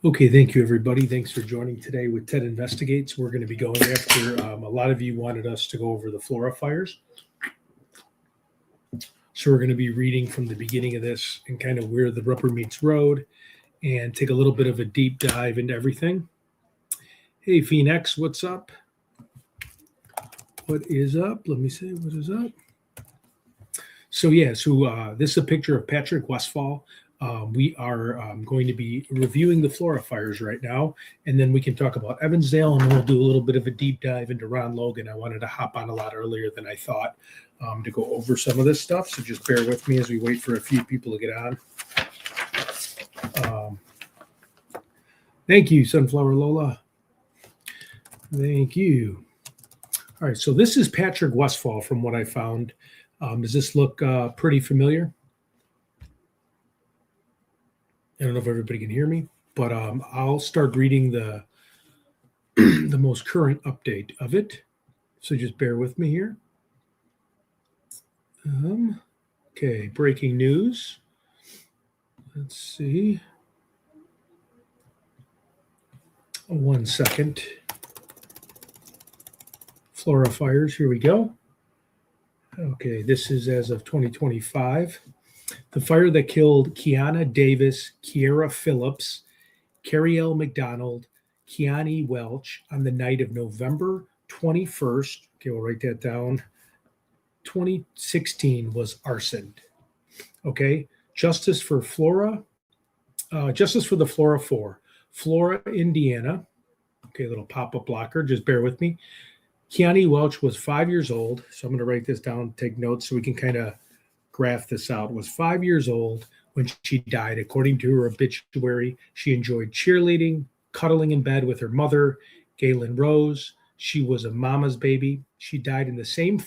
Okay, thank you, everybody. Thanks for joining today with Ted Investigates. We're going to be going after, a lot of you wanted us to go over the Flora fires. So we're going to be reading from the beginning of this and kind of where the rubber meets road and take a little bit of a deep dive into everything. Hey, Phoenix, what's up? What is up? Let me see, what is up? So this is a picture of Patrick Westfall. We are going to be reviewing the Flora fires right now, and then we can talk about Evansdale, and then we'll do a little bit of a deep dive into Ron Logan. I wanted to hop on a lot earlier than I thought to go over some of this stuff, so just bear with me as we wait for a few people to get on. Thank you, Sunflower Lola. Thank you. All right, so this is Patrick Westfall from what I found. Does this look pretty familiar? I don't know if everybody can hear me, but I'll start reading the the most current update of it. So just bear with me here. Okay, breaking news. Let's see. 1 second. Flora fires, here we go. Okay, this is as of 2025. The fire that killed Kiana Davis, Kiera Phillips, Carrielle McDonald, Kiani Welch on the night of November 21st, okay, we'll write that down, 2016 was arson. Okay, justice for the Flora 4, Flora, Indiana. Okay, little pop-up blocker, just bear with me. Kiani Welch was 5 years old, so I'm going to write this down, take notes so we can kind of graph this out. Was 5 years old when she died. According to her obituary, she enjoyed cheerleading, cuddling in bed with her mother, Galen Rose. She was a mama's baby. She died in the same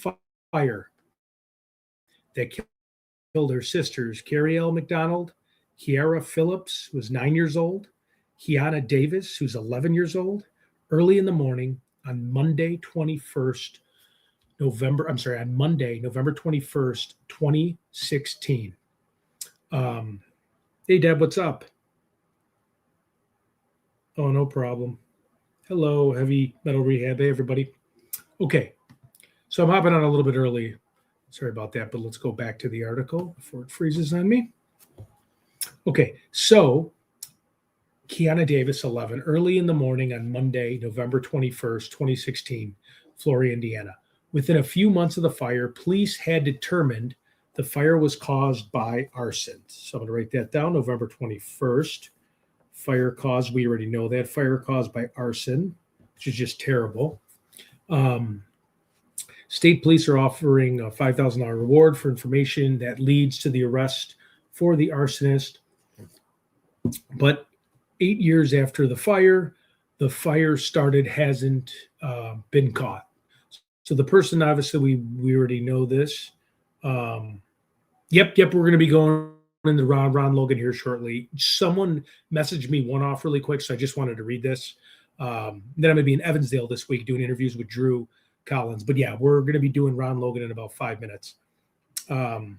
fire that killed her sisters, Carrielle McDonald, Kiera Phillips, who was 9 years old, Kiana Davis, who's 11 years old, early in the morning on Monday, November 21st, 2016. Hey, Deb, what's up? Oh, no problem. Hello, Heavy Metal Rehab. Hey, everybody. Okay, so I'm hopping on a little bit early. Sorry about that, but let's go back to the article before it freezes on me. Okay, so Kiana Davis, 11, early in the morning on Monday, November 21st, 2016, Flora, Indiana. Within a few months of the fire, police had determined the fire was caused by arson. So I'm going to write that down, November 21st. Fire caused, we already know that, fire caused by arson, which is just terrible. State police are offering a $5,000 reward for information that leads to the arrest for the arsonist. But 8 years after the fire started hasn't been caught. So the person, obviously, we already know this. Yep, we're going to be going into Ron Logan here shortly. Someone messaged me one off really quick, so I just wanted to read this. Then I'm going to be in Evansdale this week doing interviews with Drew Collins. But yeah, we're going to be doing Ron Logan in about 5 minutes. Okay,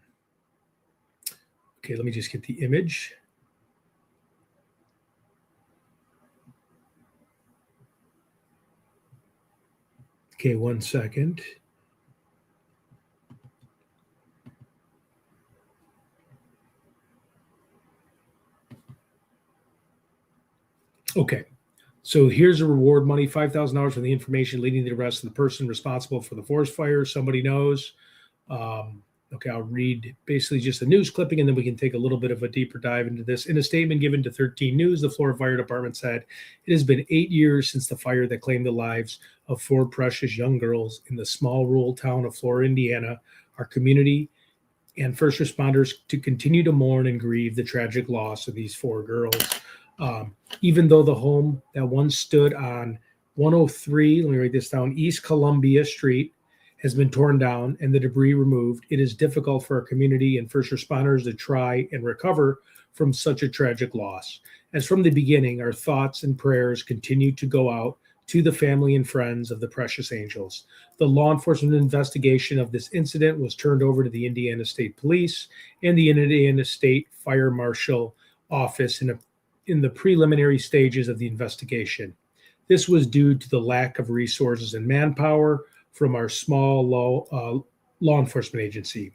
let me just get the image. Okay, 1 second. Okay, so here's a reward money, $5,000 for the information leading to the arrest of the person responsible for the forest fire. Somebody knows. Okay, I'll read basically just a news clipping, and then we can take a little bit of a deeper dive into this. In a statement given to 13 News, the Florida Fire Department said, it has been 8 years since the fire that claimed the lives of 4 precious young girls in the small rural town of Flora, Indiana. Our community and first responders to continue to mourn and grieve the tragic loss of these 4 girls. Even though the home that once stood on 103, let me write this down, East Columbia Street, has been torn down and the debris removed, it is difficult for our community and first responders to try and recover from such a tragic loss. As from the beginning, our thoughts and prayers continue to go out to the family and friends of the precious angels. The law enforcement investigation of this incident was turned over to the Indiana State Police and the Indiana State Fire Marshal Office in the preliminary stages of the investigation. This was due to the lack of resources and manpower from our small law enforcement agency.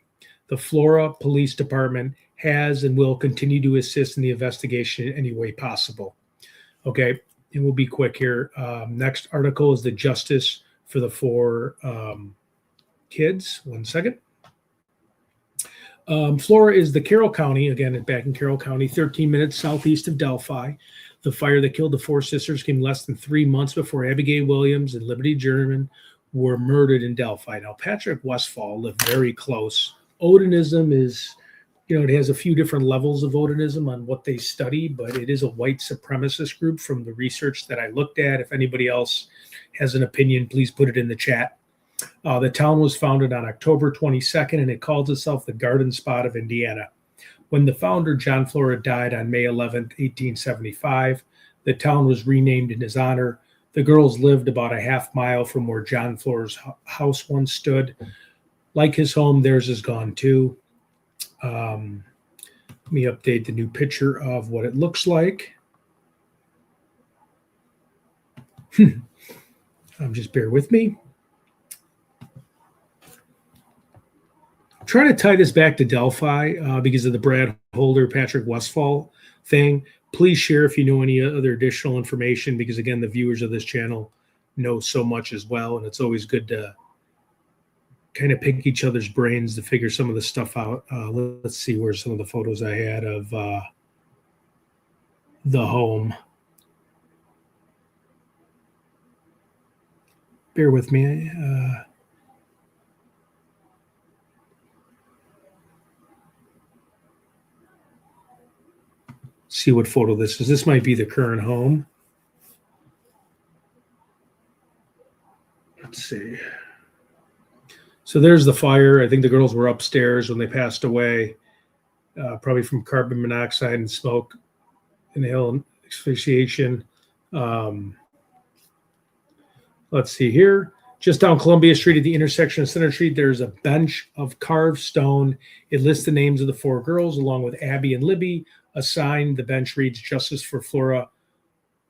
The Flora Police Department has and will continue to assist in the investigation in any way possible. Okay, and we'll be quick here. Next article is the justice for the 4 kids. 1 second. Flora is the Carroll County, again, back in Carroll County, 13 minutes southeast of Delphi. The fire that killed the 4 sisters came less than 3 months before Abigail Williams and Liberty German were murdered in Delphi. Now, Patrick Westfall lived very close. Odinism is, it has a few different levels of Odinism on what they study, but it is a white supremacist group from the research that I looked at. If anybody else has an opinion, please put it in the chat. The town was founded on October 22nd, and it calls itself the Garden Spot of Indiana. When the founder, John Flora, died on May 11th, 1875, the town was renamed in his honor. The girls lived about a half mile from where John Flora's house once stood. Like his home, theirs is gone too. Let me update the new picture of what it looks like. Just bear with me. I'm trying to tie this back to Delphi because of the Brad Holder, Patrick Westfall thing. Please share if you know any other additional information, because again, the viewers of this channel know so much as well, and it's always good to kind of pick each other's brains to figure some of the stuff out. Let's see where some of the photos I had of the home. Bear with me. See what photo this is. This might be the current home. Let's see. So there's the fire. I think the girls were upstairs when they passed away, probably from carbon monoxide and smoke, inhaled asphyxiation. Let's see here. Just down Columbia Street at the intersection of Center Street, there's a bench of carved stone. It lists the names of the 4 girls along with Abby and Libby. A sign, the bench reads, Justice for Flora,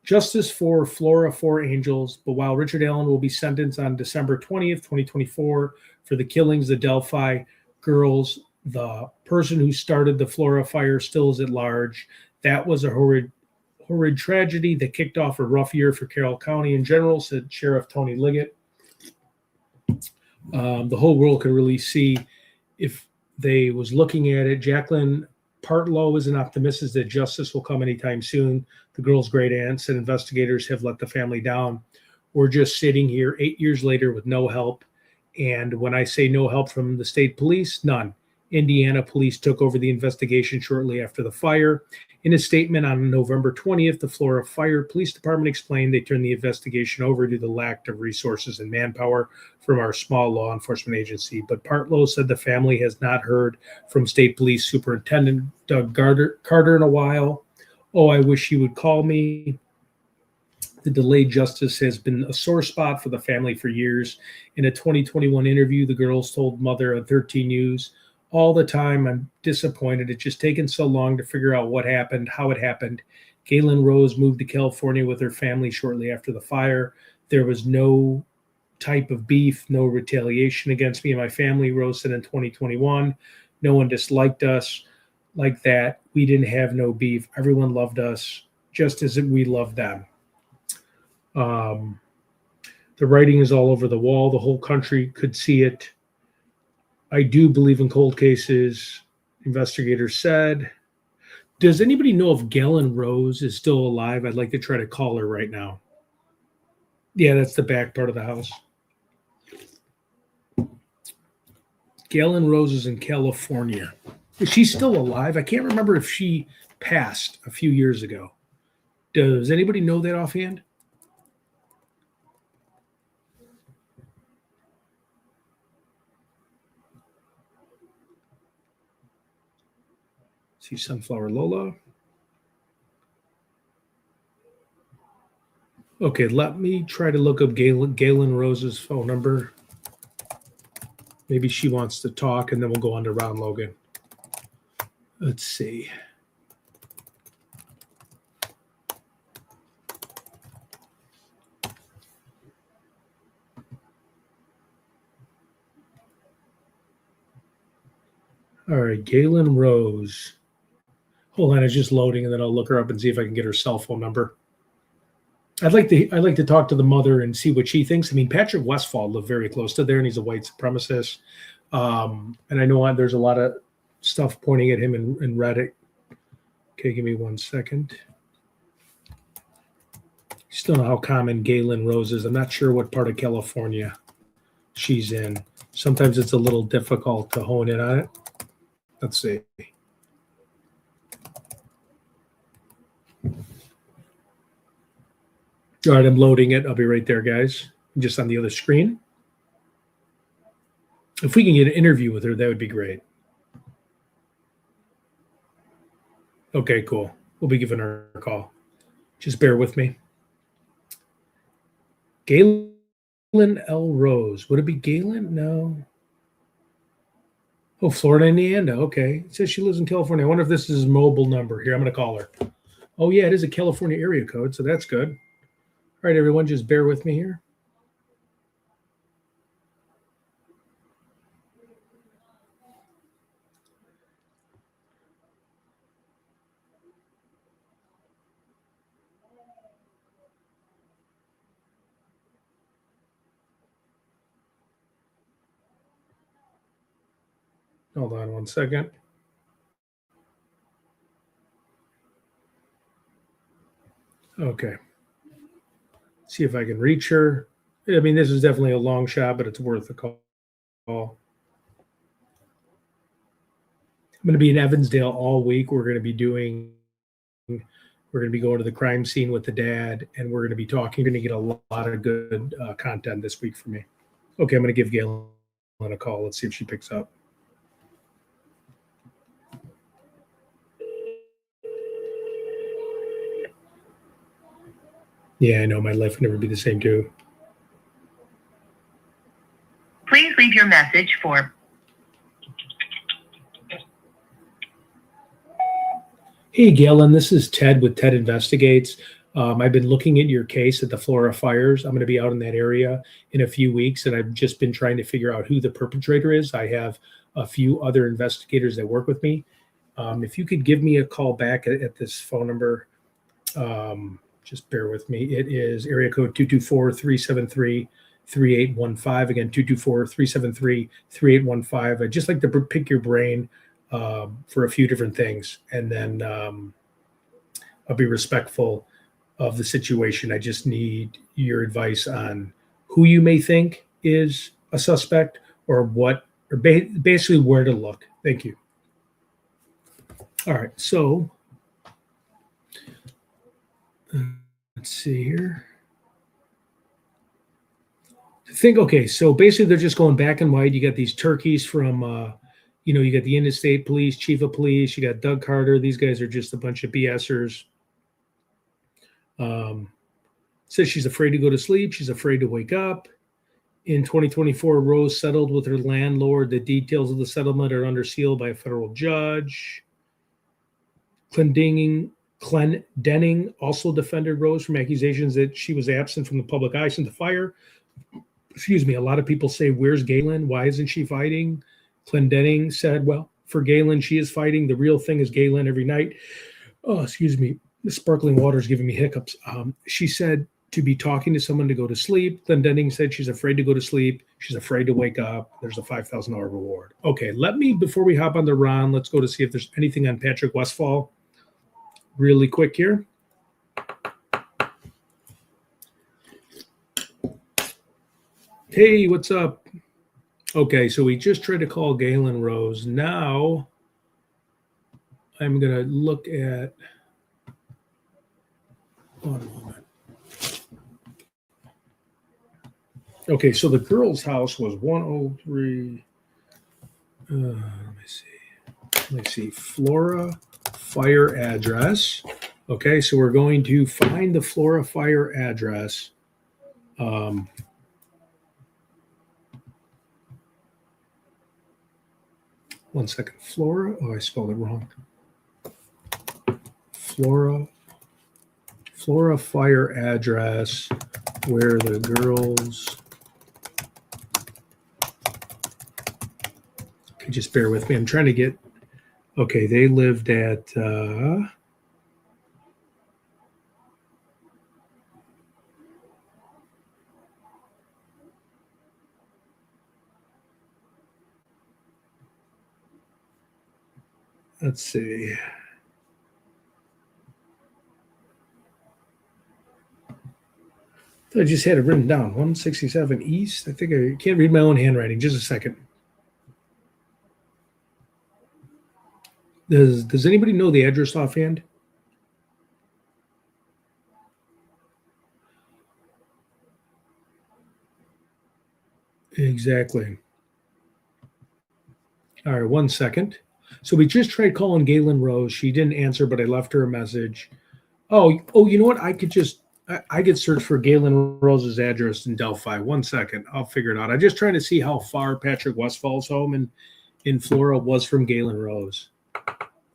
4 angels. But while Richard Allen will be sentenced on December 20th, 2024 for the killings of the Delphi girls, the person who started the Flora fire still is at large. That was a horrid tragedy that kicked off a rough year for Carroll County in general, said Sheriff Tony Liggett. The whole world could really see if they was looking at it. Jacqueline Partlow is an optimist that justice will come anytime soon. The girl's great aunt said investigators have let the family down. We're just sitting here 8 years later with no help. And when I say no help from the state police, none. Indiana police took over the investigation shortly after the fire. In a statement on November 20th, the Flora Fire Police Department explained they turned the investigation over due to the lack of resources and manpower from our small law enforcement agency. But Partlow said the family has not heard from State Police Superintendent Doug Carter in a while. Oh, I wish he would call me. The delayed justice has been a sore spot for the family for years. In a 2021 interview, the girls told Mother on 13 News, all the time, I'm disappointed. It's just taken so long to figure out what happened, how it happened. Galen Rose moved to California with her family shortly after the fire. There was no type of beef, no retaliation against me and my family, Rose said in 2021. No one disliked us like that. We didn't have no beef. Everyone loved us just as we loved them. The writing is all over the wall. The whole country could see it. I do believe in cold cases, investigators said. Does anybody know if Galen Rose is still alive? I'd like to try to call her right now. Yeah, that's the back part of the house. Galen Rose is in California. Is she still alive? I can't remember if she passed a few years ago. Does anybody know that offhand? See Sunflower Lola. Okay, let me try to look up Galen Rose's phone number. Maybe she wants to talk, and then we'll go on to Ron Logan. Let's see. All right, Galen Rose. Hold on, it's just loading, and then I'll look her up and see if I can get her cell phone number. I'd like to talk to the mother and see what she thinks. I mean, Patrick Westphal lived very close to there, and he's a white supremacist. And I know there's a lot of stuff pointing at him in Reddit. Okay, give me 1 second. Still know how common Galen Rose is. I'm not sure what part of California she's in. Sometimes it's a little difficult to hone in on it. Let's see. All right, I'm loading it. I'll be right there, guys. I'm just on the other screen. If we can get an interview with her, that would be great. Okay, cool. We'll be giving her a call. Just bear with me. Galen L. Rose. Would it be Galen? No. Oh, Florida, Indiana. Okay. It says she lives in California. I wonder if this is his mobile number. Here, I'm going to call her. Oh, yeah, it is a California area code, so that's good. All right, everyone, just bear with me here. Hold on 1 second. Okay. See if I can reach her. I mean, this is definitely a long shot, but it's worth a call. I'm going to be in Evansdale all week. We're going to be going to the crime scene with the dad, and we're going to be talking. You're going to get a lot of good content this week for me. Okay, I'm going to give Galen a call. Let's see if she picks up. Yeah, I know. My life would never be the same, too. Please leave your message for... Hey, Galen, this is Ted with Ted Investigates. I've been looking at your case at the Florida fires. I'm going to be out in that area in a few weeks, and I've just been trying to figure out who the perpetrator is. I have a few other investigators that work with me. If you could give me a call back at this phone number, just bear with me. It is area code 224-373-3815. Again, 224-373-3815. I'd just like to pick your brain for a few different things, and then I'll be respectful of the situation. I just need your advice on who you may think is a suspect, or basically where to look. Thank you. All right, so let's see here. Okay, so basically they're just going back and white. You got these turkeys from, you got the interstate police, chief of police. You got Doug Carter. These guys are just a bunch of BSers. Says she's afraid to go to sleep. She's afraid to wake up. In 2024, Rose settled with her landlord. The details of the settlement are under seal by a federal judge. Clendenning also defended Rose from accusations that she was absent from the public eye since the fire. Excuse me. A lot of people say, where's Galen? Why isn't she fighting? Clendenning said, well, for Galen, she is fighting. The real thing is Galen every night. Oh, excuse me. The sparkling water is giving me hiccups. She said to be talking to someone to go to sleep. Clendenning said she's afraid to go to sleep. She's afraid to wake up. There's a $5,000 reward. Okay, before we hop on to Ron, let's go to see if there's anything on Patrick Westphal really quick here. Hey, what's up? Okay, so we just tried to call Galen Rose. Now I'm going to look at... One moment. Okay, so the girl's house was 103. Let me see. Flora fire address. Okay, so we're going to find the Flora fire address. 1 second. Flora. Oh, I spelled it wrong. Flora fire address where the girls. Okay, just bear with me. I'm trying to get. Okay, they lived at. Let's see. I just had it written down. 167 East. I think I can't read my own handwriting. Just a second. Does anybody know the address offhand? Exactly. All right, 1 second. So we just tried calling Galen Rose. She didn't answer, but I left her a message. Oh, you know what? I could search for Galen Rose's address in Delphi. 1 second. I'll figure it out. I just trying to see how far Patrick Westfall's home in Flora was from Galen Rose.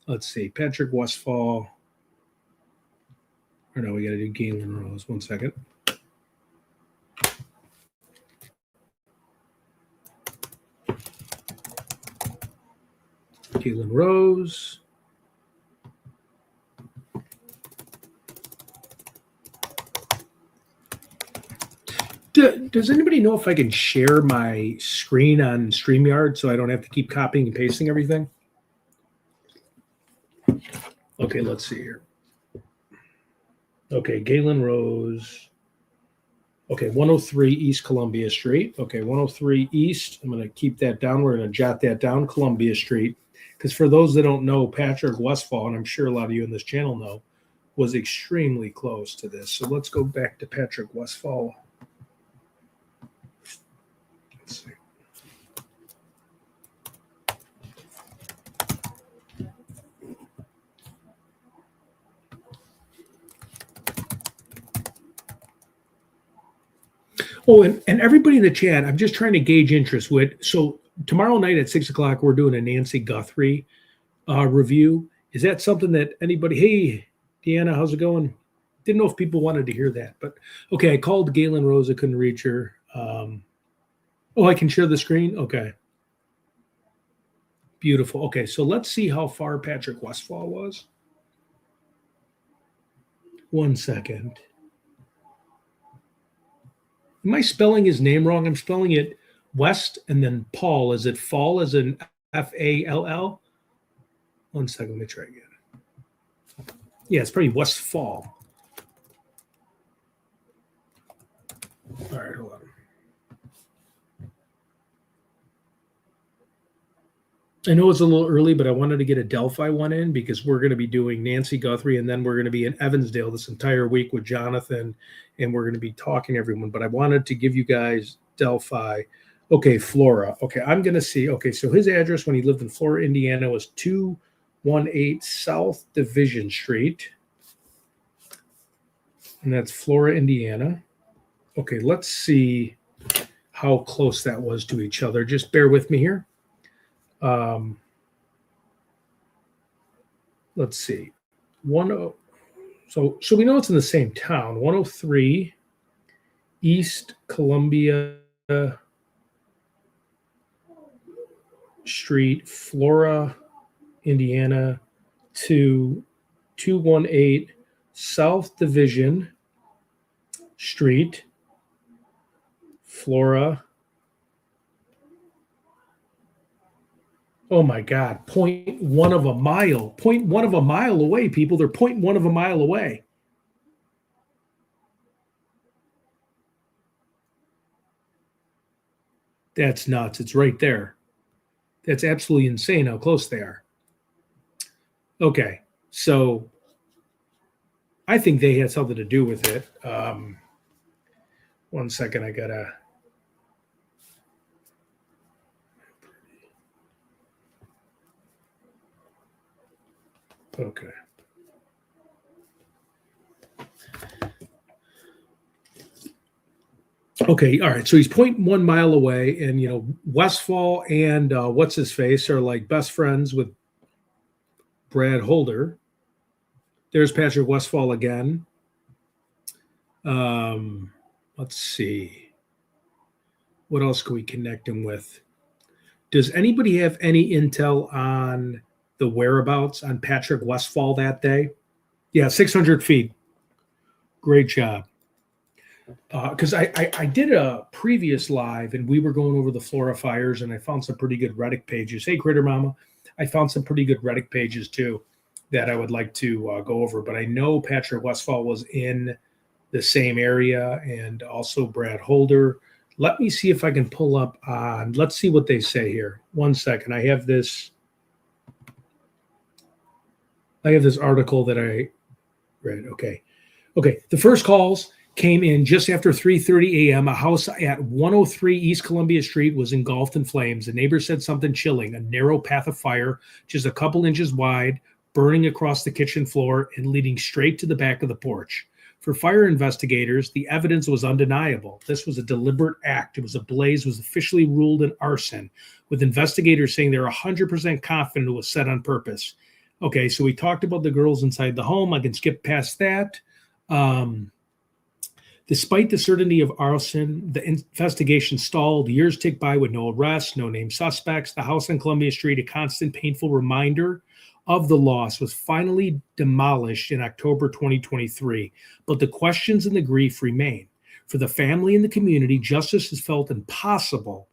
Let's see. Patrick Westfall. Or no, we got to do Galen Rose. 1 second. Galen Rose. Does anybody know if I can share my screen on StreamYard so I don't have to keep copying and pasting everything? Okay, let's see here. Okay, Galen Rose. Okay, 103 East Columbia Street. Okay, 103 East. I'm going to keep that down. We're going to jot that down, Columbia Street. Because for those that don't know, Patrick Westfall, and I'm sure a lot of you in this channel know, was extremely close to this. So let's go back to Patrick Westfall. Let's see. Oh, and everybody in the chat, I'm just trying to gauge interest with. So tomorrow night at 6 o'clock, we're doing a Nancy Guthrie review. Is that something that anybody? Hey, Deanna, how's it going? Didn't know if people wanted to hear that, but okay. I called Galen Rose. I couldn't reach her. I can share the screen. Okay, beautiful. Okay, so let's see how far Patrick Westfall was. 1 second. Am I spelling his name wrong? I'm spelling it West and then Paul. Is it Fall as in F-A-L-L? 1 second. Let me try again. Yeah, it's probably Westfall. All right, hold on. I know it's a little early, but I wanted to get a Delphi one in because we're going to be doing Nancy Guthrie, and then we're going to be in Evansdale this entire week with Jonathan, and we're going to be talking to everyone. But I wanted to give you guys Delphi. Okay, Flora. Okay, I'm going to see. Okay, so his address when he lived in Flora, Indiana was 218 South Division Street, and that's Flora, Indiana. Okay, let's see how close that was to each other. Just bear with me here. Let's see. So we know it's in the same town. 103 East Columbia Street, Flora, Indiana, to 218 South Division Street, Flora. Oh my God, 0.1 of a mile. 0.1 of a mile away, people. They're 0.1 of a mile away. That's nuts. It's right there. That's absolutely insane how close they are. Okay, so I think they had something to do with it. 1 second, I gotta. Okay. Okay, all right. So he's 0.1 mile away, and Westfall and what's his face are like best friends with Brad Holder. There's Patrick Westfall again. Let's see. What else can we connect him with? Does anybody have any intel on the whereabouts on Patrick Westfall that day? Yeah, 600 feet. Great job. Because I did a previous live and we were going over the Florida fires and I found some pretty good Reddit pages. Hey, Critter Mama. I found some pretty good Reddit pages too that I would like to go over. But I know Patrick Westfall was in the same area and also Brad Holder. Let me see if I can pull up on, let's see what they say here. 1 second. I have this article that I read. Okay. The first calls came in just after 3:30 a.m. A house at 103 East Columbia Street was engulfed in flames. A neighbor said something chilling, a narrow path of fire, just a couple inches wide, burning across the kitchen floor and leading straight to the back of the porch. For fire investigators, the evidence was undeniable. This was a deliberate act. It was a blaze, was officially ruled an arson, with investigators saying they're 100% confident it was set on purpose. Okay, so we talked about the girls inside the home. I can skip past that. Despite the certainty of arson, the investigation stalled. Years ticked by with no arrests, no named suspects. The house on Columbia Street, a constant painful reminder of the loss, was finally demolished in October 2023. But the questions and the grief remain. For the family and the community, justice has felt impossible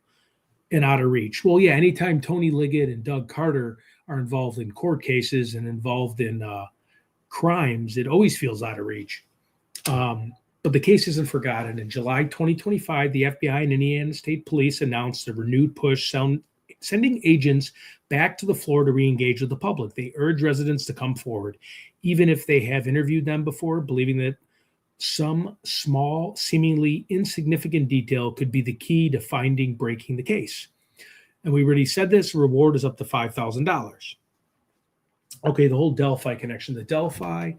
and out of reach. Well, yeah, anytime Tony Liggett and Doug Carter are involved in court cases and involved in crimes, it always feels out of reach. But the case isn't forgotten. In July 2025, the FBI and Indiana State Police announced a renewed push, sending agents back to the floor to re-engage with the public. They urge residents to come forward, even if they have interviewed them before, believing that some small, seemingly insignificant detail could be the key to breaking the case. And we already said this, reward is up to $5,000. Okay, the whole Delphi connection. The Delphi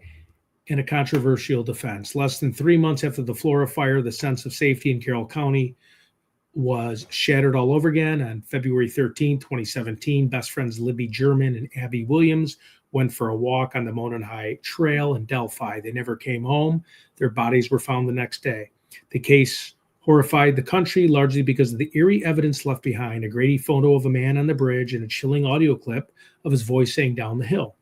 and a controversial defense. Less than 3 months after the Florida fire, the sense of safety in Carroll County was shattered all over again. On February 13, 2017, best friends Libby German and Abby Williams went for a walk on the Monon High Trail in Delphi. They never came home. Their bodies were found the next day. The case horrified the country largely because of the eerie evidence left behind, a grainy photo of a man on the bridge and a chilling audio clip of his voice saying down the hill.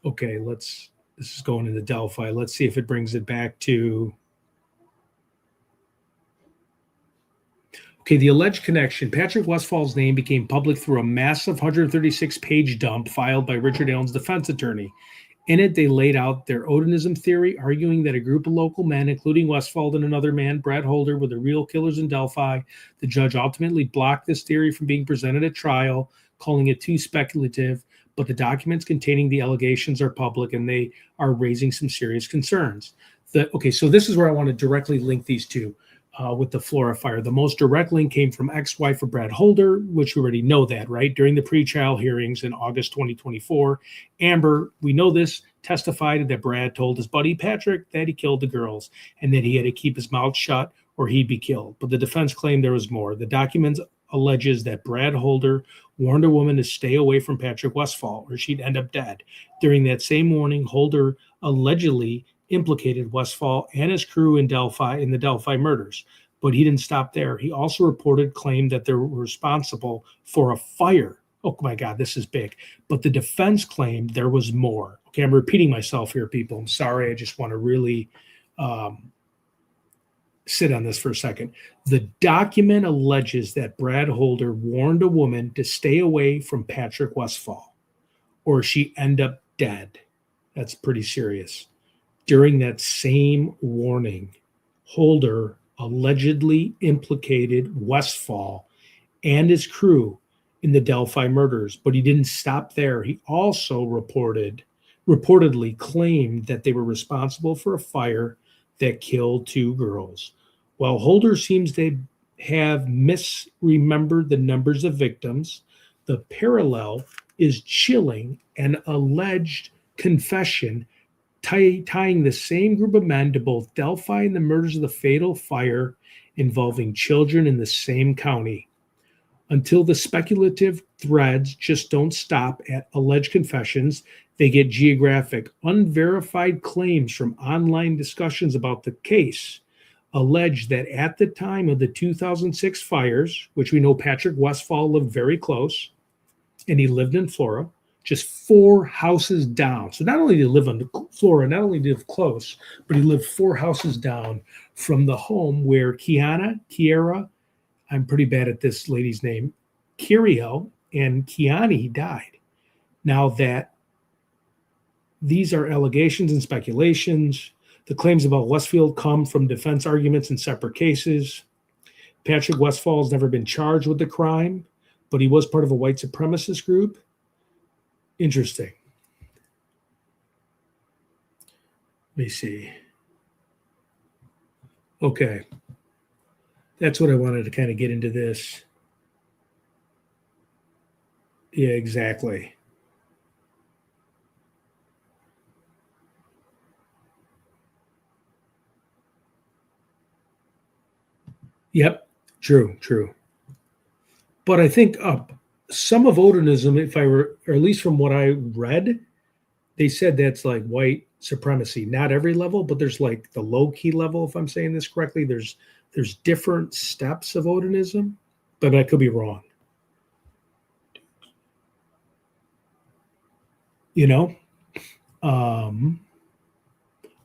Okay, this is going into Delphi. Let's see if it brings it back to. Okay, the alleged connection. Patrick Westfall's name became public through a massive 136-page dump filed by Richard Allen's defense attorney. In it, they laid out their Odinism theory, arguing that a group of local men, including Westfall and another man, Brad Holder, were the real killers in Delphi. The judge ultimately blocked this theory from being presented at trial, calling it too speculative. But the documents containing the allegations are public and they are raising some serious concerns. So this is where I want to directly link these two with the Florida fire. The most direct link came from ex-wife of Brad Holder, which we already know that, right? During the pre-trial hearings in August 2024, Amber, we know this, testified that Brad told his buddy Patrick that he killed the girls and that he had to keep his mouth shut or he'd be killed. But the defense claimed there was more. The documents alleges that Brad Holder warned a woman to stay away from Patrick Westfall or she'd end up dead. During that same morning, Holder allegedly implicated Westfall and his crew in the Delphi murders. But he didn't stop there. He also claimed that they were responsible for a fire. Oh my God, this is big. But the defense claimed there was more. Okay, I'm repeating myself here, people. I'm sorry. I just want to really sit on this for a second. The document alleges that Brad Holder warned a woman to stay away from Patrick Westfall or she'd end up dead. That's pretty serious. During that same warning, Holder allegedly implicated Westfall and his crew in the Delphi murders, but he didn't stop there. He also reportedly claimed that they were responsible for a fire that killed 2 girls. While Holder seems to have misremembered the numbers of victims, the parallel is chilling. An alleged confession tying the same group of men to both Delphi and the murders of the fatal fire involving children in the same county. Until the speculative threads just don't stop at alleged confessions, they get geographic, unverified claims from online discussions about the case. alleged that at the time of the 2006 fires, which we know Patrick Westfall lived very close, and he lived in Flora, just 4 houses down. So not only did he live on Flora, not only did he live close, but he lived 4 houses down from the home where Kiara, I'm pretty bad at this lady's name, Kiriel and Kiani died. Now that these are allegations and speculations, the claims about Westfield come from defense arguments in separate cases. Patrick Westfall has never been charged with the crime, but he was part of a white supremacist group. Interesting. Let me see. Okay. That's what I wanted to kind of get into this. Yeah, exactly. Yep, true. But I think some of Odinism, or at least from what I read, they said that's like white supremacy. Not every level, but there's like the low key level, if I'm saying this correctly. There's different steps of Odinism, but I could be wrong. You know?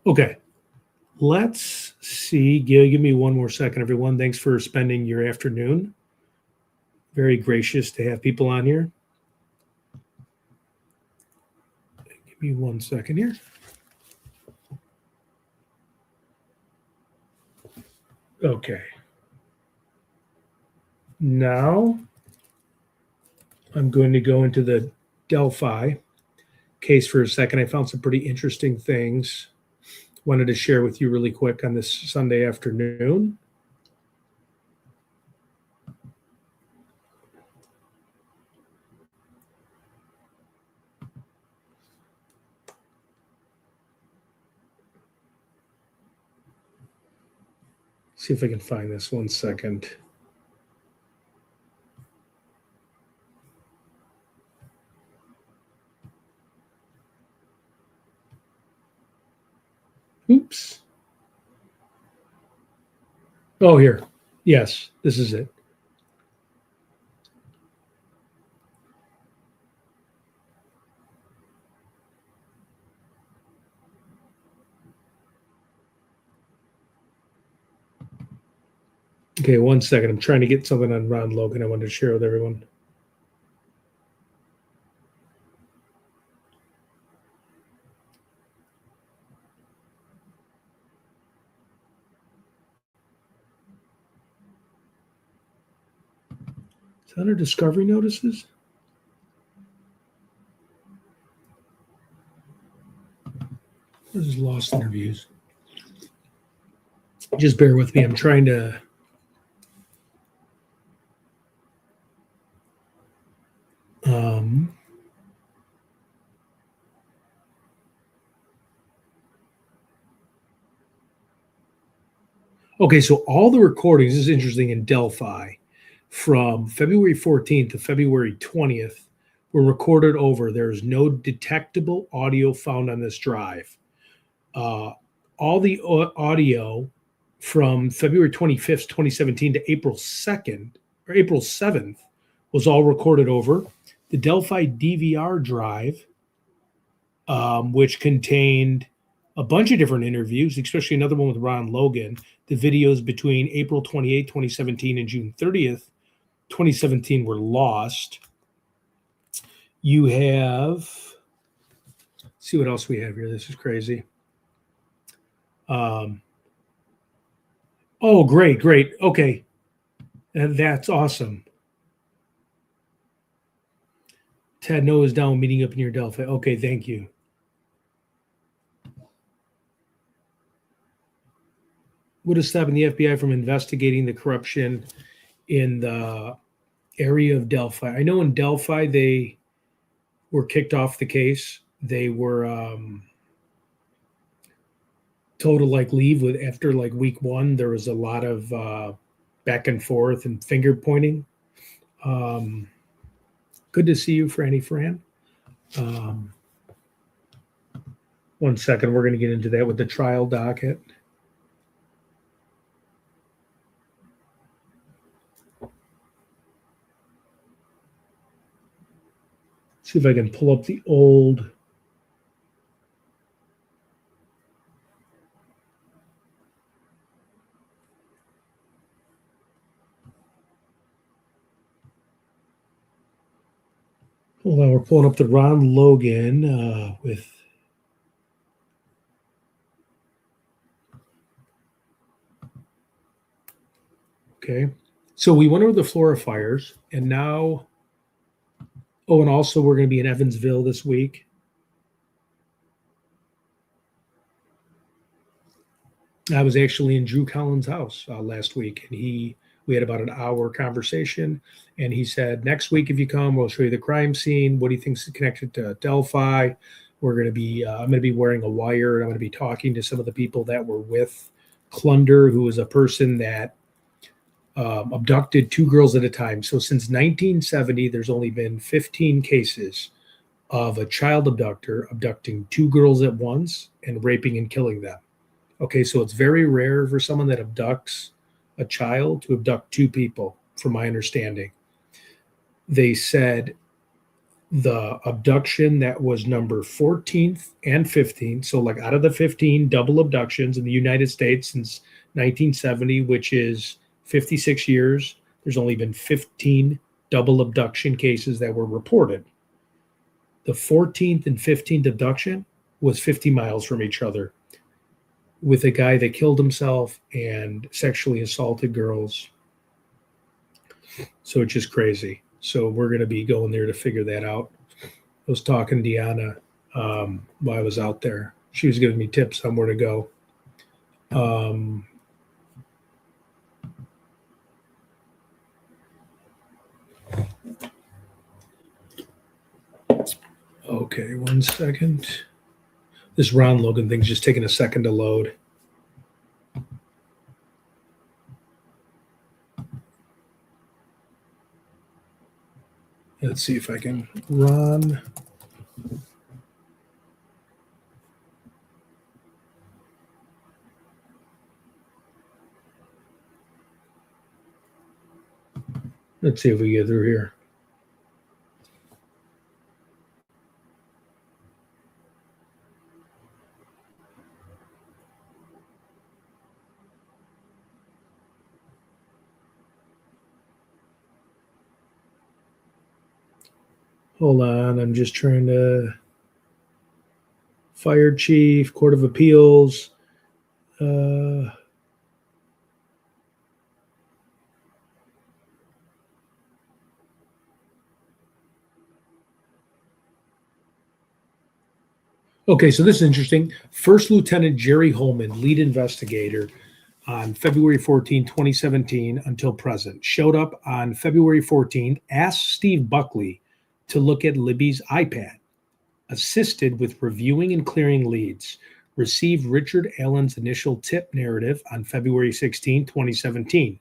Okay. Let's see. Give me one more second, everyone. Thanks for spending your afternoon. Very gracious to have people on here. Give me 1 second here. Okay. Now I'm going to go into the Delphi case for a second. I found some pretty interesting things. Wanted to share with you really quick on this Sunday afternoon. See if I can find this 1 second. Oops. Oh, here. Yes, this is it. Okay, 1 second. I'm trying to get something on Ron Logan I wanted to share with everyone. Is that under discovery notices? This is lost interviews. Just bear with me. I'm trying to. Okay, so all the recordings, this is interesting, in Delphi from February 14th to February 20th were recorded over. There's no detectable audio found on this drive. All the audio from February 25th, 2017 to April 2nd or April 7th was all recorded over. The Delphi DVR drive, which contained a bunch of different interviews, especially another one with Ron Logan. The videos between April 28, 2017 and June 30th, 2017 were lost. You have, let's see what else we have here. This is crazy. Oh, great. Okay. And that's awesome. Ted Noah's down meeting up near Delphi. Okay, thank you. Would have stopped the FBI from investigating the corruption in the area of Delphi. I know in Delphi they were kicked off the case. They were told to leave after week 1. There was a lot of back and forth and finger pointing. Good to see you, Franny Fran. 1 second, we're going to get into that with the trial docket. See if I can pull up the old. Hold on, we're pulling up the Ron Logan with. Okay, so we went over the Florida fires, and now, oh, and also we're going to be in Evansville this week. I was actually in Drew Collins' house last week, and we had about an hour conversation, and he said, next week if you come, we'll show you the crime scene. What do you think is connected to Delphi? We're going to be, I'm going to be wearing a wire, and I'm going to be talking to some of the people that were with Clunder, who was a person that abducted 2 girls at a time. So since 1970, there's only been 15 cases of a child abductor abducting 2 girls at once and raping and killing them. Okay, so it's very rare for someone that abducts a child to abduct 2 people, from my understanding. They said the abduction that was number 14th and 15th, so like out of the 15 double abductions in the United States since 1970, which is 56 years, there's only been 15 double abduction cases that were reported. The 14th and 15th abduction was 50 miles from each other, with a guy that killed himself and sexually assaulted girls. So it's just crazy. So we're going to be going there to figure that out. I was talking to Deanna while I was out there. She was giving me tips on where to go. Okay, 1 second. This Ron Logan thing's just taking a second to load. Let's see if I can Ron. Let's see if we get through here. Hold on, I'm just trying to. Fire chief, Court of Appeals. Okay, so this is interesting. First Lieutenant Jerry Holman, lead investigator on February 14, 2017 until present, showed up on February 14, asked Steve Buckley to look at Libby's iPad, assisted with reviewing and clearing leads, received Richard Allen's initial tip narrative on February 16, 2017,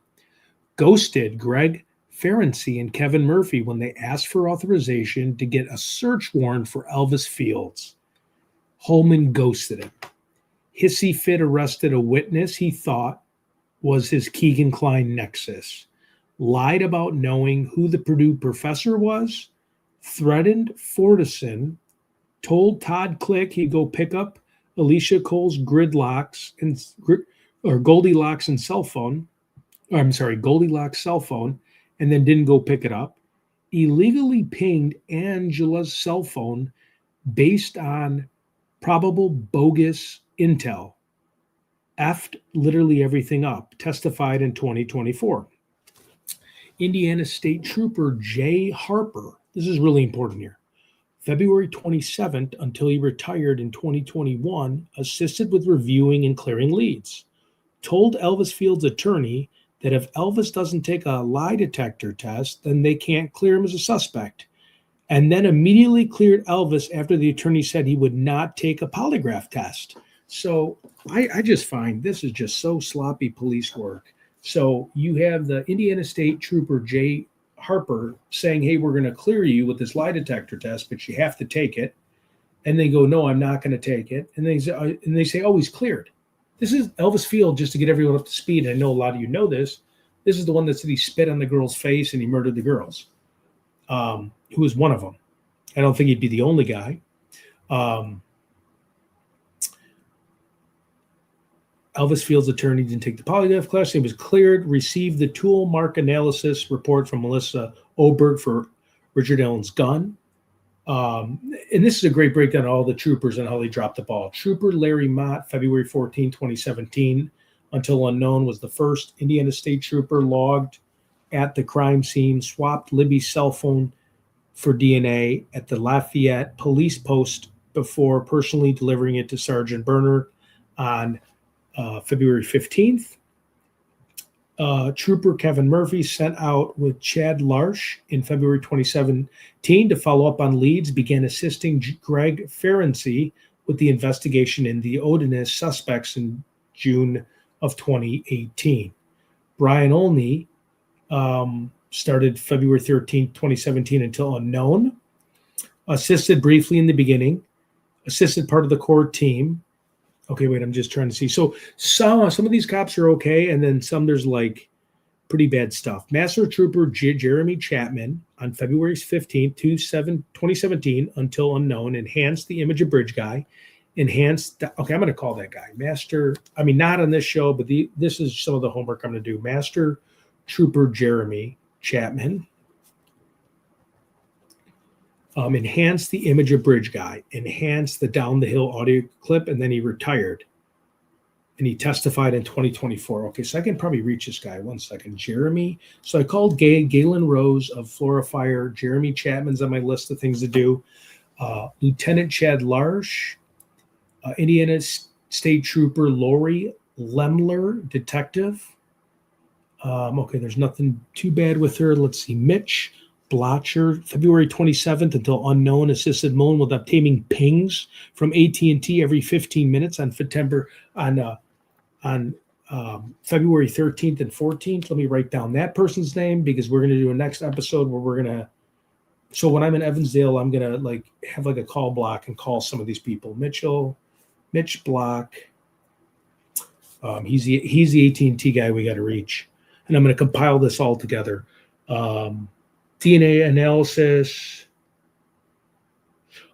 ghosted Greg Ferenczi and Kevin Murphy when they asked for authorization to get a search warrant for Elvis Fields. Holman ghosted him. Hissy Fit arrested a witness he thought was his Keegan Kline nexus, lied about knowing who the Purdue professor was, threatened Fortison, told Todd Click he'd go pick up Alicia Cole's Goldilocks cell phone, and then didn't go pick it up, illegally pinged Angela's cell phone based on probable bogus intel, effed literally everything up, testified in 2024. Indiana State Trooper Jay Harper, this is really important here, February 27th until he retired in 2021, assisted with reviewing and clearing leads, told Elvis Fields' attorney that if Elvis doesn't take a lie detector test, then they can't clear him as a suspect, and then immediately cleared Elvis after the attorney said he would not take a polygraph test. So I just find this is just so sloppy police work. So you have the Indiana State Trooper Jay Harper saying, hey, we're going to clear you with this lie detector test, but you have to take it. And they go, no, I'm not going to take it. And they say, oh, he's cleared. This is Elvis Field, just to get everyone up to speed. And I know a lot of you know this. This is the one that said he spit on the girl's face and he murdered the girls, who was one of them. I don't think he'd be the only guy. Elvis Field's attorney didn't take the polygraph class. He was cleared, received the tool mark analysis report from Melissa Oberg for Richard Allen's gun. And this is a great breakdown of all the troopers and how they dropped the ball. Trooper Larry Mott, February 14, 2017, until unknown, was the first Indiana State Trooper logged at the crime scene, swapped Libby's cell phone for DNA at the Lafayette police post before personally delivering it to Sergeant Berner on February 15th. Trooper Kevin Murphy sent out with Chad Larsh in February 2017 to follow up on leads, began assisting Greg Ferenczi with the investigation in the Odinist suspects in June of 2018. Brian Olney started February 13th, 2017 until unknown. Assisted briefly in the beginning, assisted part of the core team. Okay, wait, I'm just trying to see. So some of these cops are okay, and then some there's like pretty bad stuff. Master Trooper Jeremy Chapman on February 15th, 2017 until unknown, enhanced the image of bridge guy. Okay, I'm going to call that guy. Not on this show, but this is some of the homework I'm going to do. Master Trooper Jeremy Chapman. Enhanced the image of bridge guy, enhanced the down the hill audio clip, and then he retired. And he testified in 2024. Okay, so I can probably reach this guy. 1 second. Jeremy. So I called Galen Rose of Florida Fire. Jeremy Chapman's on my list of things to do. Lieutenant Chad Larsh, Indiana State Trooper Lori Lemler, detective. Okay, there's nothing too bad with her. Let's see. Mitch Blotcher, February 27th until unknown, assisted Moan with obtaining pings from AT&T every 15 minutes on February 13th and 14th. Let me write down that person's name because we're going to do a next episode where we're going to. So when I'm in Evansdale, I'm going to have a call block and call some of these people. Mitch Block. He's the AT&T guy we got to reach, and I'm going to compile this all together. DNA analysis.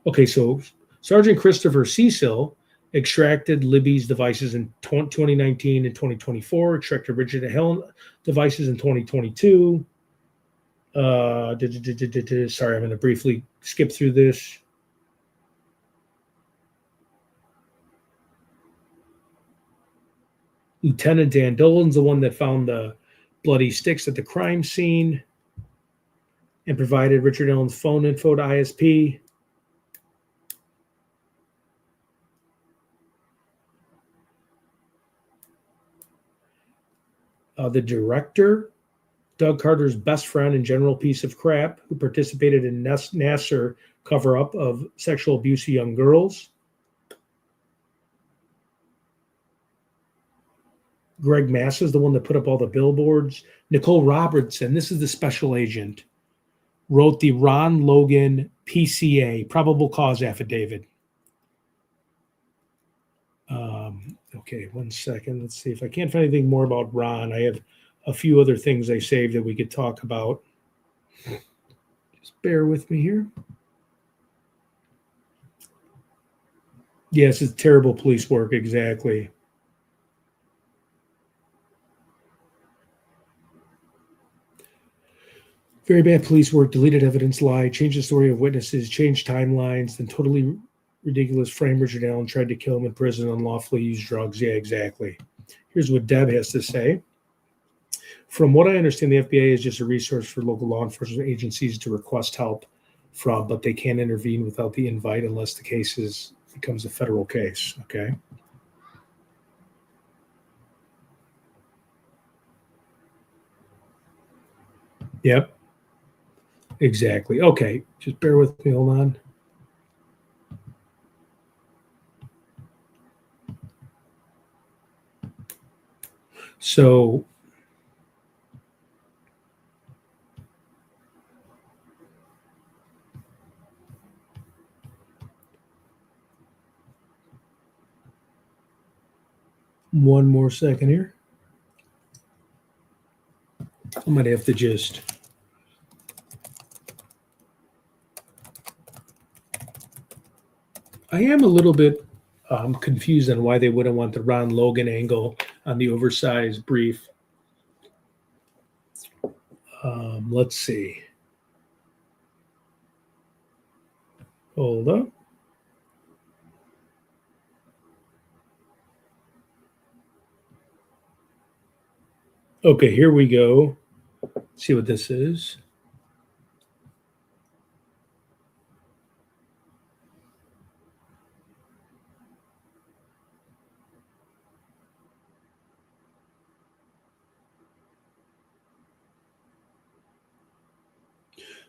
Okay, so Sergeant Christopher Cecil extracted Libby's devices in 2019 and 2024, extracted Richard Helen devices in 2022. Sorry, I'm going to briefly skip through this. Lieutenant Dan Dolan's the one that found the bloody sticks at the crime scene and provided Richard Allen's phone info to ISP. The director, Doug Carter's best friend and general piece of crap, who participated in Nasser cover-up of sexual abuse of young girls. Greg Mass is the one that put up all the billboards. Nicole Robertson, this is the special agent, wrote the Ron Logan PCA, probable cause affidavit. Okay, 1 second. Let's see if I can't find anything more about Ron. I have a few other things I saved that we could talk about. Just bear with me here. Yes, it's terrible police work, exactly. Very bad police work, deleted evidence, lie, changed the story of witnesses, changed timelines, then totally ridiculous frame Richard Allen, tried to kill him in prison, unlawfully used drugs. Yeah, exactly. Here's what Deb has to say. From what I understand, the FBI is just a resource for local law enforcement agencies to request help from, but they can't intervene without the invite unless the case becomes a federal case. Okay. Yep. Exactly. Okay. Just bear with me. Hold on. So one more second here. I might have to just I am a little bit confused on why they wouldn't want the Ron Logan angle on the oversized brief. Let's see. Hold up. Okay, here we go. Let's see what this is.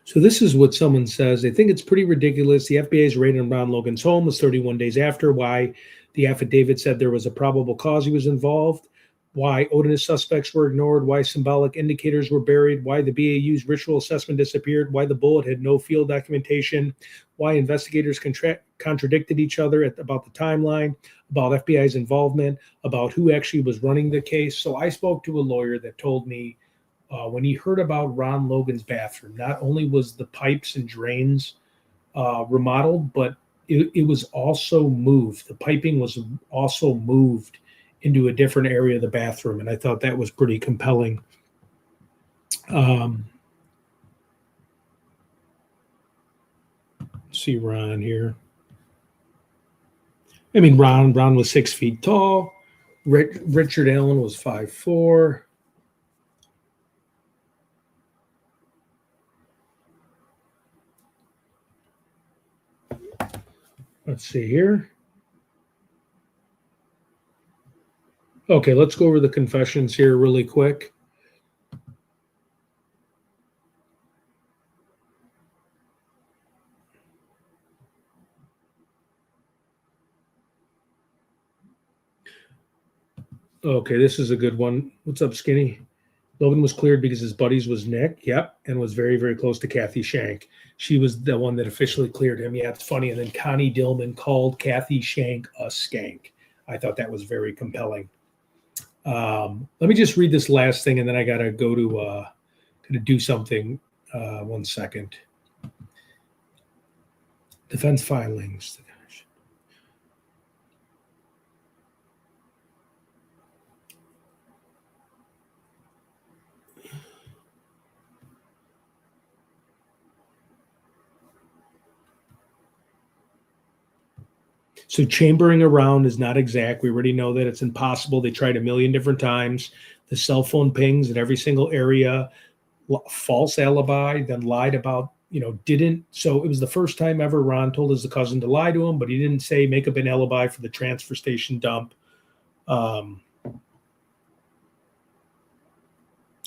So this is what someone says. They think it's pretty ridiculous. The FBI's raid on Ron Logan's home was 31 days after. Why the affidavit said there was a probable cause he was involved. Why odorous suspects were ignored. Why symbolic indicators were buried. Why the BAU's ritual assessment disappeared. Why the bullet had no field documentation. Why investigators contradicted each other about the timeline, about FBI's involvement, about who actually was running the case. So I spoke to a lawyer that told me when he heard about Ron Logan's bathroom, not only was the pipes and drains remodeled, but it was also moved. The piping was also moved into a different area of the bathroom, and I thought that was pretty compelling. See Ron here. I mean, Ron was 6 feet tall. Richard Allen was 5'4". Let's see here. Okay, let's go over the confessions here really quick. Okay, this is a good one. What's up, Skinny? Logan was cleared because his buddies was Nick, yep, and was very, very close to Kathy Shank. She was the one that officially cleared him. Yeah, it's funny. And then Connie Dillman called Kathy Shank a skank. I thought that was very compelling. Let me just read this last thing, and then I gotta go to do something. 1 second. Defense filings. So chambering around is not exact. We already know that it's impossible. They tried a million different times. The cell phone pings in every single area, false alibi, then lied about, didn't. So it was the first time ever Ron told his cousin to lie to him, but he didn't say make up an alibi for the transfer station dump. I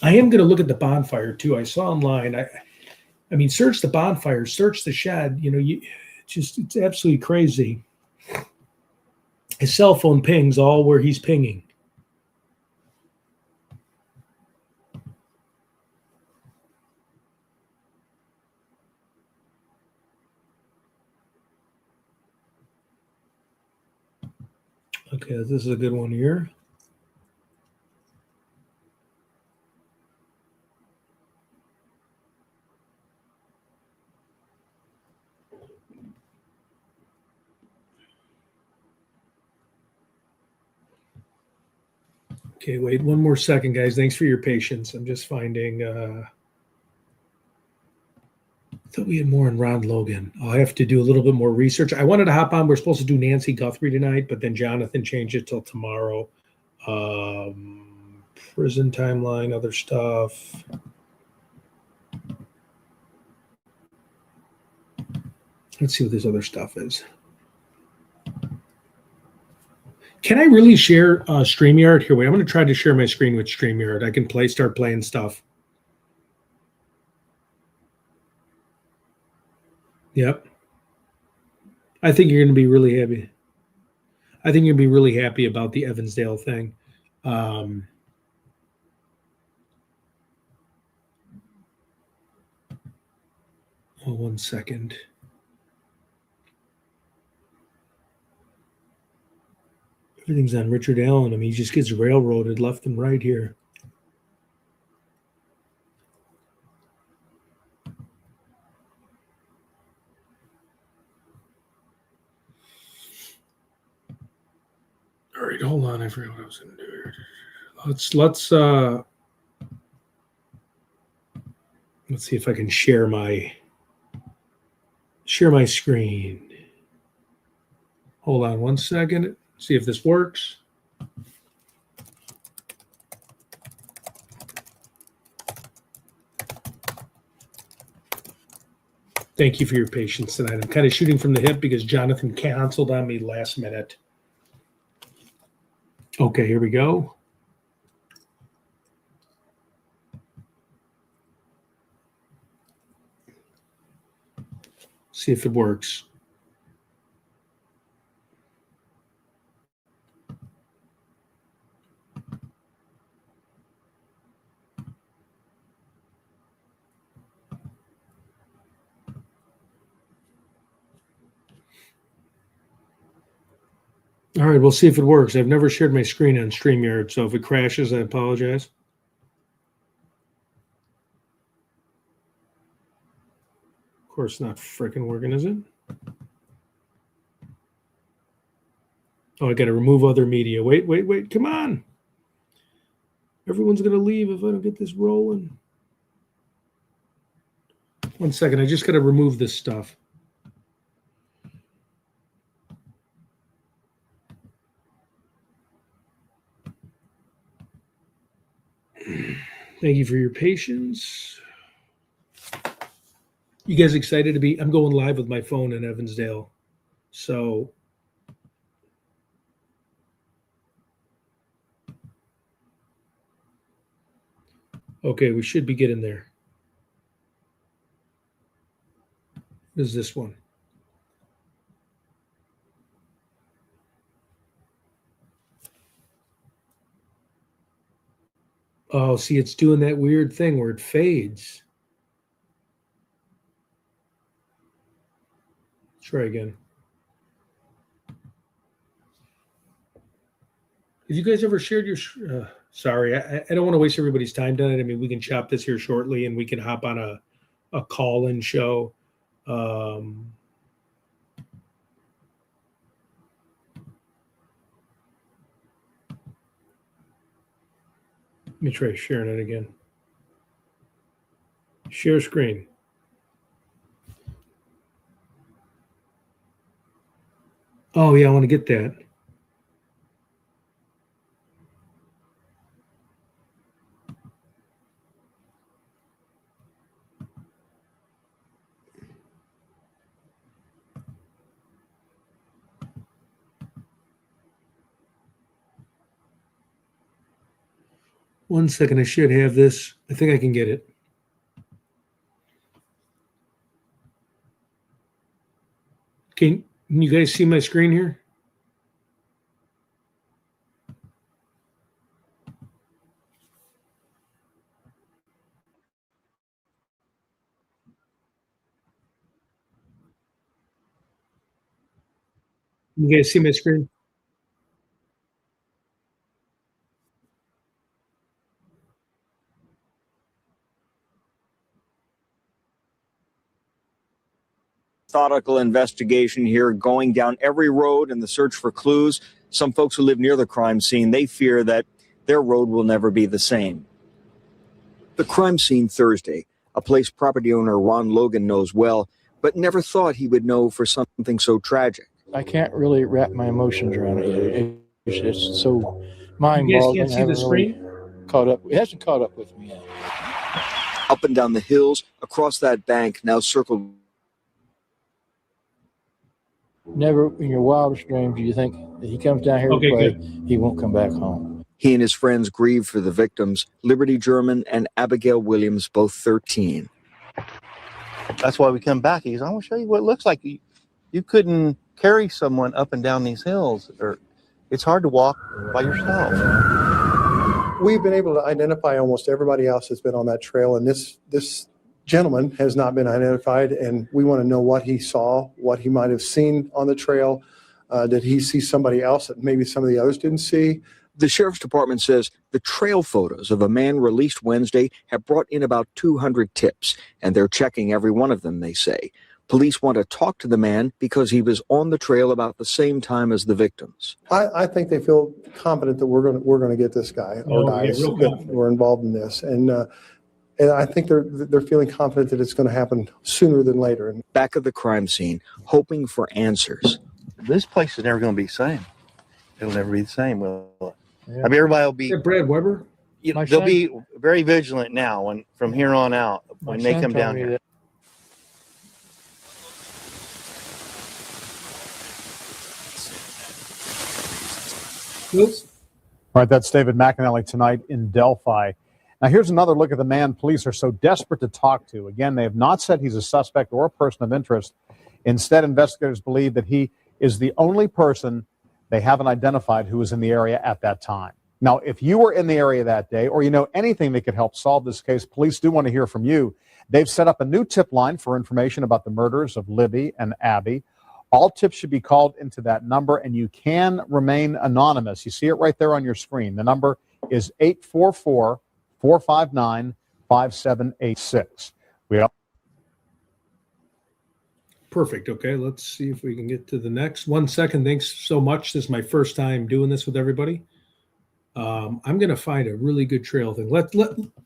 am going to look at the bonfire too. I saw online. I mean, search the bonfire, search the shed. It's absolutely crazy. His cell phone pings all where he's pinging. Okay, this is a good one here. Okay, wait one more second, guys. Thanks for your patience. I'm just finding. I thought we had more on Ron Logan. I'll have to do a little bit more research. I wanted to hop on. We're supposed to do Nancy Guthrie tonight, but then Jonathan changed it till tomorrow. Prison timeline, other stuff. Let's see what this other stuff is. Can I really share StreamYard? Here, wait, I'm going to try to share my screen with StreamYard. I can start playing stuff. Yep. I think you're going to be really happy. I think you'll be really happy about the Evansdale thing. Oh, 1 second. Everything's on Richard Allen. I mean, he just gets railroaded left and right here. All right, hold on. I forgot what I was going to do here. Let's see if I can share my screen. Hold on one second. See if this works. Thank you for your patience tonight. I'm kind of shooting from the hip because Jonathan canceled on me last minute. Okay, here we go. See if it works. All right, we'll see if it works. I've never shared my screen on StreamYard, so if it crashes, I apologize. Of course, not freaking working, is it? Oh, I got to remove other media. Wait. Come on. Everyone's going to leave if I don't get this rolling. 1 second. I just got to remove this stuff. Thank you for your patience. You guys excited to be? I'm going live with my phone in Evansdale. So okay, we should be getting there. Is this one? Oh, see, it's doing that weird thing where it fades. Try again. Have you guys ever shared your? Sorry, I don't want to waste everybody's time tonight. I mean, we can chop this here shortly, and we can hop on a call-in show. Let me try sharing it again. Share screen. Oh, yeah, I want to get that. One second, I should have this. I think I can get it. Can you guys see my screen here? You guys see my screen? Methodical investigation here, going down every road in the search for clues. Some folks who live near the crime scene, they fear that their road will never be the same. The crime scene Thursday, a place property owner Ron Logan knows well, but never thought he would know for something so tragic. I can't really wrap my emotions around it. It's just so mind-boggling. You guys can't see the screen? Caught up. It hasn't caught up with me yet. Up and down the hills, across that bank, now circled. Never in your wildest dreams do you think that he comes down here to play, he won't come back home. He and his friends grieve for the victims, Liberty German and Abigail Williams, both 13. That's why we come back. He goes, I want to show you what it looks like. You couldn't carry someone up and down these hills, or it's hard to walk by yourself. We've been able to identify almost everybody else that's been on that trail, and this gentleman has not been identified, and we want to know what he saw, what he might have seen on the trail. Did he see somebody else that maybe some of the others didn't see? The sheriff's department says the trail photos of a man released Wednesday have brought in about 200 tips, and they're checking every one of them, they say. Police want to talk to the man because he was on the trail about the same time as the victims. I think they feel confident that we're going to get this guy or guys real that confident. were involved in this, and I think they're feeling confident that it's going to happen sooner than later. Back at the crime scene, hoping for answers. This place is never going to be the same. It'll never be the same, will it? Yeah. I mean, everybody will be. Is that Brad Weber? They'll be very vigilant now when from here on out when they come down here. All right, that's David McAnally tonight in Delphi. Now, here's another look at the man police are so desperate to talk to. Again, they have not said he's a suspect or a person of interest. Instead, investigators believe that he is the only person they haven't identified who was in the area at that time. Now, if you were in the area that day or you know anything that could help solve this case, police do want to hear from you. They've set up a new tip line for information about the murders of Libby and Abby. All tips should be called into that number, and you can remain anonymous. You see it right there on your screen. The number is 844-459-5786. Perfect. Okay, let's see if we can get to the next. 1 second. Thanks so much. This is my first time doing this with everybody. I'm going to find a really good trail thing.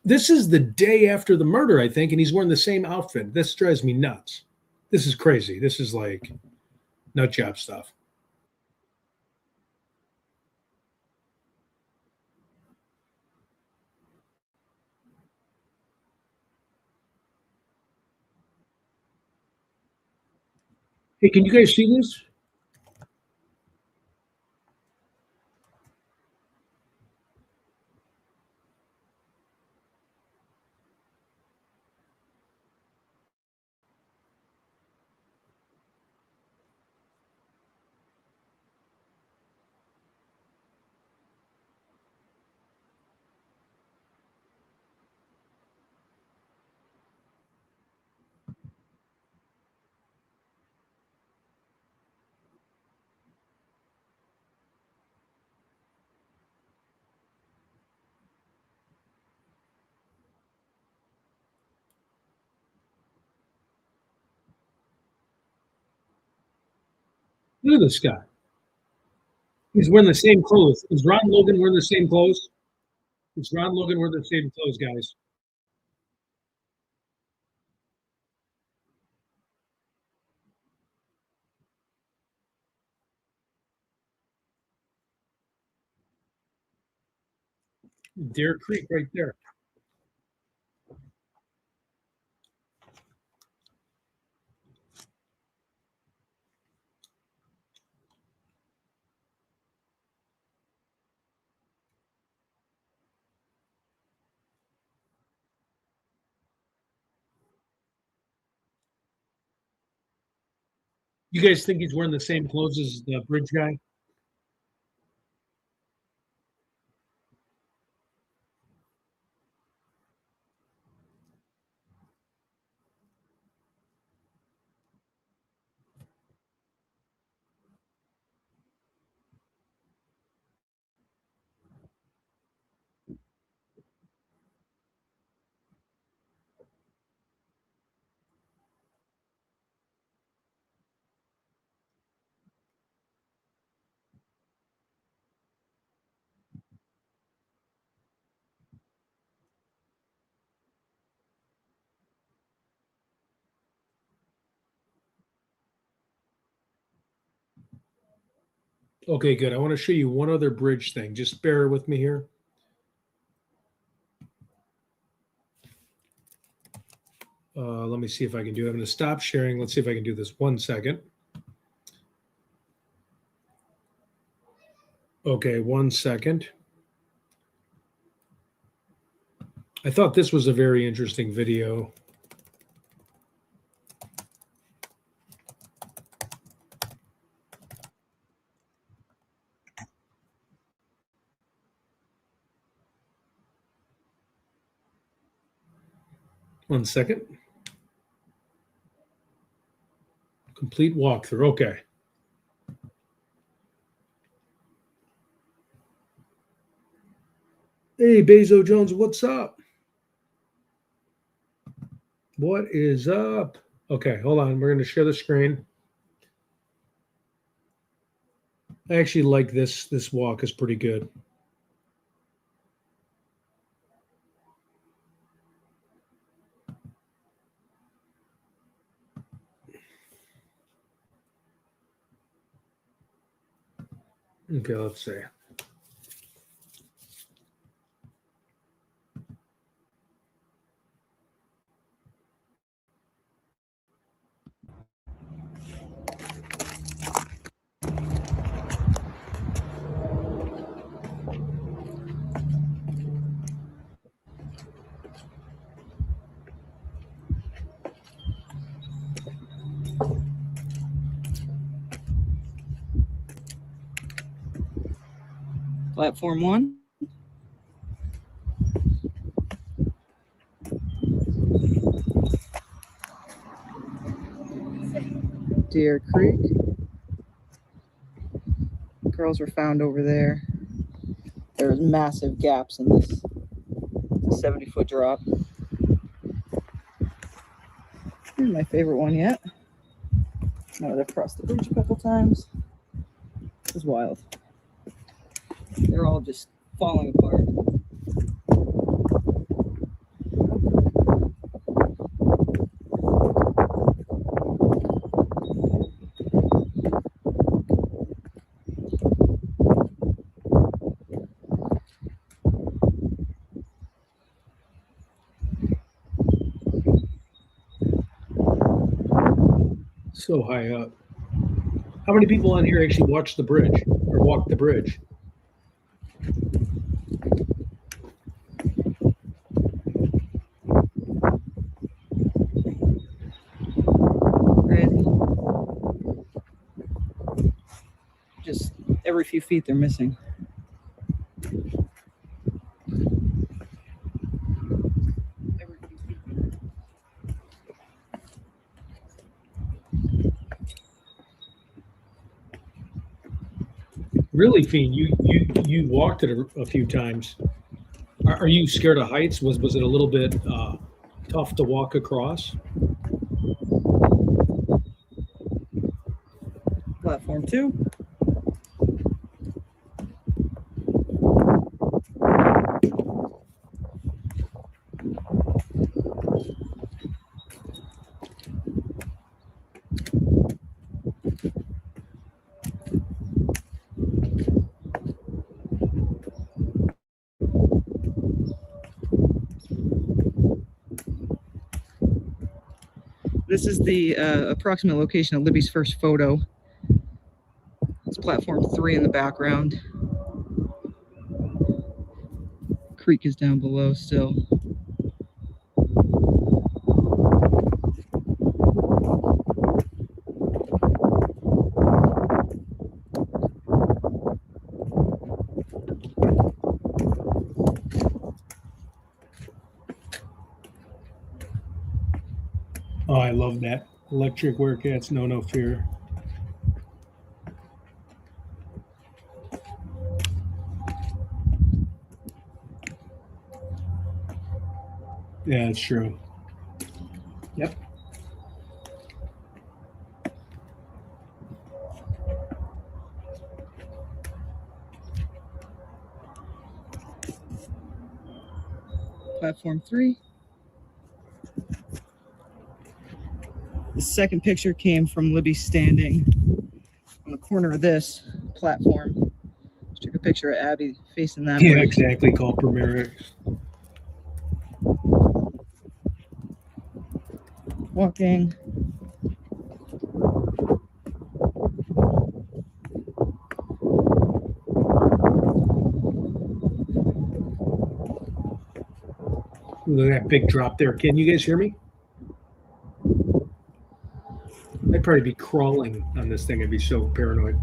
This is the day after the murder, I think, and he's wearing the same outfit. This drives me nuts. This is crazy. This is like nut job stuff. Hey, can you guys see this? Look at this guy. He's wearing the same clothes. Is Ron Logan wearing the same clothes? Is Ron Logan wearing the same clothes, guys? Deer Creek right there. You guys think he's wearing the same clothes as the bridge guy? Okay, good. I want to show you one other bridge thing. Just bear with me here. Let me see if I can do it. I'm going to stop sharing. Let's see if I can do this. 1 second. Okay, 1 second. I thought this was a very interesting video. One second. Complete walkthrough. Okay. Hey, Bezo Jones, what's up? What is up? Okay, hold on. We're going to share the screen. I actually like this. This walk is pretty good. Okay, let's see. Platform 1. Deer Creek. Girls were found over there. There's massive gaps in this. It's a 70-foot drop. Here's my favorite one yet. Now they've crossed the bridge a couple times. This is wild. They're all just falling apart. So high up. How many people on here actually watched the bridge or walked the bridge? Crazy. Just every few feet they're missing. Every few feet. Really, Fiend, you walked it a few times. Are you scared of heights? Was it a little bit tough to walk across? Platform 2. This is the approximate location of Libby's first photo. It's platform 3 in the background. Creek is down below still. Oh, I love that. Electric Werecats, no fear. Yeah, it's true. Yep. Platform 3. The second picture came from Libby standing on the corner of this platform. Just took a picture of Abby facing that Yeah, way. exactly. Called Premier. Walking. Look at that big drop there. Can you guys hear me? I'd probably be crawling on this thing. I'd be so paranoid.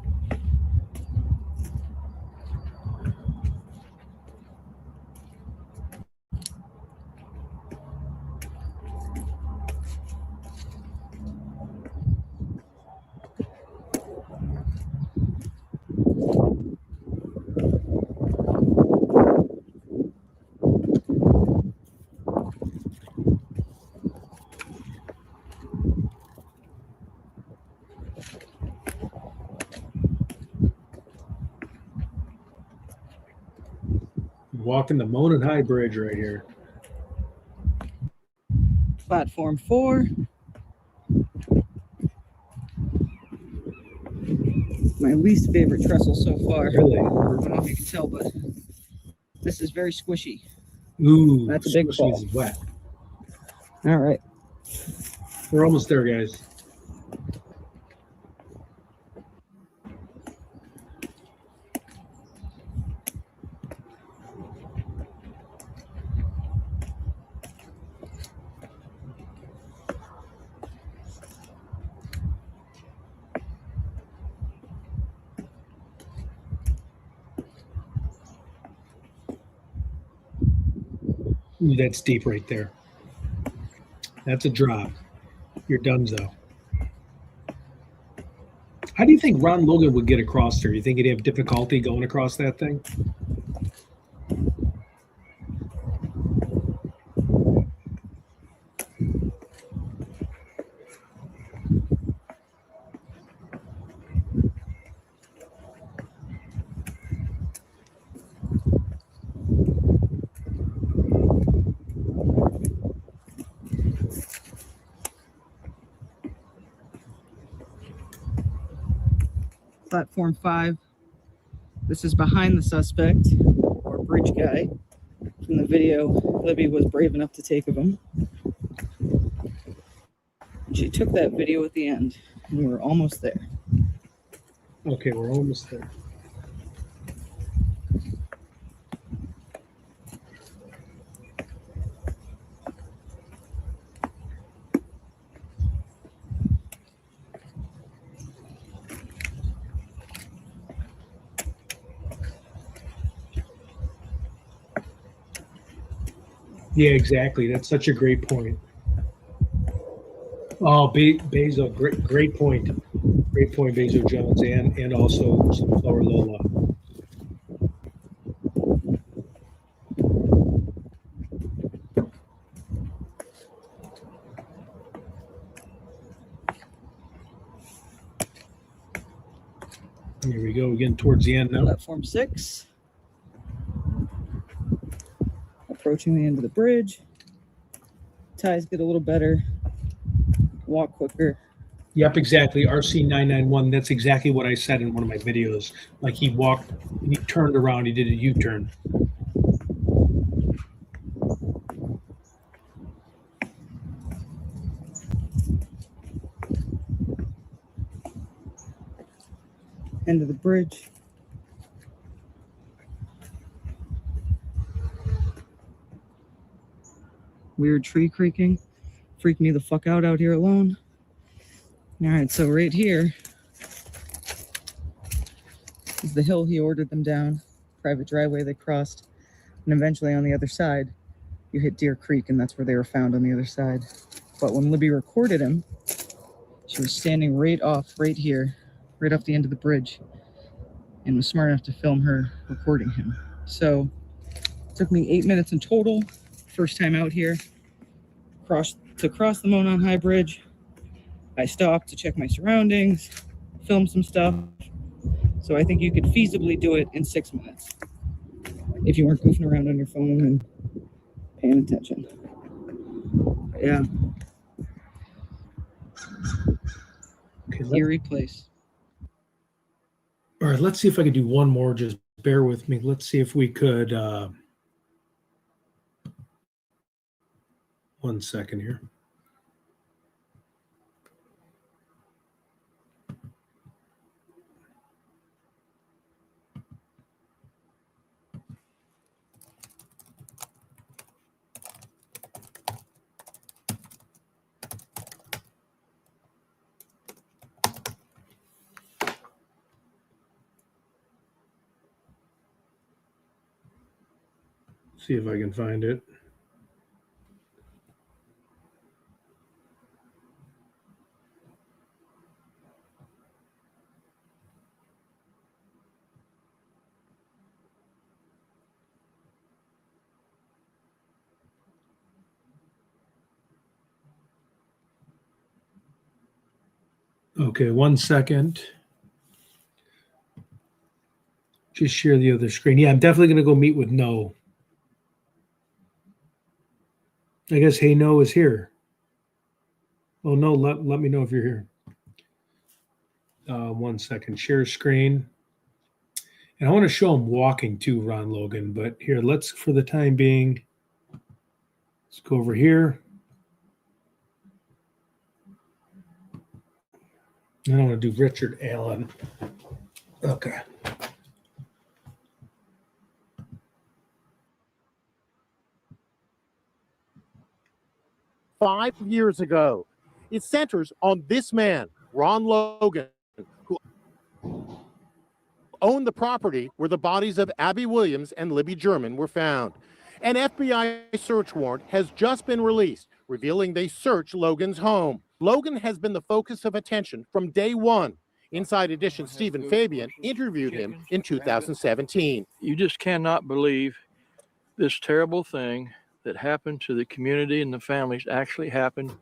walking the Monon High Bridge right here. Platform 4. My least favorite trestle so far. Really? I don't know if you can tell, but this is very squishy. Ooh, That's a big squishy fall. is wet. All right. We're almost there, guys. Ooh, that's deep right there. That's a drop. You're done, though. How do you think Ron Logan would get across there? You think he'd have difficulty going across that thing? Platform 5. This is behind the suspect, or bridge guy, from the video Libby was brave enough to take of him. She took that video at the end, and we're almost there. Okay, we're almost there. Yeah, exactly. That's such a great point. Oh, Bezo, great point. Great point, Bezo Jones, and also Sunflower Lola. Here we go again towards the end now. Platform 6. Approaching the end of the bridge. Ties get a little better. Walk quicker. Yep, exactly. RC991. That's exactly what I said in one of my videos. Like he walked, he turned around, he did a U-turn. End of the bridge. Weird tree creaking. Freaked me the fuck out here alone. All right, so right here is the hill he ordered them down. Private driveway they crossed. And eventually on the other side, you hit Deer Creek, and that's where they were found on the other side. But when Libby recorded him, she was standing right here, right off the end of the bridge, and was smart enough to film her recording him. So it took me 8 minutes in total. First time out here. To cross the Monon High Bridge, I stopped to check my surroundings, film some stuff. So I think you could feasibly do it in 6 minutes if you weren't goofing around on your phone and paying attention. Yeah. Okay, Eerie place. all right, let's see if I could do one more. Just bear with me. Let's see if we could. 1 second here. See if I can find it. Okay, 1 second. Just share the other screen. Yeah, I'm definitely going to go meet with No. I guess Hey No is here. Oh no, let me know if you're here. 1 second, share screen. And I want to show him walking too, Ron Logan, but here, let's, for the time being, let's go over here. I don't want to do Richard Allen. Okay. "5 years ago. It centers on this man, Ron Logan, who owned the property where the bodies of Abby Williams and Libby German were found. An FBI search warrant has just been released, revealing they searched Logan's home. Logan has been the focus of attention from day one. Inside Edition's Stephen Fabian interviewed him in 2017. You just cannot believe this terrible thing that happened to the community and the families actually happened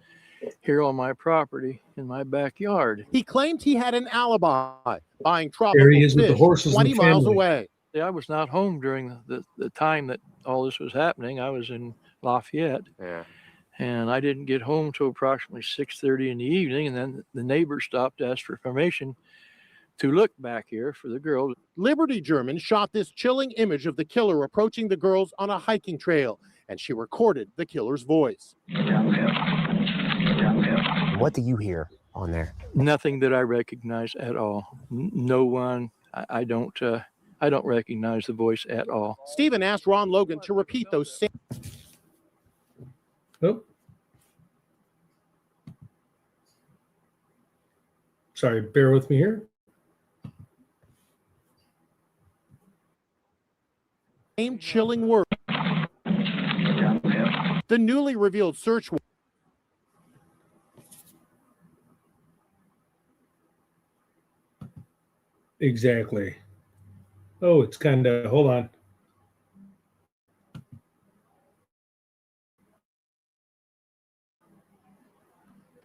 here on my property in my backyard. He claimed he had an alibi, buying There tropical he is with the fish horses 20 and the miles family. away. I was not home during the time that all this was happening. I was in Lafayette. Yeah. And I didn't get home till approximately 6:30 in the evening. And then the neighbor stopped to ask for permission to look back here for the girl. Liberty German shot this chilling image of the killer approaching the girls on a hiking trail, and she recorded the killer's voice. What do you hear on there? Nothing that I recognize at all. No one. I don't recognize the voice at all. Stephen asked Ron Logan to repeat those same. Oh. Sorry, bear with me here. Same chilling word. The newly revealed search warrant. Exactly. Oh, it's kind of, hold on.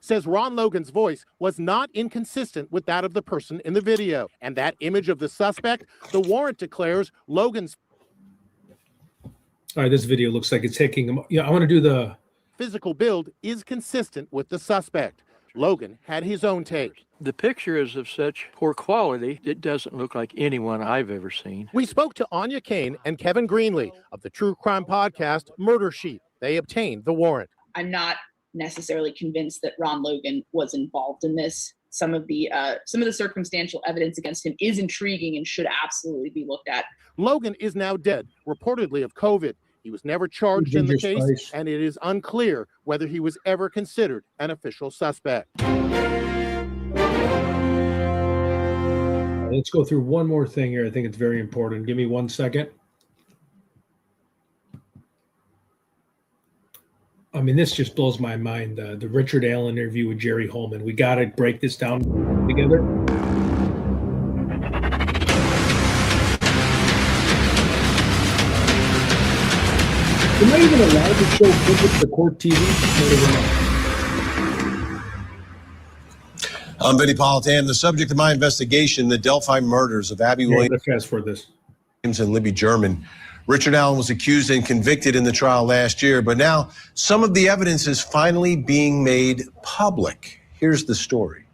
Says Ron Logan's voice was not inconsistent with that of the person in the video. And that image of the suspect, the warrant declares Logan's All right, this video looks like it's taking him. Yeah, I want to do the physical build is consistent with the suspect. Logan had his own take. The picture is of such poor quality, it doesn't look like anyone I've ever seen. We spoke to Anya Kane and Kevin Greenlee of the true crime podcast Murder Sheet. They obtained the warrant. I'm not necessarily convinced that Ron Logan was involved in this. Some of the circumstantial evidence against him is intriguing and should absolutely be looked at. Logan is now dead, reportedly of COVID. He was never charged in the case, and it is unclear whether he was ever considered an official suspect. Let's go through one more thing here. I think it's very important. Give me 1 second. I mean, this just blows my mind. The Richard Allen interview with Jerry Holman. We got to break this down together. Am I even allowed to show footage to court TV? I'm Vinny Politan. The subject of my investigation, the Delphi murders of Abby Williams fast forward this. and Libby German. Richard Allen was accused and convicted in the trial last year, but now some of the evidence is finally being made public. Here's the story.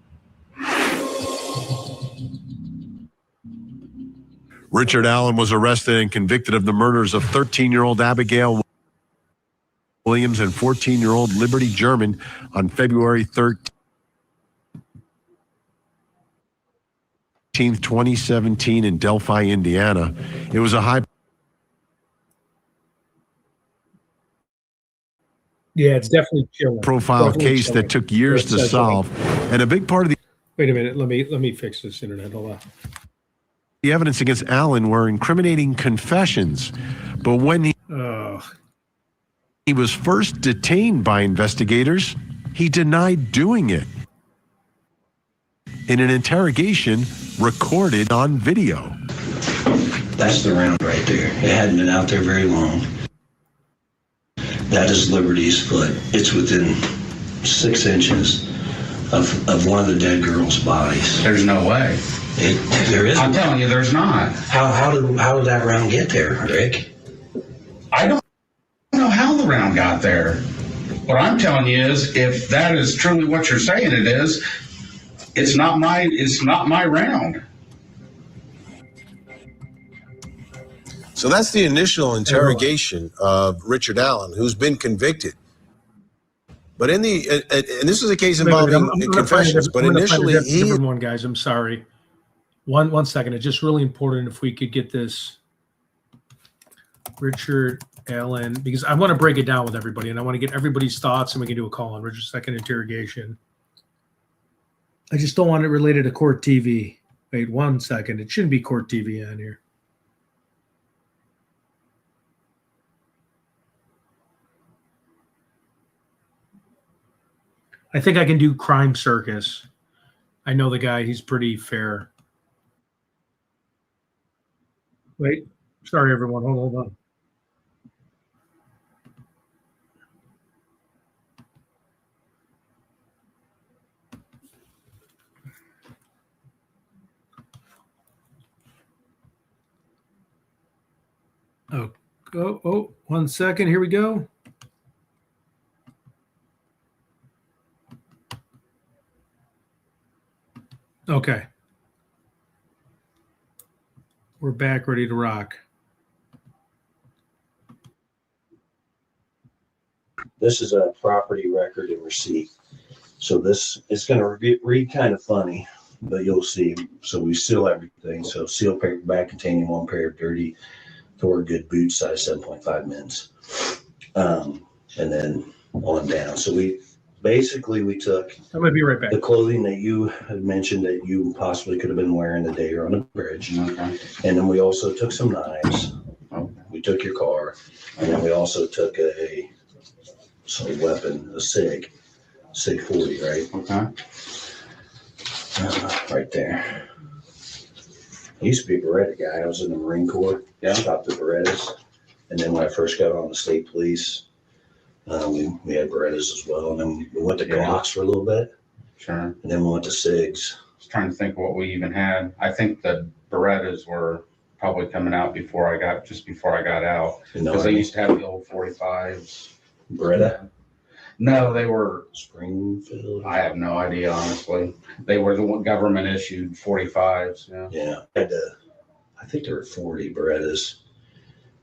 Richard Allen was arrested and convicted of the murders of 13-year-old Abigail Williams and 14-year-old Liberty German on February 13th, 2017 in Delphi, Indiana. It was a high Yeah, it's definitely chilling. profile case that took years to solve. And a big part of the Wait a minute. Let me fix this internet. Hold on. the evidence against Allen were incriminating confessions. But when he was first detained by investigators, he denied doing it in an interrogation recorded on video. That's the round right there. It hadn't been out there very long. That is Liberty's foot. It's within 6 inches of one of the dead girl's bodies. There's no way. There is. I'm telling you, there's not. How did that round get there, Rick? I don't know how the round got there. What I'm telling you is, if that is truly what you're saying it is, it's not my round. So that's the initial interrogation of Richard Allen, who's been convicted. But in the and this is a case involving confessions. But initially, different one, guys. I'm sorry. One second. It's just really important if we could get this Richard Allen, because I want to break it down with everybody, and I want to get everybody's thoughts, and we can do a call on Richard's second interrogation. I just don't want it related to court TV. Wait 1 second. It shouldn't be court TV on here. I think I can do Crime Circus. I know the guy. He's pretty fair. Wait. Sorry, everyone. Hold on. Oh, 1 second. Here we go. Okay. We're back, ready to rock. This is a property record and receipt. So this is going to read kind of funny, but you'll see. So we seal everything. So seal paper bag containing 1 pair of dirty Thor good boots, size 7.5 men's. And then on down. So we took I'm gonna be right back. The clothing that you had mentioned that you possibly could have been wearing the day you're on the bridge. Okay. And then we also took some knives. Okay. We took your car. And then we also took a weapon, a SIG 40, right? Okay. Right there. I used to be a Beretta guy. I was in the Marine Corps. Yeah. Stopped the Berettas. And then when I first got on the state police, we had Berettas as well. And then we went to Glocks for a little bit. Sure. And then we went to SIGs. I was trying to think what we even had. I think the Berettas were probably coming out before I got out. Because they used to have the old 45s. Beretta? No, they were Springfield. I have no idea, honestly. They were the government issued 45s. Yeah. I think there were 40 Berettas.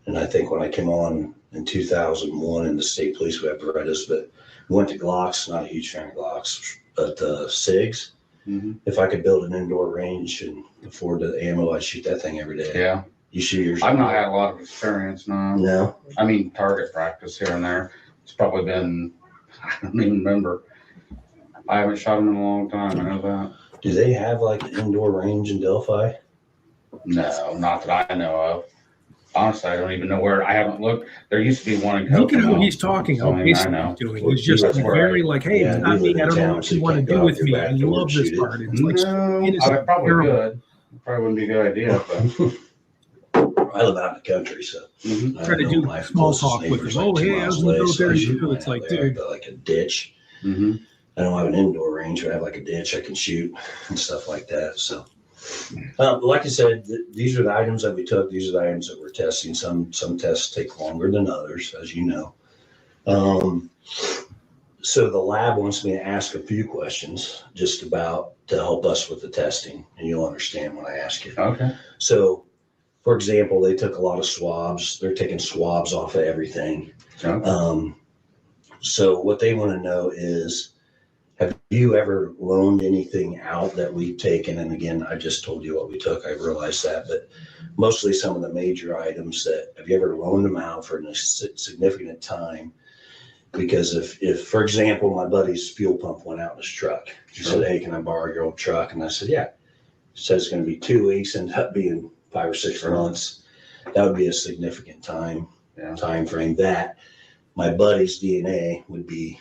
And I think when I came on in 2001 in the state police, we had Berettas, but we went to Glocks. Not a huge fan of Glocks, but SIGs. Mm-hmm. If I could build an indoor range and afford the ammo, I'd shoot that thing every day. Yeah. You shoot yours? I've not had a lot of experience, no. No? I mean, target practice here and there. It's probably been, I don't even remember. I haven't shot them in a long time. I know that. Do they have like an indoor range in Delphi? No, not that I know of. Honestly, I don't even know where. I haven't looked. There used to be one in Kokomo. Look at how he's talking. How basically he's doing. He's just very like, hey, it's not me. I don't know what you want to do with me. I love this part. It's like, I probably could. Probably wouldn't be a good idea, but I live out in the country, so try to do small talk with him. Oh, hey, I was in the military too. It's like, dude, like a ditch. Mm-hmm. I don't have an indoor range, but I have like a ditch I can shoot and stuff like that. So, like I said, these are the items that we took. These are the items that we're testing. Some tests take longer than others, as you know. So the lab wants me to ask a few questions just about to help us with the testing, and you'll understand when I ask you. Okay. So, for example, they took a lot of swabs. They're taking swabs off of everything. Okay. So what they want to know is, have you ever loaned anything out that we've taken? And again, I just told you what we took. I realized that, but mostly some of the major items that, have you ever loaned them out for a significant time? Because if for example, my buddy's fuel pump went out in his truck, he said, hey, can I borrow your old truck? And I said, yeah. He said it's going to be 2 weeks, ended up being 5 or 6 months. That would be a significant time frame. That my buddy's DNA would be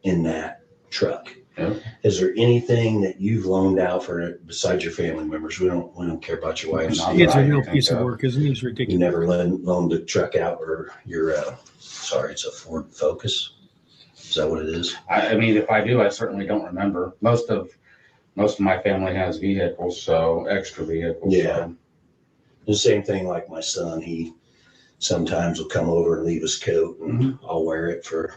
in that truck. Yeah. Is there anything that you've loaned out for besides your family members? We don't care about your wife. It's a real piece of work, isn't it? It's ridiculous. You never loaned a truck out, or your it's a Ford Focus. Is that what it is? I mean, if I do, I certainly don't remember. Most of my family has vehicles, so extra vehicles. Yeah. So. The same thing like my son. He sometimes will come over and leave his coat, and I'll wear it for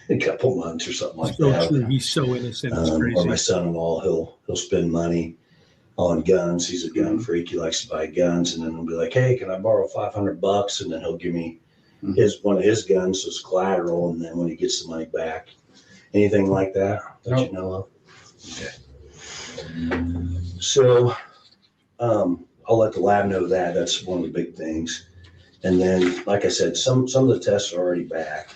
a couple months or something like So that. true. He's so innocent. It's Or my crazy. son-in-law, he'll spend money on guns. He's a gun freak. He likes to buy guns, and then he'll be like, "Hey, can I borrow $500?" And then he'll give me one of his guns as collateral, and then when he gets the money back, anything like that you know of? Okay. So, I'll let the lab know that. That's one of the big things. And then, like I said, some of the tests are already back.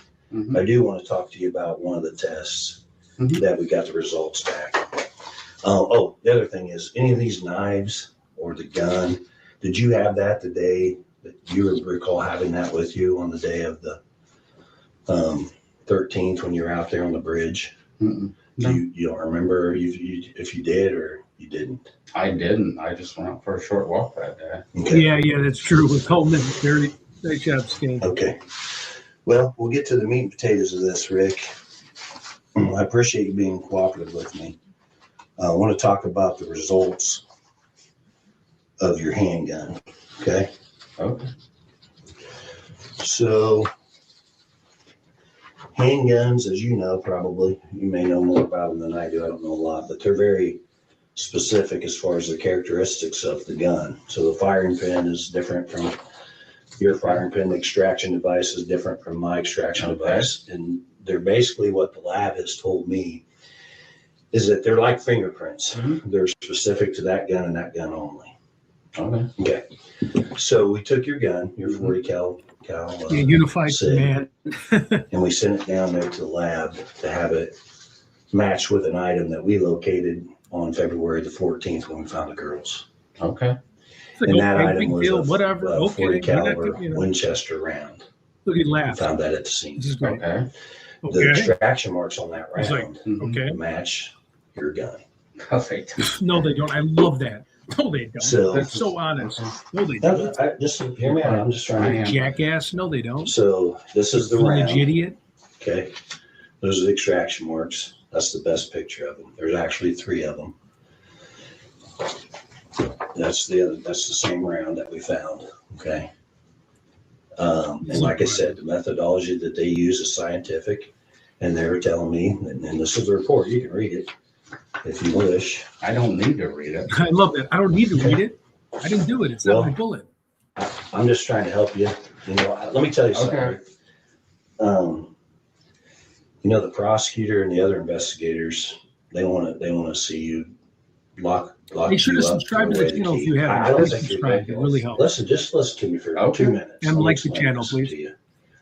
I do want to talk to you about one of the tests that we got the results back. The other thing is, any of these knives or the gun, did you have that the day that you recall having that with you on the day of the 13th when you were out there on the bridge? No. You don't remember if you did or you didn't? I didn't. I just went out for a short walk that day. Okay. Yeah, that's true. With Coleman, very nice job, Skinny. Okay. Well, we'll get to the meat and potatoes of this, Rick. I appreciate you being cooperative with me. I want to talk about the results of your handgun. Okay. Okay. So, handguns, as you know, probably, you may know more about them than I do. I don't know a lot, but they're very specific as far as the characteristics of the gun. So the firing pin is different from your firing pin. The extraction device is different from my extraction device. And they're basically what the lab has told me is that they're like fingerprints. They're specific to that gun and that gun only. Okay. So we took your gun, your 40 cal Unified SIG, Command. and we sent it down there to the lab to have it matched with an item that we located on February the 14th when we found the girls. Okay. And that item was deal, a whatever. 40 caliber Winchester round. Look, he We laughed. found that at the scene. This is great. Okay. The extraction marks on that He's like, round okay. match your gun. No, they don't. I love that. No, they don't. So- That's so honest. No, they don't. Just hear me out. I'm just trying to. Jackass. No, they don't. So this is the Village round. idiot. Okay. Those are the extraction marks. That's the best picture of them. There's actually 3 of them. That's the same round that we found. Okay. And like I said, the methodology that they use is scientific, and they were telling me, and this is the report, you can read it if you wish. I don't need to read it. I love that. I don't need to read it. I didn't do it. It's not Well, my bullet. I'm just trying to help you. You know, let me tell you something. Okay. You know, the prosecutor and the other investigators, they want to see you lock They should you have up subscribed to away the channel if key. you I haven't. don't Please think you're subscribe. It really helps. Listen, just listen to me for 2 minutes. And Let me like the explain channel, this please. to you.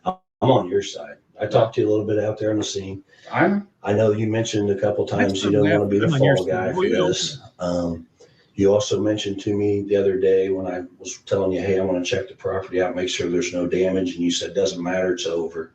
I'm on your side. I talked to you a little bit out there on the scene. I know you mentioned a couple times That's you don't want to be the I'm on your fall guy side. for Well, this. You also mentioned to me the other day when I was telling you, hey, I want to check the property out, make sure there's no damage, and you said, doesn't matter, it's over.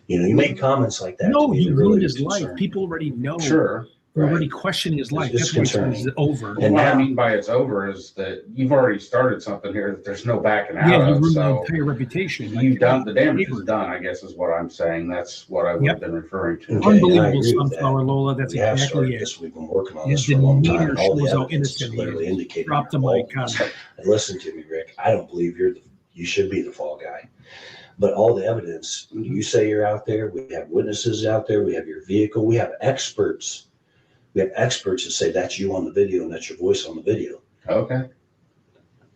You know, you made comments like that. No, to me he that really ruined his concerned life. me. People already know. Sure. They're already questioning his life. It's That's why it's concerning. over. And what I now- mean by it's over is that you've already started something here that there's no backing out Yeah, you of. ruined the So entire reputation. Like, you've done the damage neighbor. is done, I guess is what I'm saying. That's what I would have been referring to. Okay, I Unbelievable agree with sunflower, that. Lola. That's We have exactly started it. this. We've been working on His this for a long time. demeanor And all the shows how evidence is innocent he clearly is. indicated. Drop the all mic, this. Con. And listen to me, Rick. I don't believe you should be the fall guy. But all the evidence, you say you're out there. We have witnesses out there. We have your vehicle. We have experts. We have experts that say that's you on the video and that's your voice on the video. Okay.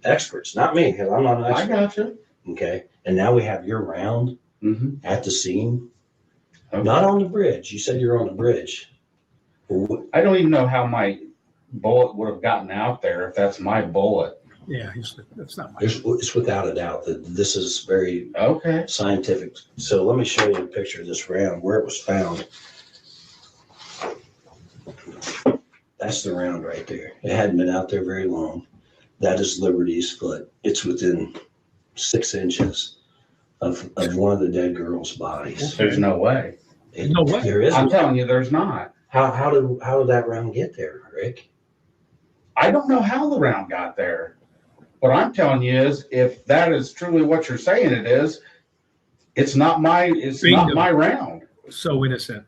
Experts, not me, because I'm not an I expert. got you. Okay. And now we have your round at the scene. Okay. Not on the bridge. You said you're on the bridge. Well, I don't even know how my bullet would have gotten out there if that's my bullet. Yeah, that's not my. it's without a doubt that this is very Okay. scientific. So let me show you a picture of this round where it was found. That's the round right there. It hadn't been out there very long. That is Liberty's foot. It's within 6 inches of one of the dead girls' bodies. There's no way. No way. There is. I'm telling you, there's not. How did that round get there, Rick? I don't know how the round got there. What I'm telling you is, if that is truly what you're saying it is, it's not my round. So innocent.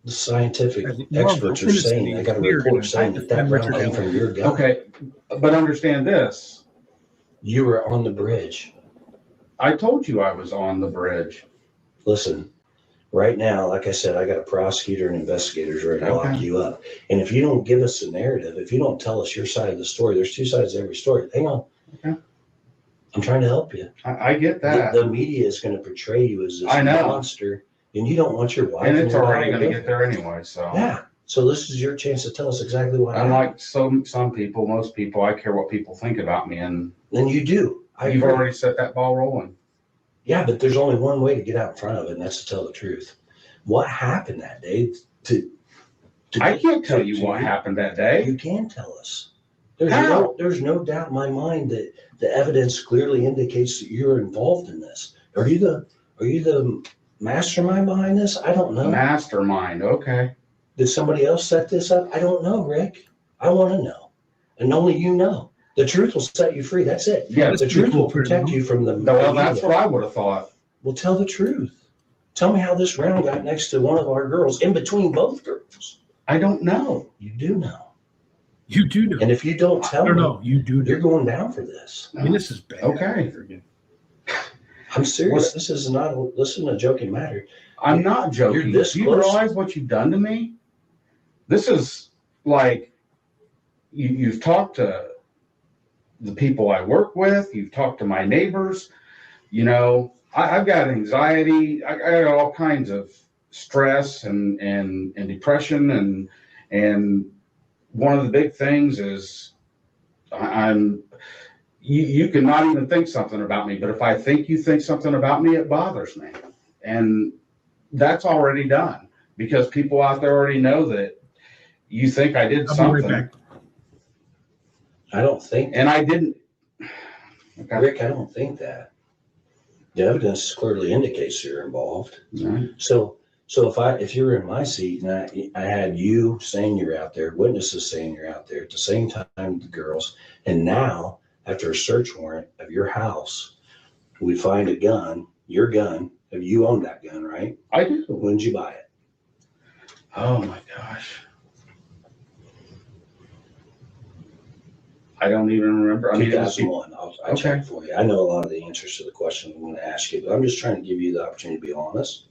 The scientific Well, experts are saying, I got a weird. report saying that round came from your gun. Okay, but understand this. You were on the bridge. I told you I was on the bridge. Listen, Right now, like I said, I got a prosecutor and investigators ready to lock you up. And if you don't give us a narrative, if you don't tell us your side of the story, there's two sides to every story. Hang on. Okay. I'm trying to help you. I get that. The media is going to portray you as this monster, and you don't want your wife. And it's already going to get there anyway. So yeah. So this is your chance to tell us exactly what happened. Unlike some people, most people, I care what people think about me, and you do. You've already set that ball rolling. Yeah, but there's only one way to get out in front of it, and that's to tell the truth. What happened that day? I can't tell you what happened that day. You can tell us. There's no doubt in my mind that the evidence clearly indicates that you're involved in this. Are you the mastermind behind this? I don't know. Mastermind, okay. Did somebody else set this up? I don't know, Rick. I want to know. And only you know. The truth will set you free. That's it. Yeah, the truth will protect you from the. Well, that's what I would have thought. Well, tell the truth. Tell me how this round got next to one of our girls, in between both girls. I don't know. You do know. You do know. And if you don't tell me, no, you do know. You're going down for this. I mean, this is bad. Okay. I'm serious. This isn't a joking matter. I'm not joking. You're this Do you close. realize what you've done to me? This is like you've talked to the people I work with. You've talked to my neighbors. You know, I've got anxiety. I got all kinds of stress and depression and one of the big things is you can not even think something about me, but if I think you think something about me, it bothers me. And that's already done because people out there already know that you think I did something. Right back. I don't think. And I didn't. Okay. Rick, I don't think that. The evidence clearly indicates you're involved. Right. So if you were in my seat and I had you saying you're out there, witnesses saying you're out there at the same time, the girls, and now after a search warrant of your house, we find a gun, your gun. You own that gun, right? I do. When did you buy it? Oh my gosh. I don't even remember. I mean, 2001. I'll check for you. I know a lot of the answers to the question I'm going to ask you, but I'm just trying to give you the opportunity to be honest.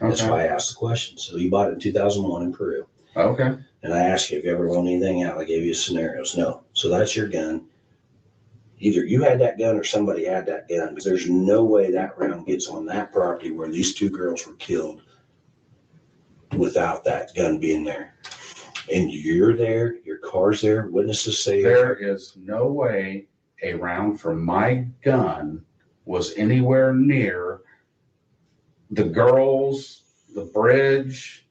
That's why I asked the question. So you bought it in 2001 in Peru. Okay. And I asked you if you ever loaned anything out. I gave you scenarios. No. So that's your gun. Either you had that gun or somebody had that gun. Because there's no way that round gets on that property where these two girls were killed without that gun being there. And you're there, your car's there, witnesses say there is no way a round from my gun was anywhere near the girls, the bridge.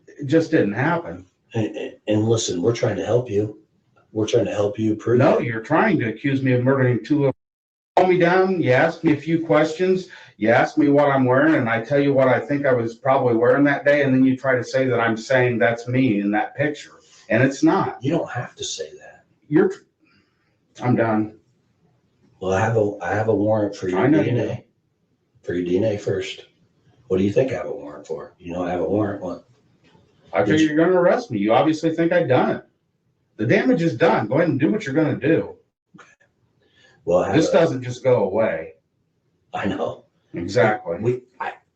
It just didn't happen. And listen, we're trying to help you. We're trying to help you prove. No, you're trying to accuse me of murdering two little. Calm me down. You ask me a few questions. You ask me what I'm wearing, and I tell you what I think I was probably wearing that day, and then you try to say that I'm saying that's me in that picture, and it's not. You don't have to say that. I'm done. Well, I have a warrant for your DNA. For your DNA first. What do you think I have a warrant for? You know I have a warrant. What? I figure you're going to arrest me. You obviously think I've done it. The damage is done. Go ahead and do what you're going to do. Well, this doesn't just go away. I know. Exactly.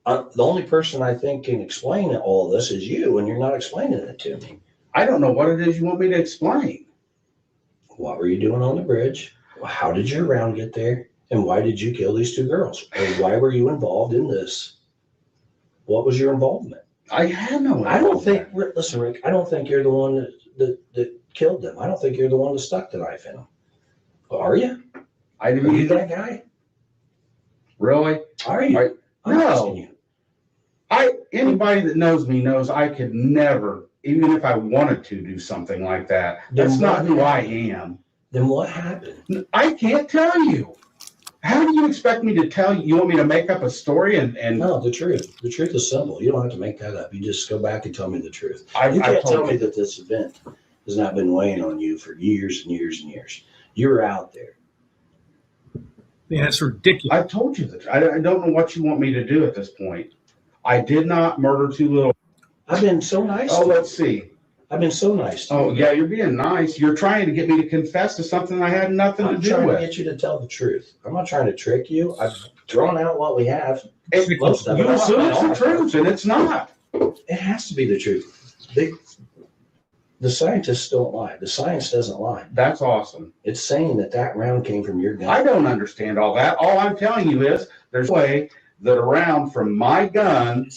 The only person I think can explain all this is you, and you're not explaining it to me. I don't know what it is you want me to explain. What were you doing on the bridge? How did your round get there? And why did you kill these two girls? Or why were you involved in this? What was your involvement? I had no involvement. I don't think, listen, Rick, I don't think you're the one that killed them. I don't think you're the one that stuck the knife in them. Are you? Are you that guy? Really? Are you? No. Anybody that knows me knows I could never, even if I wanted to do something like that. That's not who I am. Then what happened? I can't tell you. How do you expect me to tell you? You want me to make up a story and No, the truth. The truth is simple. You don't have to make that up. You just go back and tell me the truth. You can't tell me that this event has not been weighing on you for years and years and years. You're out there. Yeah, that's ridiculous. I've told you that. I don't know what you want me to do at this point. I did not murder two little. I've been so nice. Oh, let's see. I've been so nice to you. Oh, yeah, you're being nice. You're trying to get me to confess to something I had nothing to do I'm trying with. to get you to tell the truth. I'm not trying to trick you. I've drawn out what we have. You Most of it. assume it's the truth, and it's not. It has to be the truth. The scientists don't lie. The science doesn't lie. That's awesome. It's saying that round came from your gun. I don't understand all that. All I'm telling you is there's a way that a round from my gun,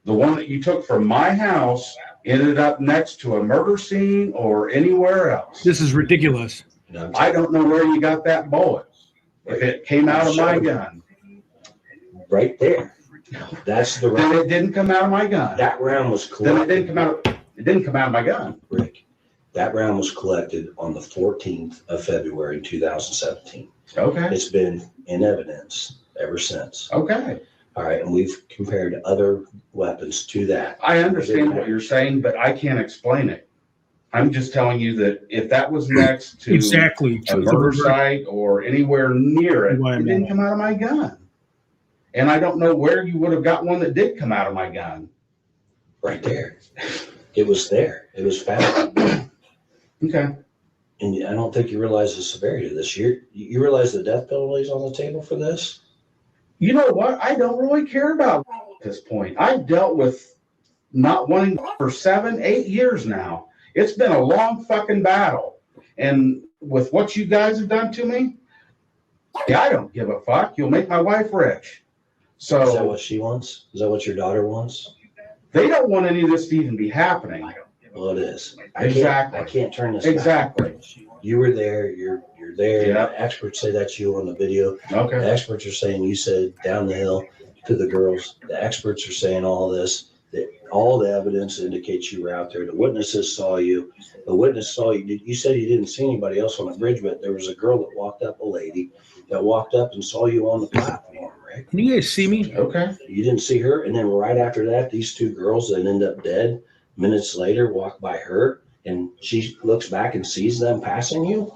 the one that you took from my house, ended up next to a murder scene or anywhere else. This is ridiculous. I don't know where you got that bullet. If it came out of my gun. Right there. That's the Then round. it didn't come out of my gun. That round was Then collected. it didn't come out of my gun. Rick, that round was collected on the 14th of February, 2017. Okay. It's been in evidence ever since. Okay. All right, and we've compared other weapons to that. I understand what you're saying, but I can't explain it. I'm just telling you that if that was next to Exactly. a murder site or anywhere near it, it didn't come out of my gun. And I don't know where you would have got one that did come out of my gun. Right there. It was there. It was found. Okay. And I don't think you realize the severity of this. You realize the death penalty is on the table for this? You know what? I don't really care about at this point. I've dealt with not wanting for 7, 8 years now. It's been a long fucking battle. And with what you guys have done to me, yeah, I don't give a fuck. You'll make my wife rich. So Is that what she wants? Is that what your daughter wants? They don't want any of this to even be happening. Well, it is. Exactly. I can't turn this Exactly. back. You were there. You're there. Yeah. The experts say that's you on the video. Okay. The experts are saying you said down the hill to the girls. The experts are saying all this. That all the evidence indicates you were out there. The witnesses saw you. The witness saw you. You said you didn't see anybody else on the bridge, but there was a girl that walked up, a lady that walked up and saw you on the platform, right? Can you guys see me? Okay. You didn't see her, and then right after that, these two girls that end up dead minutes later walk by her, and she looks back and sees them passing you.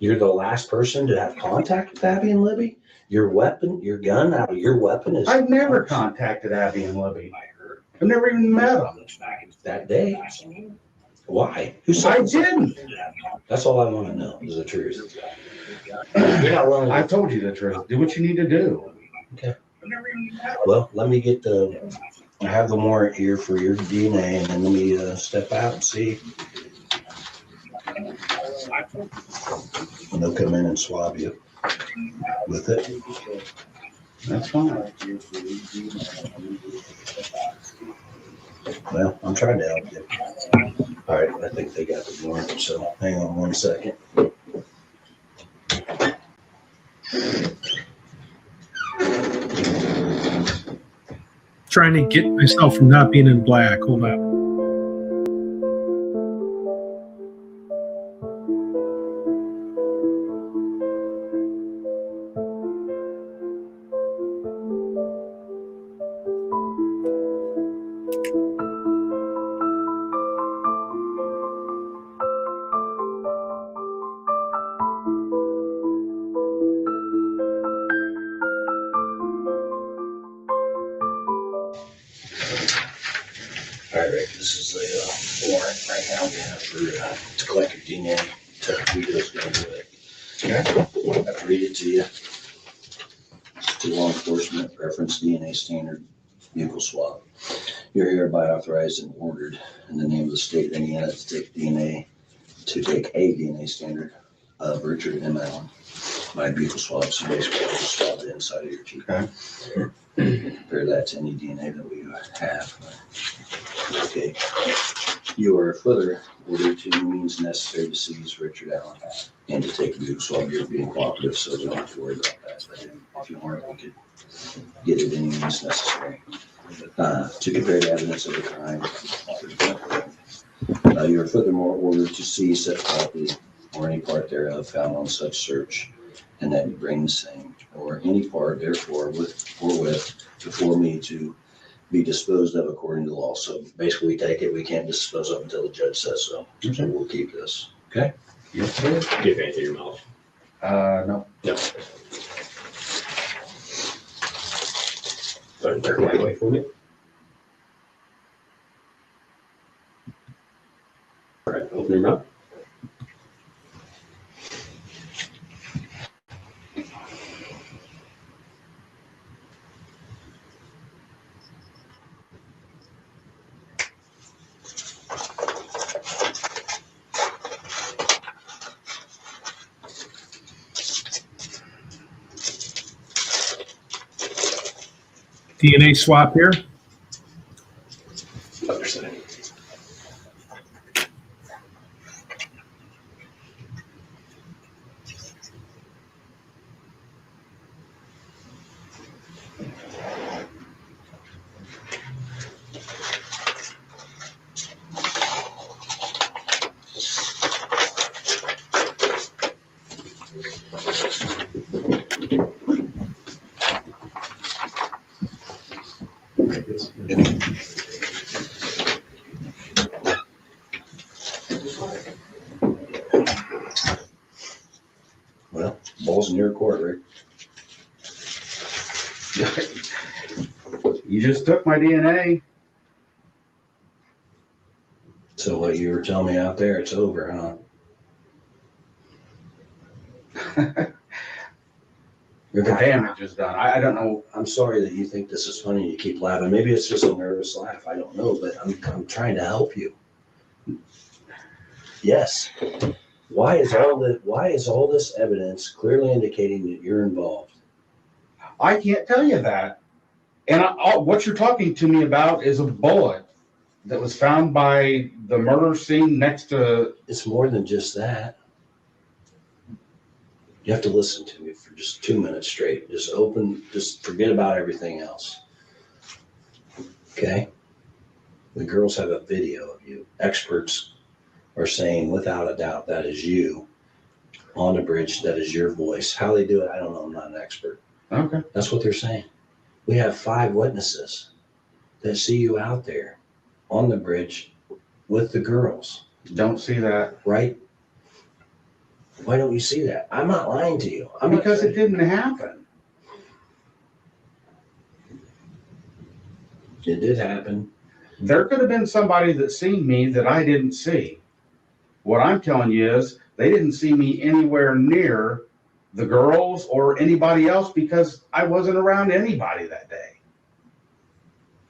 You're the last person to have contact with Abby and Libby. Your weapon, your gun out of your weapon is. I've never contacted Abby and Libby. I've never even met them. That day. Why? Who said I didn't. That's all I want to know is the truth. You're not willing. I told you the truth. Do what you need to do. Okay. Well, let me get I have the warrant here for your DNA, and then let me step out and see. And they'll come in and swab you with it. That's fine. Well, I'm trying to help you. All right, I think they got the warrant, so hang on 1 second. Trying to get myself from not being in black. Hold on. All right, Rick, this is the warrant right now we have for to collect your DNA. Video's going to do it. Okay. I'll read it to you. To law enforcement, reference DNA standard vehicle swab. You're hereby authorized and ordered in the name of the state of Indiana to take a DNA standard of Richard M. Allen by vehicle swab. So basically, I'll just swab the inside of your teeth. Okay. Compare that to any DNA that we have. Okay. You are further ordered to any means necessary to seize Richard Allen and to take a vehicle swab. You're being cooperative, so we don't have to worry about that. But if you weren't, we could get it any means necessary. To compare the evidence of the crime. You are furthermore ordered to seize such property or any part thereof found on such search, and that you bring the same or any part therefore with before me to be disposed of according to law. So basically we take it, we can't dispose of until the judge says so. So we'll keep this. Okay? Yes, sir. Do you have anything in your mouth? No. No. Go ahead and turn right away from me. Open your mouth. DNA swap here. Other side. Well, ball's in your court, Rick. You just took my DNA. So what you were telling me out there, it's over, huh? The damage is done. I don't know. I'm sorry that you think this is funny and you keep laughing. Maybe it's just a nervous laugh. I don't know, but I'm trying to help you. Yes. Why is all this evidence clearly indicating that you're involved? I can't tell you that. And what you're talking to me about is a bullet that was found by the murder scene next to. It's more than just that. You have to listen to me for just 2 minutes straight. Just forget about everything else. Okay? The girls have a video of you. Experts are saying without a doubt that is you on the bridge. That is your voice. How they do it, I don't know. I'm not an expert. Okay. That's what they're saying. We have 5 witnesses that see you out there on the bridge with the girls. Don't see that. Right? Why don't you see that? I'm not lying to you. Because it didn't happen. It did happen. There could have been somebody that seen me that I didn't see. What I'm telling you is they didn't see me anywhere near the girls or anybody else because I wasn't around anybody that day.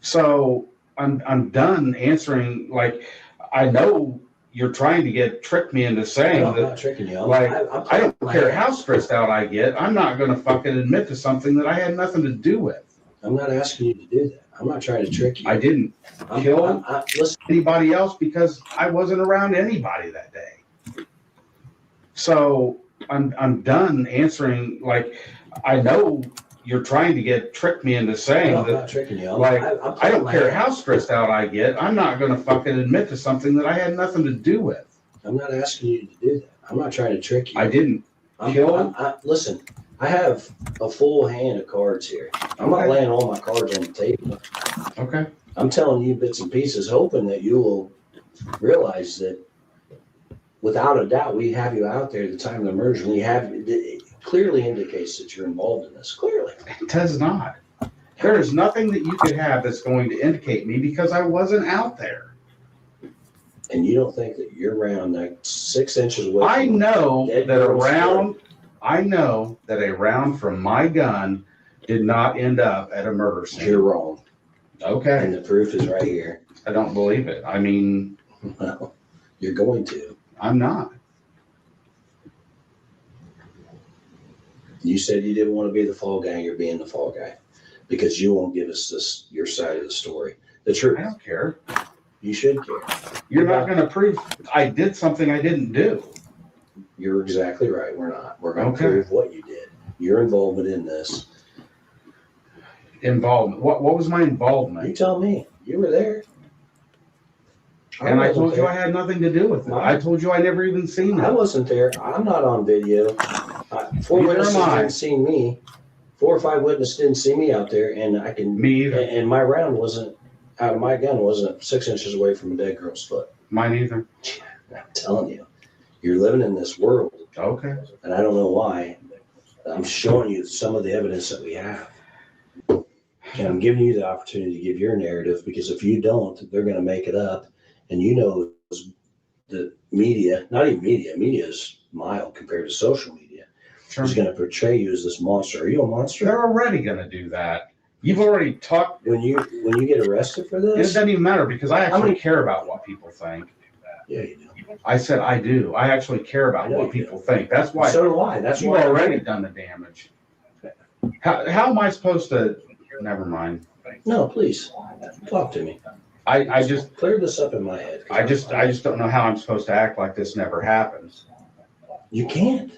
So I'm done answering. Like, I know you're trying to trick me into saying No, I'm that. not tricking you. I don't care how stressed out I get. I'm not going to fucking admit to something that I had nothing to do with. I'm not asking you to do that. I'm not trying to trick you. I didn't kill listen. anybody else because I wasn't around anybody that day. So I'm done answering. Like, I know you're trying to trick me into saying No, I'm that. not tricking you. I don't care how stressed out I get. I'm not going to fucking admit to something that I had nothing to do with. I'm not asking you to do that. I'm not trying to trick you. I didn't kill. Listen, I have a full hand of cards here. I'm not laying all my cards on the table. Okay. I'm telling you bits and pieces, hoping that you will realize that without a doubt, we have you out there at the time of the murders. It clearly indicates that you're involved in this. Clearly. It does not. There is nothing that you could have that's going to indicate me because I wasn't out there. And you don't think that you're around like 6 inches away? I know that a round from my gun did not end up at a murder scene. You're wrong. Okay. And the proof is right here. I don't believe it. I mean, well, you're going to. I'm not. You said you didn't want to be the fall guy. You're being the fall guy because you won't give us your side of the story. The truth. I don't care. You should care. You're not going to prove I did something I didn't do. You're exactly right. We're not. We're going to prove what you did. Your involvement in this. Involvement. What was my involvement? You tell me. You were there. And I told you I had nothing to do with it. I told you I never even seen it. I wasn't there. I'm not on video. 4 witnesses didn't see me. 4 or 5 witnesses didn't see me out there, and I can. Me either. And my round wasn't out of my gun. Wasn't 6 inches away from a dead girl's foot. Mine either. I'm telling you, you're living in this world. Okay. And I don't know why. I'm showing you some of the evidence that we have. And I'm giving you the opportunity to give your narrative because if you don't, they're going to make it up. And you know, the media, not even media is mild compared to social media, is going to portray you as this monster. Are you a monster? They're already going to do that. You've already talked. When you get arrested for this, it doesn't even matter because I actually care about what people think. Yeah, you do. I said I do. I actually care about what people think. That's why. So do I. That's you've why already done the damage. How am I supposed to? Never mind. No, please talk to me. I just clear this up in my head. I just don't know how I'm supposed to act like this never happened. You can't.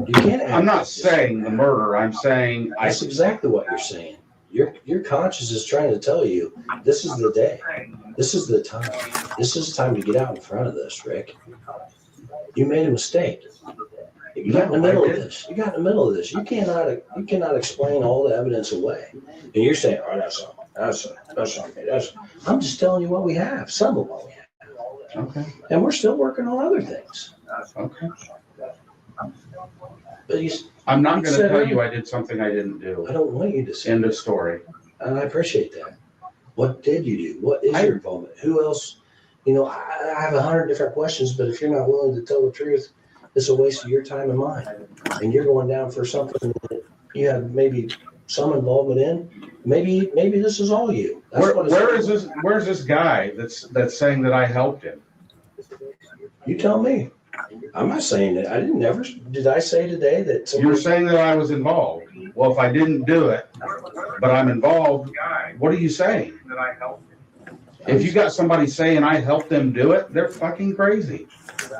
You can't. I'm not saying the murder. I'm saying that's exactly what you're saying. Your conscience is trying to tell you this is the day. This is the time. This is time to get out in front of this, Rick. You made a mistake. You got in the middle of this. You got in the middle of this. You cannot explain all the evidence away. And you're saying, "Oh, that's not me. I'm just telling you what we have. Some of what we have. Okay. And we're still working on other things. Okay. But I'm not going to tell you I did something I didn't do. I don't want you to say. End of story. And I appreciate that. What did you do? What is your involvement? Who else? You know, I have 100 different questions, but if you're not willing to tell the truth, it's a waste of your time and mine. And you're going down for something that you have maybe some involvement in. Maybe this is all you. Where's this guy that's saying that I helped him? You tell me. I'm not saying that. Did I say today that You're saying that I was involved? Well, if I didn't do it, but I'm involved, what are you saying? That I helped him. If you got somebody saying I helped them do it, they're fucking crazy.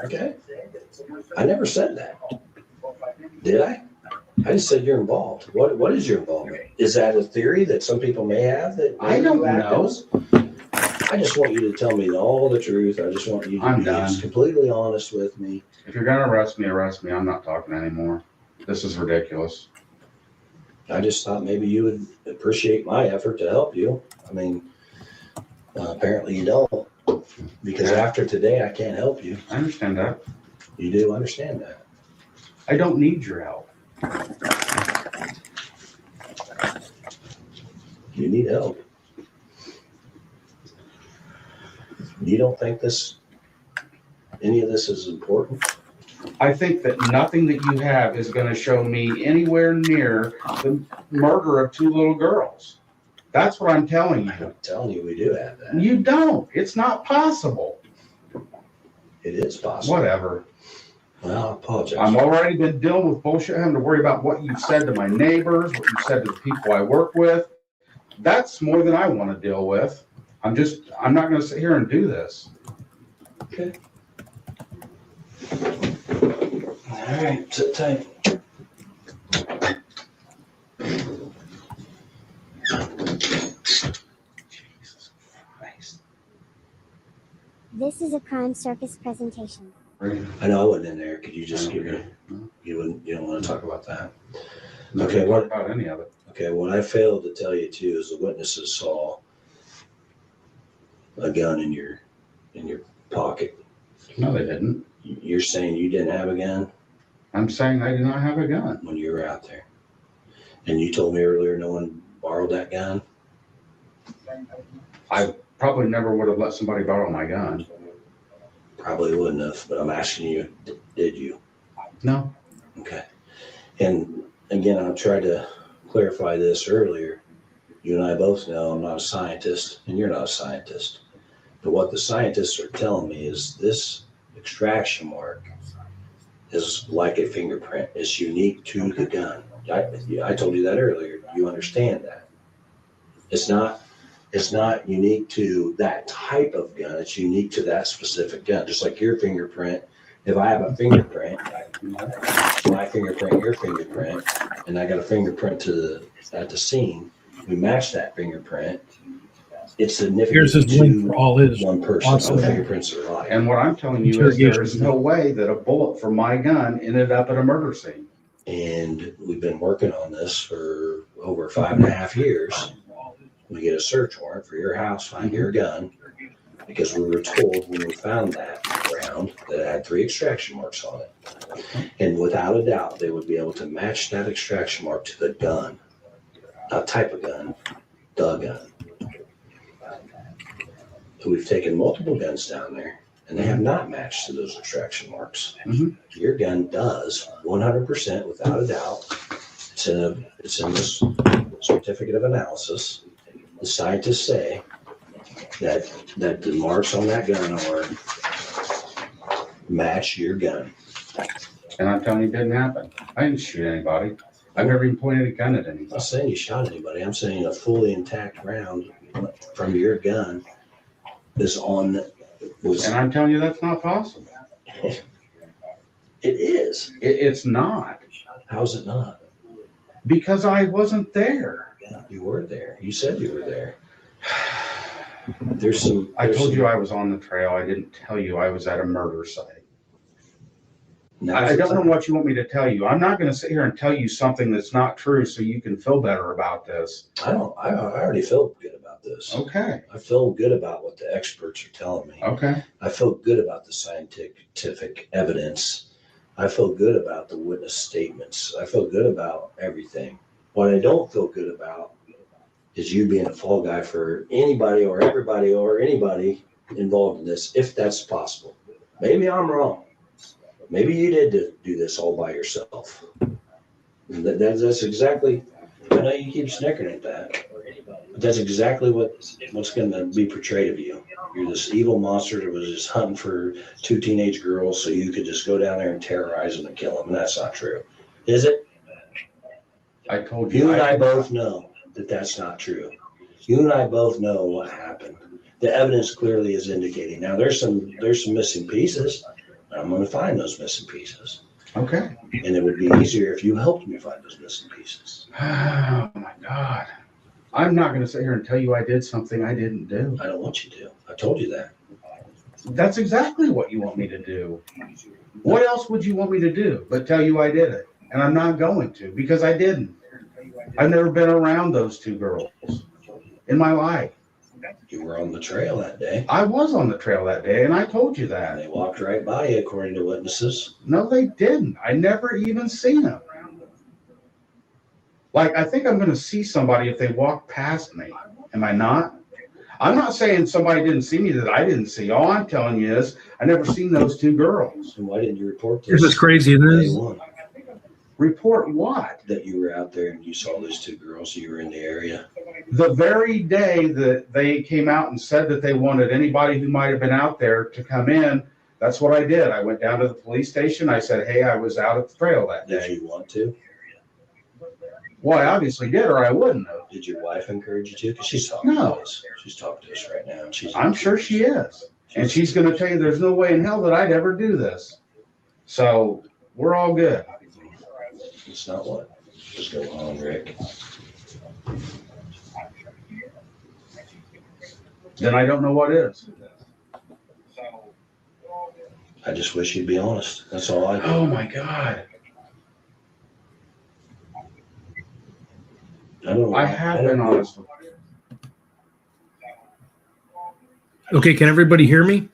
Okay. I never said that. Did I? I just said you're involved. What is your involvement? Is that a theory that some people may have that I don't know? I just want you to tell me all the truth. I just want you to be just completely honest with me. If you're gonna arrest me, arrest me. I'm not talking anymore. This is ridiculous. I just thought maybe you would appreciate my effort to help you. I mean, apparently you don't, because after today I can't help you. I understand that. You do understand that. I don't need your help. You need help. You don't think any of this is important? I think that nothing that you have is going to show me anywhere near the murder of 2 little girls. That's what I'm telling you. I'm telling you we do have that. You don't. It's not possible. It is possible. Whatever. Well, I apologize. I've already been dealing with bullshit, having to worry about what you've said to my neighbors, what you've said to the people I work with. That's more than I want to deal with. I'm not going to sit here and do this. Okay. All right, sit tight. Jesus Christ. This is a Crime Circus presentation. I know I wasn't in there. Could you just give me? You don't want to talk about that. Okay. What about any of it? Okay. What I failed to tell you too is the witnesses saw a gun in your pocket. No, they didn't. You're saying you didn't have a gun? I'm saying I did not have a gun when you were out there. And you told me earlier no one borrowed that gun? I probably never would have let somebody borrow my gun. Probably wouldn't have, but I'm asking you, did you? No. Okay. And again, I tried to clarify this earlier. You and I both know I'm not a scientist, and you're not a scientist. But what the scientists are telling me is this extraction mark is like a fingerprint. It's unique to the gun. I told you that earlier. You understand that. It's not unique to that type of gun. It's unique to that specific gun. Just like your fingerprint. If I have a fingerprint, my fingerprint, your fingerprint, and I got a fingerprint at the scene, we match that fingerprint. It's significant. Here's his link for all his one person. All fingerprints are alike. And what I'm telling you is there is no way that a bullet from my gun ended up at a murder scene. And we've been working on this for over 5.5 years. We get a search warrant for your house, find your gun, because we were told when we found that round that it had 3 extraction marks on it. And without a doubt, they would be able to match that extraction mark to the gun, not type of gun, the gun. So we've taken multiple guns down there, and they have not matched to those extraction marks. Mhm. Your gun does 100% without a doubt. It's in this certificate of analysis. The scientists say that the marks on that gun match your gun. And I'm telling you, it didn't happen. I didn't shoot anybody. I've never even pointed a gun at I'm anybody. not saying you shot anybody. I'm saying a fully intact round from your gun And I'm telling you, that's not possible. It is. It's not. How's it not? Because I wasn't there. You were there. You said you were there. I told you I was on the trail. I didn't tell you I was at a murder site. I don't know what you want me to tell you. I'm not going to sit here and tell you something that's not true so you can feel better about this. I already feel good about this. Okay. I feel good about what the experts are telling me. Okay. I feel good about the scientific evidence. I feel good about the witness statements. I feel good about everything. What I don't feel good about is you being a fall guy for anybody or everybody or anybody involved in this, if that's possible. Maybe I'm wrong. Maybe you did do this all by yourself. That's exactly, I know you keep snickering at that, but that's exactly what's going to be portrayed of you. You're this evil monster that was just hunting for 2 teenage girls so you could just go down there and terrorize them and kill them. And that's not true. Is it? I told you. You and I both know that that's not true. You and I both know what happened. The evidence clearly is indicating. Now there's some missing pieces. I'm going to find those missing pieces. Okay. And it would be easier if you helped me find those missing pieces. Oh my God. I'm not going to sit here and tell you I did something I didn't do. I don't want you to. I told you that. That's exactly what you want me to do. What else would you want me to do but tell you I did it? And I'm not going to, because I didn't. I've never been around those 2 girls in my life. You were on the trail that day. I was on the trail that day, and I told you that. They walked right by you, according to witnesses. No, they didn't. I never even seen them. Like, I think I'm going to see somebody if they walk past me. Am I not? I'm not saying somebody didn't see me that I didn't see. All I'm telling you is I never seen those 2 girls. And why didn't you report this? This is crazy, isn't Day it? one? Report what? That you were out there and you saw those 2 girls. You were in the area. The very day that they came out and said that they wanted anybody who might have been out there to come in, that's what I did. I went down to the police station. I said, hey, I was out at the trail that day. Did you want to? Well, I obviously did, or I wouldn't have. Did your wife encourage you to? Because she's talking to us. She's talking to us right now. And I'm sure she is. And she's going to tell you there's no way in hell that I'd ever do this. So we're all good. It's not what is going on, Rick. Then I don't know what is. I just wish you'd be honest. That's all I do. Oh my God. I have been honest. Okay, can everybody hear me?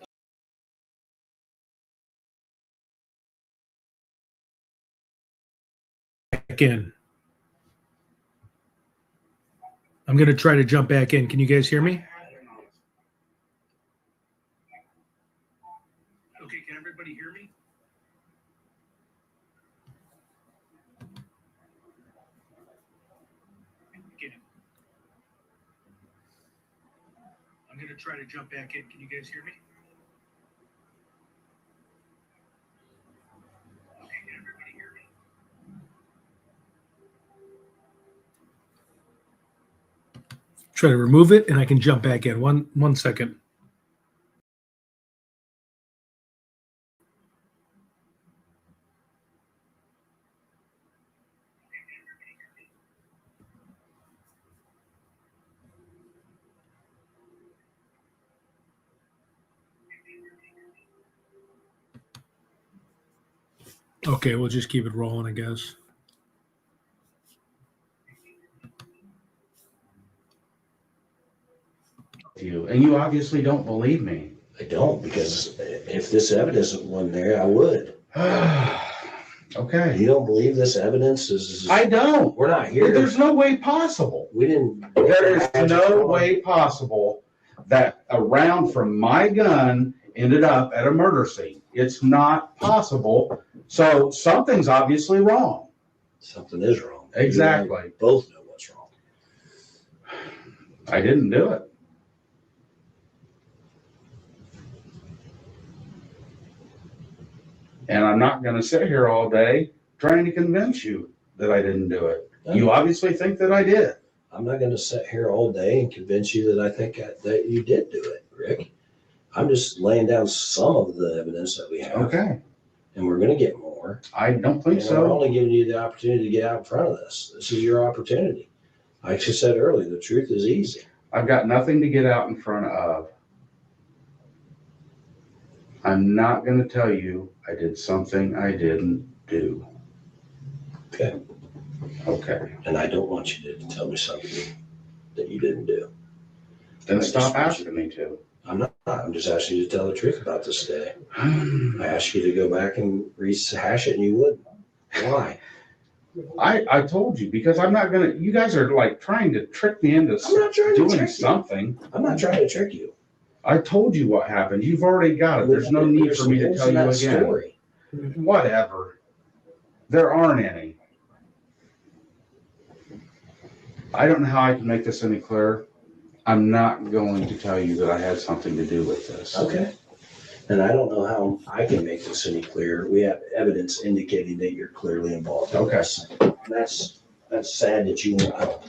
Back in. I'm going to try to jump back in. Can you guys hear me? Okay, can everybody hear me? I'm going to try to jump back in. Can you guys hear me? Okay, can everybody hear me? Try to remove it and I can jump back in. One second. Okay, we'll just keep it rolling, I guess. And you obviously don't believe me. I don't, because if this evidence wasn't there, I would. Okay. You don't believe this evidence is? I don't. We're not here. There's no way possible. We didn't. There is no way possible that a round from my gun ended up at a murder scene. It's not possible. So something's obviously wrong. Something is wrong. Exactly. You and I both know what's wrong. I didn't do it. And I'm not going to sit here all day trying to convince you that I didn't do it. You obviously think that I did. I'm not going to sit here all day and convince you that I think that you did do it, Rick. I'm just laying down some of the evidence that we have. Okay. And we're going to get more. I don't think so. We're only giving you the opportunity to get out in front of this. This is your opportunity. Like I said earlier, the truth is easy. I've got nothing to get out in front of. I'm not going to tell you I did something I didn't do. Okay. Okay. And I don't want you to tell me something that you didn't do. Then stop asking me to. I'm not. I'm just asking you to tell the truth about this day. I asked you to go back and rehash it and you wouldn't. Why? I told you, because I'm not going to, you guys are like trying to trick me into I'm not trying to doing trick something. I'm not trying to trick you. I told you what happened. You've already got it. There's no need for me to tell you again. Story. Whatever. There aren't any. I don't know how I can make this any clearer. I'm not going to tell you that I had something to do with this. Okay. And I don't know how I can make this any clearer. We have evidence indicating that you're clearly involved in this. That's sad that you won't help.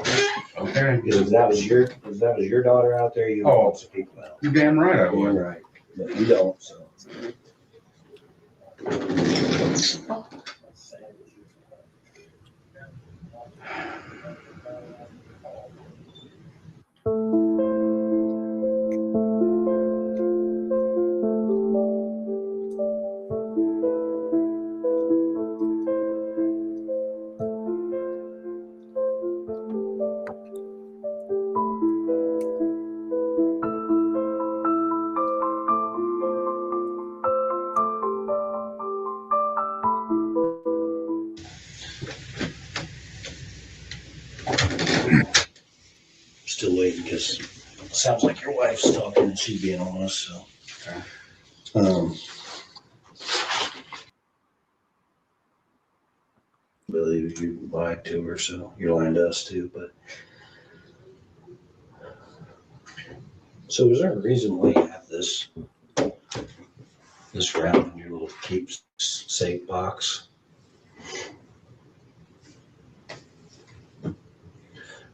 Okay. Because if that was your daughter out there, you would help some people out. You're damn right I would. You're right. But you don't, so. Still waiting because it sounds like your wife's talking and she's being honest. So, believe you lied to her, so you're lying to us too. But so, is there a reason why you have this round in your little keepsake box?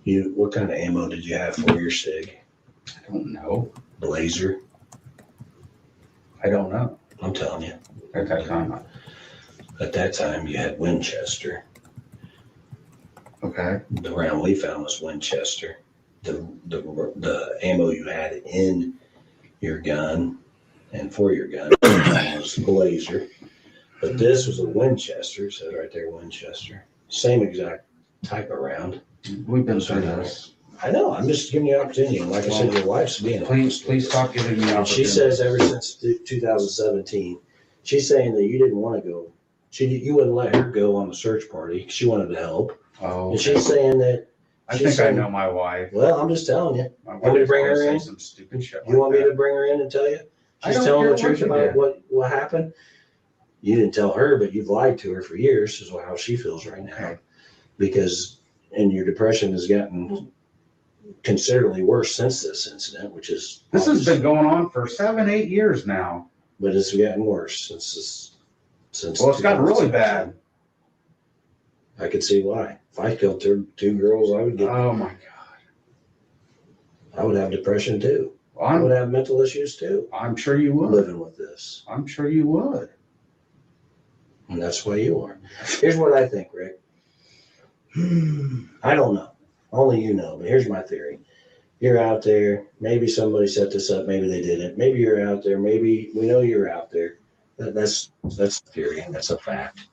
What kind of ammo did you have for your SIG? I don't know. Blazer? I don't know. I'm telling you. At that time, you had Winchester. Okay. The round we found was Winchester. The ammo you had in your gun and for your gun was Blazer. But this was a Winchester, so right there, Winchester. Same exact type of round. We've been through this. I know. I'm just giving you an opportunity. And like I said, your wife's being honest. Please stop giving me opportunity. She says ever since 2017, she's saying that you didn't want to go. You wouldn't let her go on the search party. She wanted to help. Oh. And she's saying that. I think I know my wife. Well, I'm just telling you. My Want me to bring her in? Some stupid shit You want me to bring her in and tell you? She's telling the truth about what happened. You didn't tell her, but you've lied to her for years, is how she feels right now. Because your depression has gotten considerably worse since this incident, which is this has been going on for 7-8 years now. But it's gotten worse since well, it's gotten really bad. I could see why. If I killed two girls, I would get. Oh my God. I would have depression too. Well, I would have mental issues too. I'm sure you would. Living with this. I'm sure you would. And that's why you are. Here's what I think, Rick. I don't know. Only you know. But here's my theory. You're out there. Maybe somebody set this up. Maybe they didn't. Maybe you're out there. Maybe we know you're out there. That's the theory. That's a fact.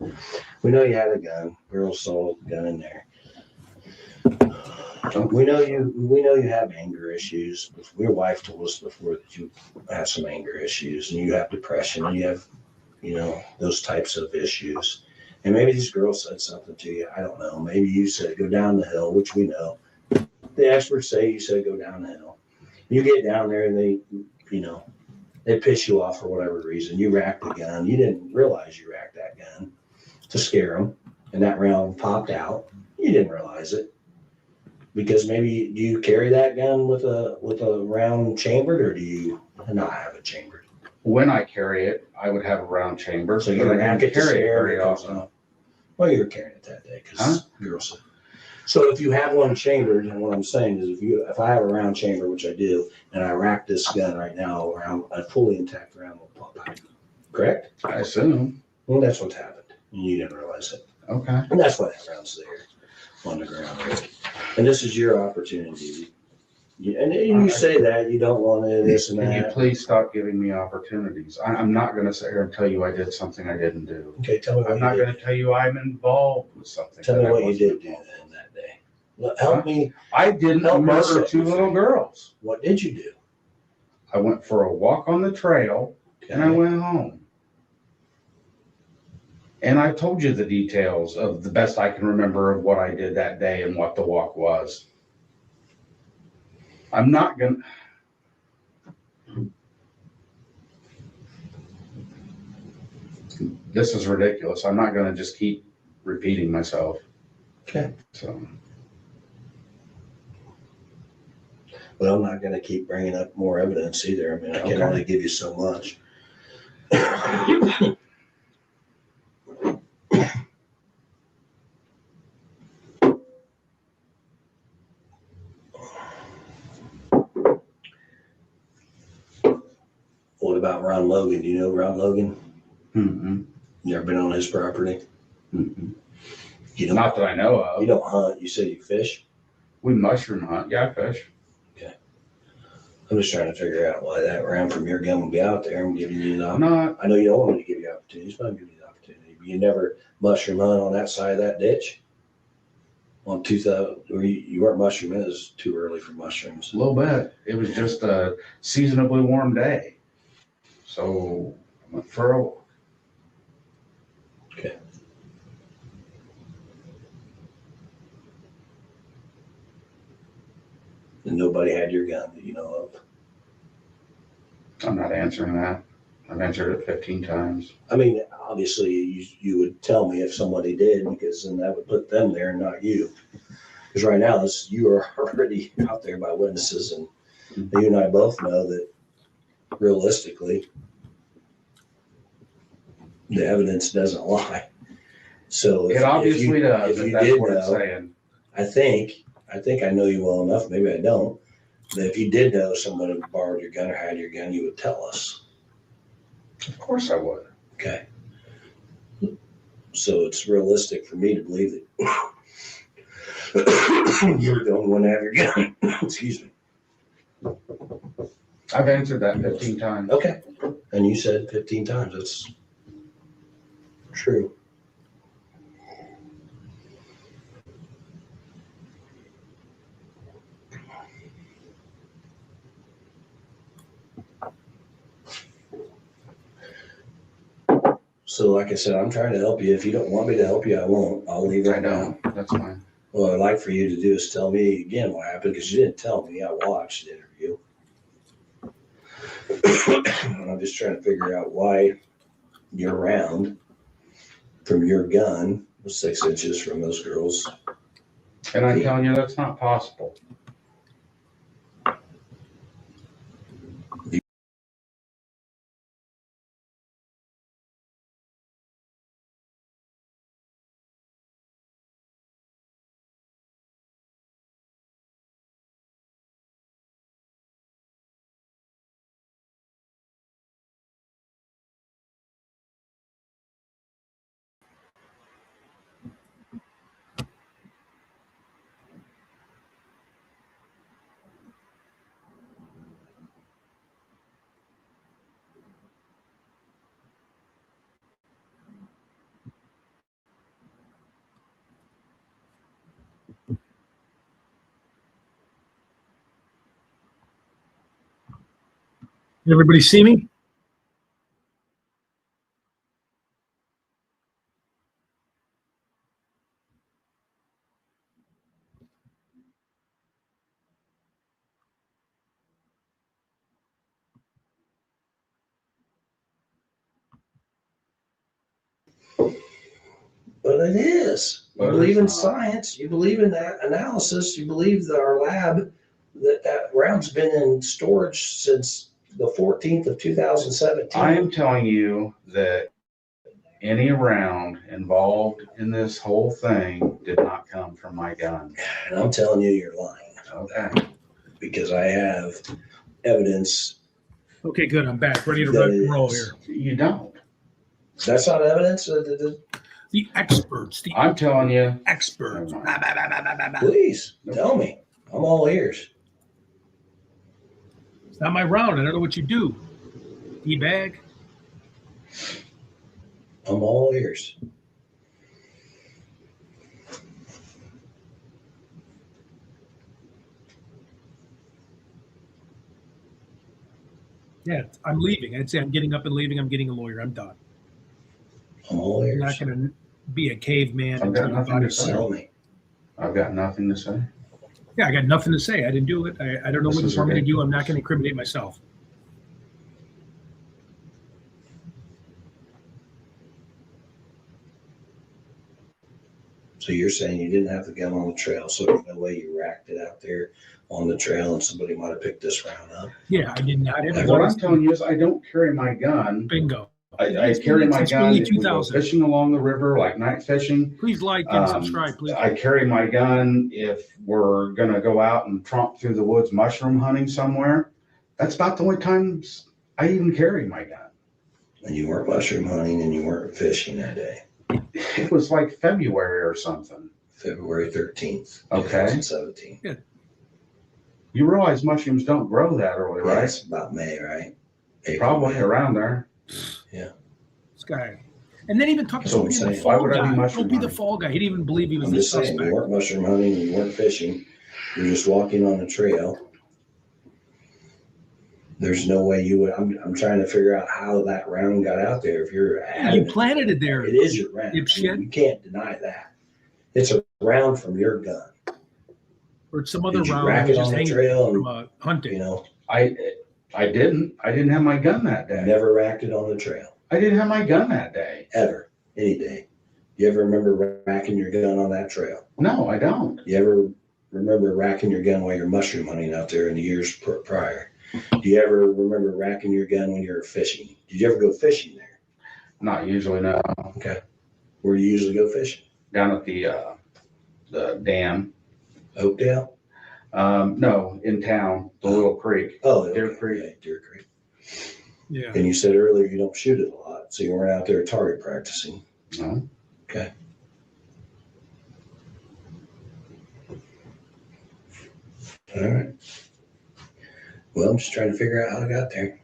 We know you had a gun. Girls saw a gun in there. We know you have anger issues. Your wife told us before that you have some anger issues and you have depression and you have, those types of issues. And maybe these girls said something to you. I don't know. Maybe you said go down the hill, which we know. The experts say you said go down the hill. You get down there and they They piss you off for whatever reason. You racked the gun. You didn't realize you racked that gun to scare them, and that round popped out. You didn't realize it because maybe do you carry that gun with a round chambered, or do you not have it chambered? When I carry it, I would have a round chamber. So you rack it to carry it scare very it comes often. out. Well, you were carrying it that day because girls. So if you have one chambered, and what I'm saying is if I have a round chamber, which I do, and I rack this gun right now around a fully intact round will pop out. Correct? I assume. Well, that's what's happened. And you didn't realize it. Okay. And that's why that round's there on the ground. And this is your opportunity. And you say that you don't want to this and Can you that. please stop giving me opportunities? I'm not going to sit here and tell you I did something I didn't do. Okay, tell me what I'm not going to tell you I'm involved with something. Tell me what you did do then that day. Help me. I didn't murder two little girls. What did you do? I went for a walk on the trail and I went home. And I told you the details of the best I can remember of what I did that day and what the walk was. I'm not going to. This is ridiculous. I'm not going to just keep repeating myself. Okay. So. But I'm not going to keep bringing up more evidence either. I mean, I can only give you so much. What about Ron Logan? Do you know Ron Logan? Mm-hmm. You ever been on his property? Mm-hmm. You don't, not that I know of. You don't hunt. You said you fish? We mushroom hunt. Yeah, I fish. Okay. I'm just trying to figure out why that round from your gun would be out there and giving you the opportunity. I know you don't want me to give you opportunities, but I'm giving you the opportunity. But you never mushroom hunt on that side of that ditch? On 2000, or you weren't mushrooming, it was too early for mushrooms. A little bit. It was just a seasonably warm day. So I went for a walk. Okay. And nobody had your gun that you know of? I'm not answering that. I've answered it 15 times. I mean, obviously you would tell me if somebody did, because then that would put them there and not you. Because right now you are already out there by witnesses, and you and I both know that realistically the evidence doesn't lie. So It obviously does. If you That's did what know, it's saying. I think I know you well enough. Maybe I don't. That if you did know somebody borrowed your gun or had your gun, you would tell us. Of course I would. Okay. So it's realistic for me to believe that you're the only one to have your gun. Excuse me. I've answered that 15 times. Okay. And you said 15 times. That's true. So like I said, I'm trying to help you. If you don't want me to help you, I won't. I'll leave it. I don't. That's fine. What I'd like for you to do is tell me again what happened, because you didn't tell me. I watched the interview. And I'm just trying to figure out why your round from your gun was 6 inches from those girls. And I'm telling you, that's not possible. Can everybody see me? But it is. You But believe it's in not. science. You believe in that analysis. You believe that our lab, that round's been in storage since the 14th of 2017. I am telling you that any round involved in this whole thing did not come from my gun. And I'm telling you, you're lying. Okay. Because I have evidence. Okay, good. I'm back. Ready to rock and roll here. You don't. That's not evidence. The experts. I'm telling you. Experts. Please tell me. I'm all ears. It's not my round. I don't know what you do. E-bag. I'm all ears. Yeah, I'm leaving. I'd say I'm getting up and leaving. I'm getting a lawyer. I'm done. I'm all ears. I'm not going to be a caveman. I've got and nothing to say. Tell me. I've got nothing to say. Yeah, I got nothing to say. I didn't do it. I don't know what you want me to do. I'm not going to incriminate myself. So you're saying you didn't have the gun on the trail, so there's no way you racked it out there on the trail and somebody might have picked this round up? Yeah, I did not. What I'm telling you is I don't carry my gun. Bingo. I carry my gun if we go fishing along the river, like night fishing. Please like and subscribe, please. I carry my gun if we're going to go out and tromp through the woods mushroom hunting somewhere. That's about the only times I even carry my gun. And you weren't mushroom hunting and you weren't fishing that day? It was like February or something. February 13th, Okay. 2017. Yeah. You realize mushrooms don't grow that early, right? It's about May, right? April, Probably May. around there. Yeah. This guy. And then even talking That's what about I'm being the saying. fall Why would I be guy. mushroom Don't be the hunting? fall guy. He didn't even believe he was I'm the just saying, suspect. you weren't mushroom hunting and you weren't fishing. You're just walking on the trail. There's no way you would. I'm trying to figure out how that round got out there. If you're You adamant, planted it there. it is your round. Dipshit. You can't deny that. It's a round from your gun. Or some other Did you round rack that was it just on the hanging trail from and, hunting. you know, I didn't have my gun that you day. never racked it on the trail I didn't have my gun that day. ever, any day? You ever remember racking your gun on that trail? No, I don't. You ever remember racking your gun while you're mushroom hunting out there in the years prior? Do you ever remember racking your gun when you were fishing? Did you ever go fishing there? Not usually, no. Okay. Where do you usually go fishing? Down at the dam. Oakdale? No, in town, the little creek. Oh, Deer okay. Creek. Yeah, Deer Creek. Yeah. And you said earlier you don't shoot it a lot, so you weren't out there target practicing. No. Okay. All right. Well, I'm just trying to figure out how I got there.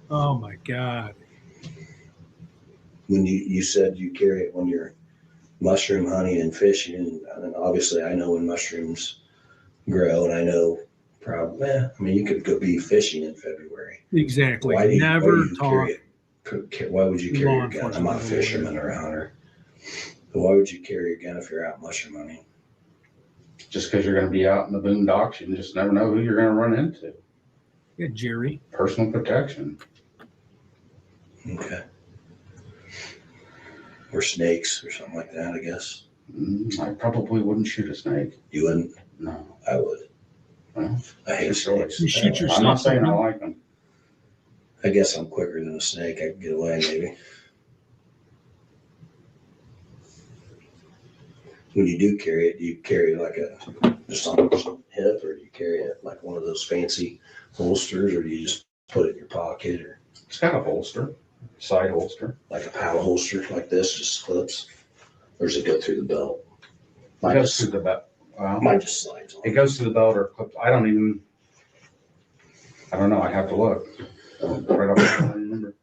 Oh my God. When you said you carry it when you're mushroom hunting and fishing, and obviously I know when mushrooms grow, and I know probably, I mean, you could go be fishing in February. Exactly. Why do you, Never why do you talk. carry it? Why would you carry Law your gun? I'm not a enforcement. fisherman or a hunter. But why would you carry your gun if you're out mushroom hunting? Just because you're going to be out in the boondocks, you just never know who you're going to run into. Yeah, Jerry. Personal protection. Okay. Or snakes or something like that, I guess. I probably wouldn't shoot a snake. You wouldn't? No. I would. Well, I hate snakes. You shoot yourself. I'm not saying I don't you? like them. I guess I'm quicker than a snake. I can get away maybe. When you do carry it, do you carry it like just on the hip, or do you carry it like one of those fancy holsters, or do you just put it in your pocket, or It's got a holster, side holster. like a paddle holster like this, just clips, or does it go through the belt? It Mine goes just, through the belt. Well, mine just slides on. it goes through the belt or clips. I don't know. I'd have to look. Right off the top, I don't remember.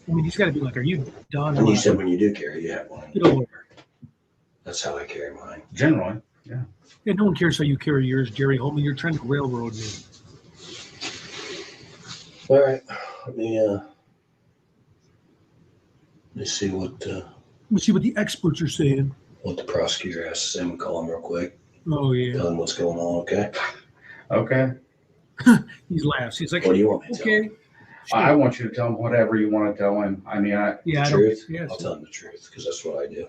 I mean, he's got to be like, are you done? And you said when you do carry, you have one. Get a lawyer. That's how I carry mine. Generally, yeah. Yeah, no one cares how you carry yours, Jerry Holman. You're trying to railroad me. All right, let me see what Let's see what the experts are saying. the prosecutor has to say. I'm gonna call him real quick. Oh, yeah. Tell him what's going on. Okay. Okay. He laughs. He's like, What do you want me to tell okay. I want you to tell him whatever you want to tell him. I mean, The truth. I'll tell him the truth because that's what I do.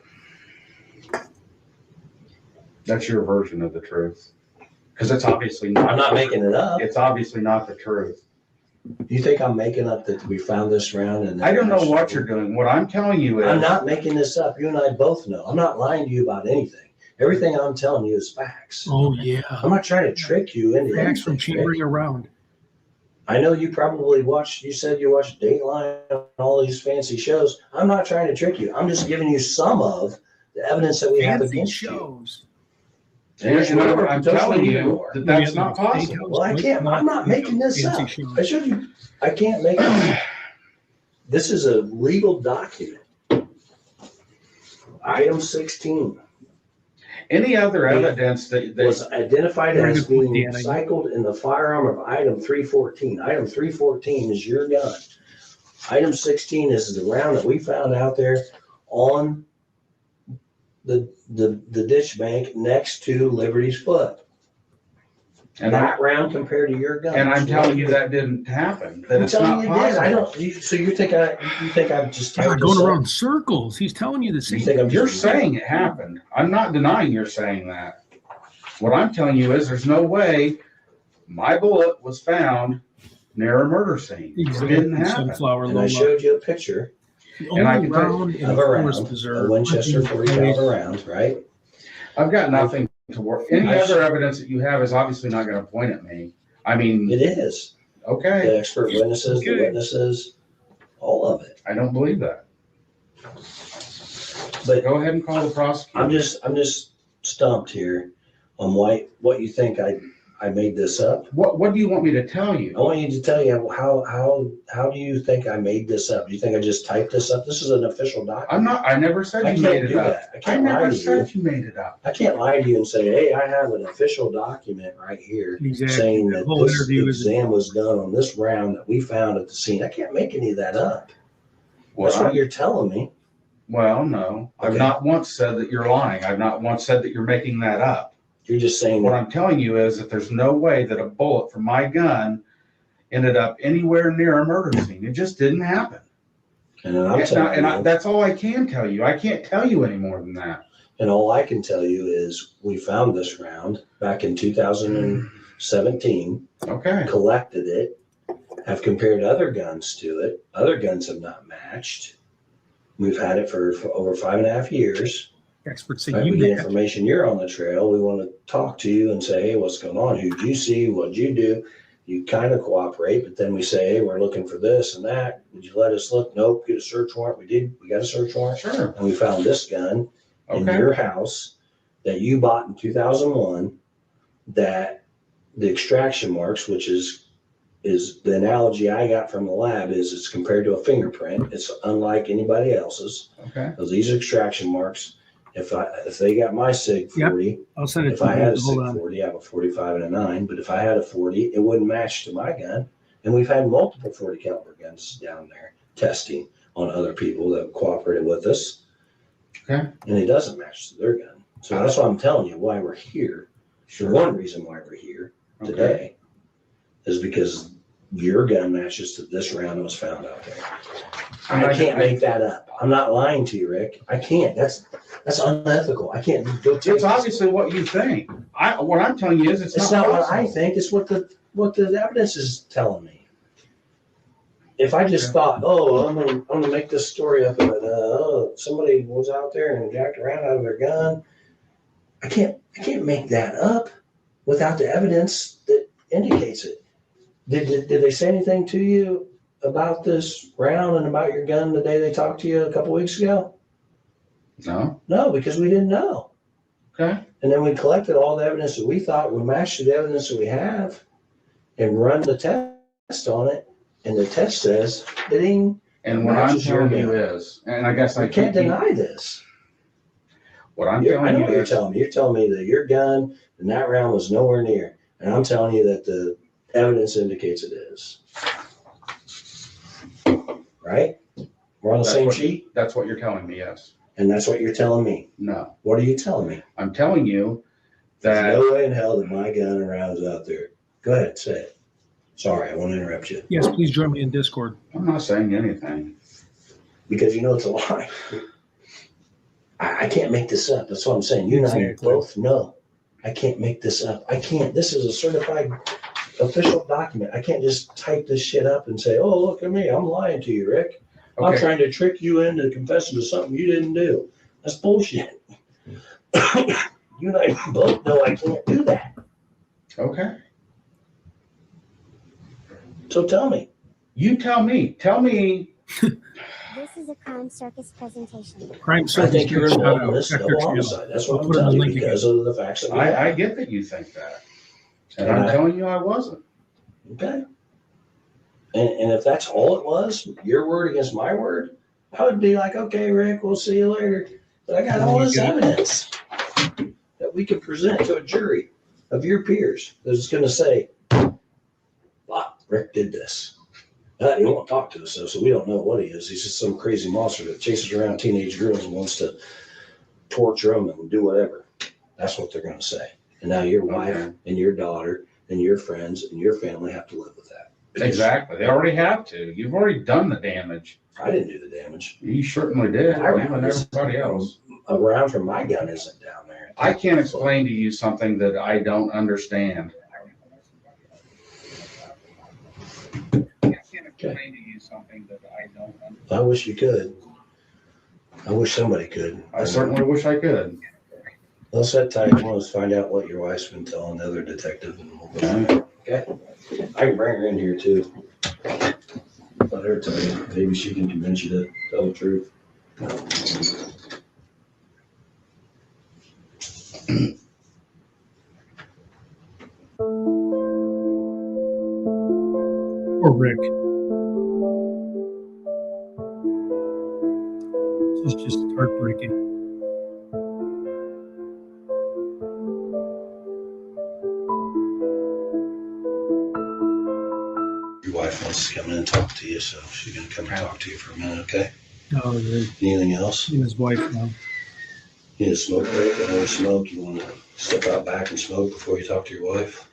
That's your version of the truth. Because it's obviously not. I'm not making it up. It's obviously not the truth. You think I'm making up that we found this round? And I don't know what you're doing. What I'm telling you is. I'm not making this up. You and I both know. I'm not lying to you about anything. Everything I'm telling you is facts. Oh, yeah. I'm not trying to trick you into Facts from anything, chambering around. I know you probably you said you watched Dateline and all these fancy shows. I'm not trying to trick you. I'm just giving you some of the evidence that we have against shows. you. And I'm telling you that that's not possible. Well, I can't. I'm not making this up. I showed you. I can't make it. This is a legal document. Item 16. Any other evidence that was identified as being cycled in the firearm of item 314. Item 314 is your gun. Item 16 is the round that we found out there on the ditch bank next to Liberty's foot. And that round compared to your gun. And I'm telling you that didn't happen. That it's not possible. So you think I'm just You're going around circles. He's telling you the same. You're saying it happened. I'm not denying you're saying that. What I'm telling you is there's no way my bullet was found near a murder scene. Exactly. It didn't happen. And I showed you a picture and I can tell you of a round, a Winchester 40 caliber round, right? I've got nothing to work. Any other evidence that you have is obviously not going to point at me. I mean, it is. Okay. The expert witnesses, the witnesses, all of it. I don't believe that. But go ahead and call the prosecutor. I'm just stumped here on what you think I made this up. What do you want me to tell you? I want you to tell you how do you think I made this up? Do you think I just typed this up? This is an official document. I never said you made it up. I never said you made it up. I can't lie to you and say, hey, I have an official document right here saying that this exam was done on this round that we found at the scene. I can't make any of that up. That's what you're telling me. Well, no. Okay. I've not once said that you're lying. I've not once said that you're making that up. You're just saying what I'm telling you is that there's no way that a bullet from my gun ended up anywhere near a murder scene. It just didn't happen. And that's all I can tell you. I can't tell you any more than that. And all I can tell you is we found this round back in 2017. Okay. Collected it, have compared other guns to it. Other guns have not matched. We've had it for over 5.5 years. Experts say right, with the information you're on the trail, we want to talk to you and say, hey, what's going on? Who'd you see? What'd you do? You kind of cooperate, but then we say, hey, we're looking for this and that. Would you let us look? Nope. Get a search warrant. We did. We got a search warrant. Sure. And we found this gun in your house that you bought in 2001. That the extraction marks, which is the analogy I got from the lab, is it's compared to a fingerprint. It's unlike anybody else's. Okay. Because these extraction marks. If they got my SIG 40, I'll send it if to I you. had a SIG 40, I have a 45 and a 9. But if I had a 40, it wouldn't match to my gun. And we've had multiple 40 caliber guns down there testing on other people that cooperated with us. Okay. And it doesn't match to their gun. So that's why I'm telling you why we're here. Sure. One reason why we're here today is because your gun matches to this round that was found out there. I can't make that up. I'm not lying to you, Rick. I can't. That's unethical. I can't go. It's obviously what you think. What I'm telling you is it's not what I think. It's what the evidence is telling me. If I just thought, I'm gonna make this story up, and somebody was out there and jacked around out of their gun, I can't make that up without the evidence that indicates it. Did they say anything to you about this round and about your gun the day they talked to you a couple weeks ago? No, because we didn't know. Okay. And then we collected all the evidence that we thought would match to the evidence that we have and run the test on it. And the test says it and what I'm telling you is, and I guess I can't deny this. What I'm telling you is, you're telling me that your gun and that round was nowhere near. And I'm telling you that the evidence indicates it is. Right? We're on the same sheet? That's what you're telling me, yes. And that's what you're telling me? No. What are you telling me? I'm telling you that... There's no way in hell that my gun and rounds out there. Go ahead, say it. Sorry, I won't interrupt you. Yes, please join me in Discord. I'm not saying anything. Because you know it's a lie. I can't make this up. That's what I'm saying. You and I both know. I can't make this up. I can't. This is a certified official document. I can't just type this shit up and say, oh, look at me. I'm lying to you, Rick. I'm Okay. trying to trick you into confessing to something you didn't do. That's bullshit. You and I both know I can't do that. Okay. So tell me. You tell me. Tell me. This is a crime circus presentation. Crime I circus. think you're shout involved out. in this Check double your channel. homicide. That's what I'll I'm put in the telling you link because again. of the facts that we I have. get that you think that. And And I'm I- telling you I wasn't. Okay. And if that's all it was, your word against my word, I would be like, okay, Rick, we'll see you later. But I got all this evidence that we can present to a jury of your peers that's going to say, wow, Rick did this. He won't talk to us, though, so we don't know what he is. He's just some crazy monster that chases around teenage girls and wants to torture them and do whatever. That's what they're going to say. And now your wife and your daughter and your friends and your family have to live with that. Exactly. They already have to. You've already done the damage. I didn't do the damage. You certainly did. My You round and isn't- everybody else. A round from my gun isn't down there. I can't explain to you something that I don't understand. I wish you could. I wish somebody could. I certainly wish I could. Let's set tight. Let's find out what your wife's been telling the other detective. And we'll go from there. Okay. I can bring her in here too. Let her tell you. Maybe she can convince you to tell the truth. Poor Rick. This is just heartbreaking. Your wife wants to come in and talk to you, so she's going to come and talk to you for a minute, okay? Oh, Rick. Anything else? And his wife now. You need a smoke break? I know smoke. You want to step out back and smoke before you talk to your wife?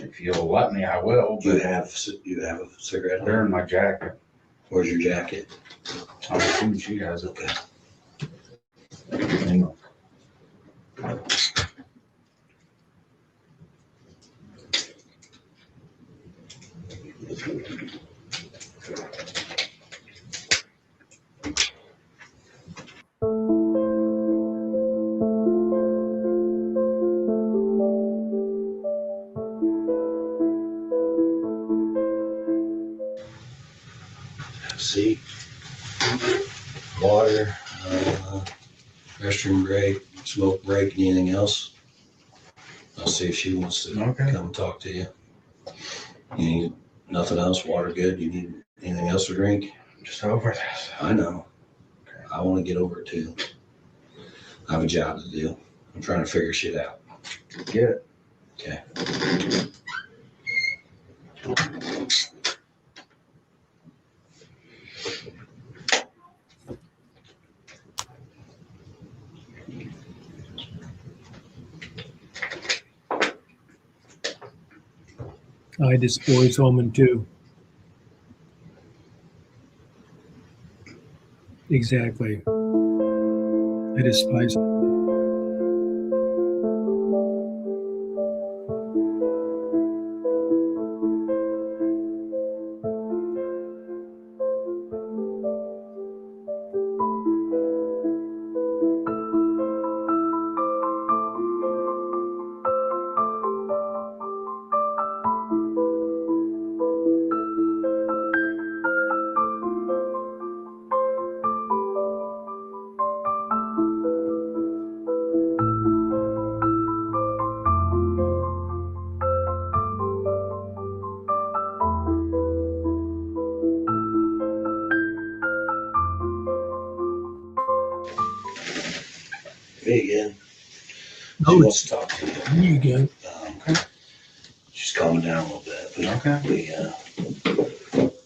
If you'll let me, I will. You have a cigarette? They're in my jacket. Where's your jacket? I'm assuming she has it. Okay. Hang on. Seat, water, restroom break, smoke break, anything else? I'll see if she wants to come and talk to you. You need nothing else? Water good? You need anything else to drink? Just over this. I know. I want to get over it too. I have a job to do. I'm trying to figure shit out. Get it. Okay. I despise Holman too. Exactly. I despise him. Me again. No, She wants to talk to you. Me again. She's calming down a little bit.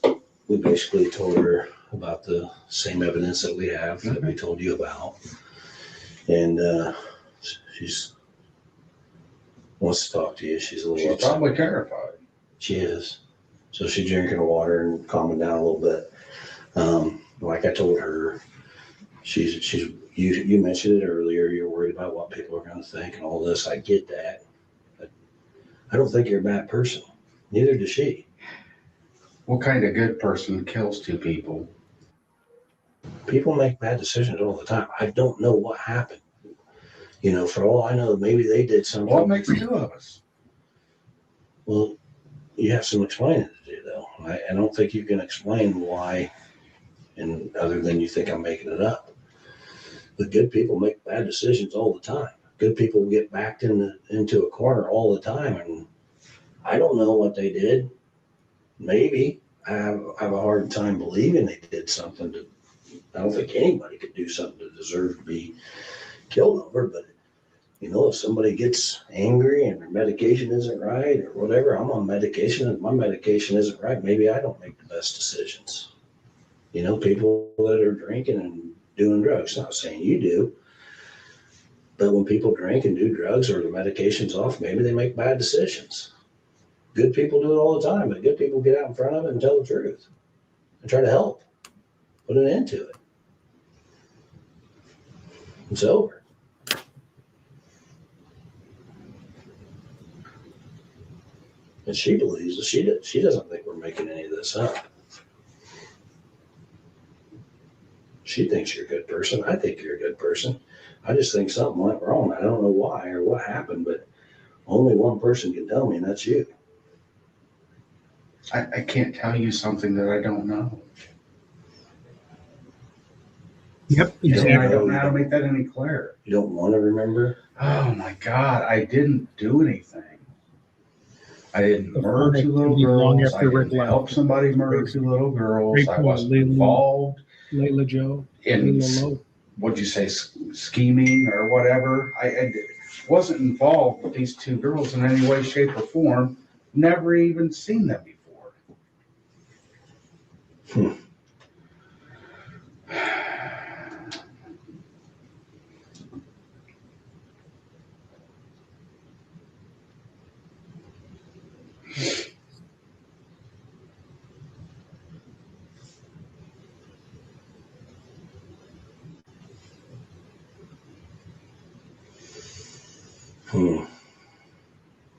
But we basically told her about the same evidence that we have that we told you about. And she's wants to talk to you. She's a little She's upset. probably terrified. She is. So she's drinking her water and calming down a little bit. Like I told her, you mentioned it earlier. You're worried about what people are going to think and all this. I get that. But I don't think you're a bad person. Neither does she. What kind of good person kills two people? People make bad decisions all the time. I don't know what happened. You know, for all I know, maybe they did something. What makes two of us? Well, you have some explaining to do, though. I don't think you can explain why, and other than you think I'm making it up. But good people make bad decisions all the time. Good people get backed into a corner all the time, and I don't know what they did. Maybe I have a hard time believing they did something to. I don't think anybody could do something to deserve to be killed over, but you know, if somebody gets angry and their medication isn't right or whatever, I'm on medication. If my medication isn't right, maybe I don't make the best decisions. You know, people that are drinking and doing drugs, not saying you do, but when people drink and do drugs or the medication's off, maybe they make bad decisions. Good people do it all the time, but good people get out in front of it and tell the truth and try to help, put an end to it. It's over. And she believes that she doesn't think we're making any of this up. She thinks you're a good person. I think you're a good person. I just think something went wrong. I don't know why or what happened, but only one person can tell me, and that's you. I can't tell you something that I don't know. Yep, exactly. I don't know how to make that any clearer. You don't want to remember? Oh my God, I didn't do anything. I didn't murder two little girls. I didn't help somebody murder two little girls. I wasn't involved Layla Joe. in, what'd you say, scheming or whatever. I wasn't involved with these two girls in any way, shape, or form. Never even seen them before.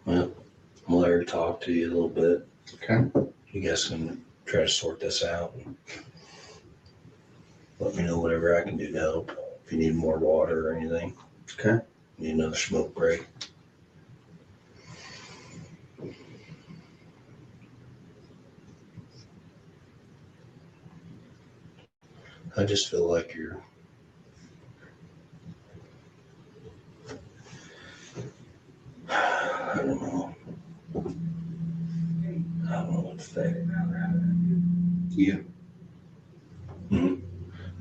Well, I'll let her talk to you a little bit. Okay. You guys can try to sort this out. Let me know whatever I can do to help. If you need more water or anything. Okay. Need another smoke break. I just feel like you're I don't know what to think. You. Mm-hmm.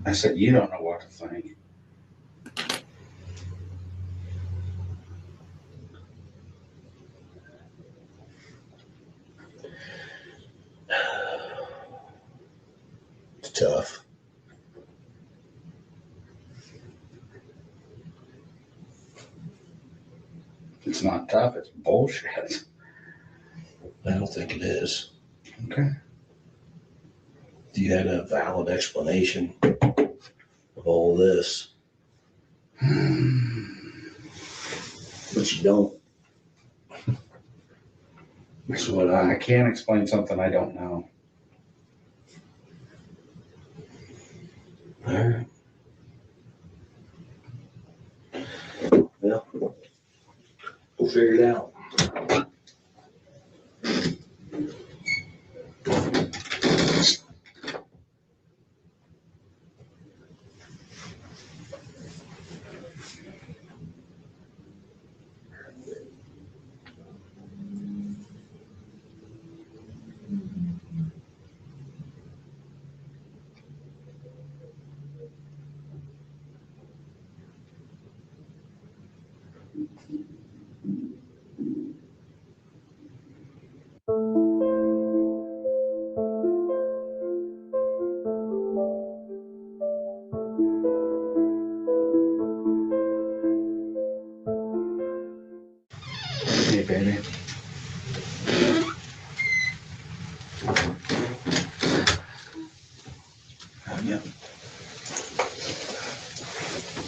I said, you don't know what to think. It's tough. It's not tough, it's bullshit. I don't think it is. Okay. If you had a valid explanation of all this, but you don't. That's what I can't explain something I don't know. All right. Well, we'll figure it out. Hey, baby.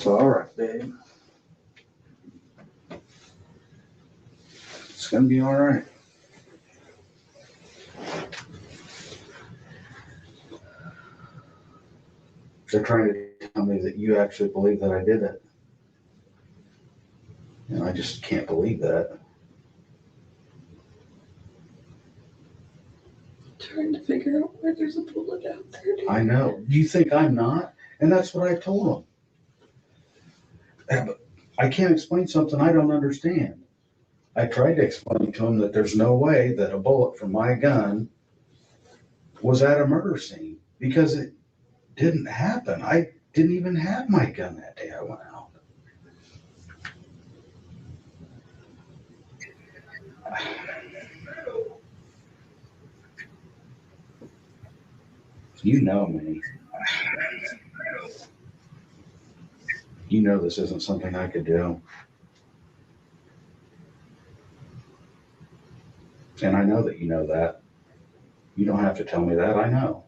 It's all right, babe. It's gonna be all right. They're trying to tell me that you actually believe that I did it. And I just can't believe that. Trying to figure out where there's a bullet out there. I know. Do you think I'm not? And that's what I told them. Yeah, but I can't explain something I don't understand. I tried to explain to them that there's no way that a bullet from my gun was at a murder scene because it didn't happen. I didn't even have my gun that day I went out. You know me. You know this isn't something I could do. And I know that you know that. You don't have to tell me that, I know.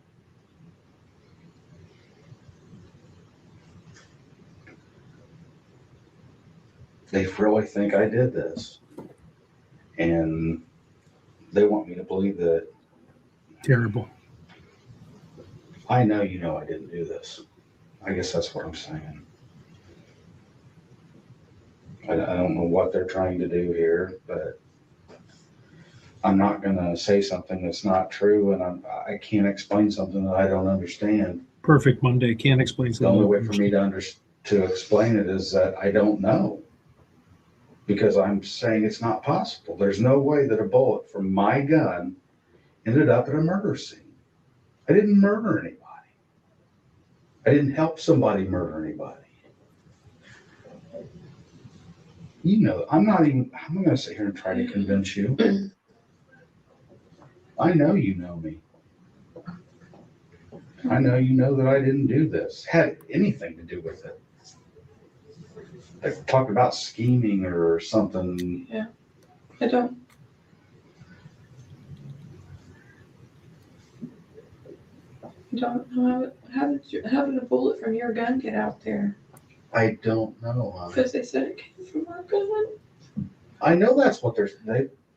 They really think I did this. And they want me to believe that. Terrible. I know you know I didn't do this. I guess that's what I'm saying. I don't know what they're trying to do here, but I'm not going to say something that's not true, and I can't explain something that I don't understand. Perfect Monday. Can't explain The something. only way for me to explain it is that I don't know, because I'm saying it's not possible. There's no way that a bullet from my gun ended up at a murder scene. I didn't murder anybody. I didn't help somebody murder anybody. You know, I'm going to sit here and try to convince you. I know you know me. I know you know that I didn't do this, had anything to do with it. They talk about scheming or something. Yeah, I don't. I don't know how did a bullet from your gun get out there? I don't know, honey. Because they said it came from our gun. I know that's what they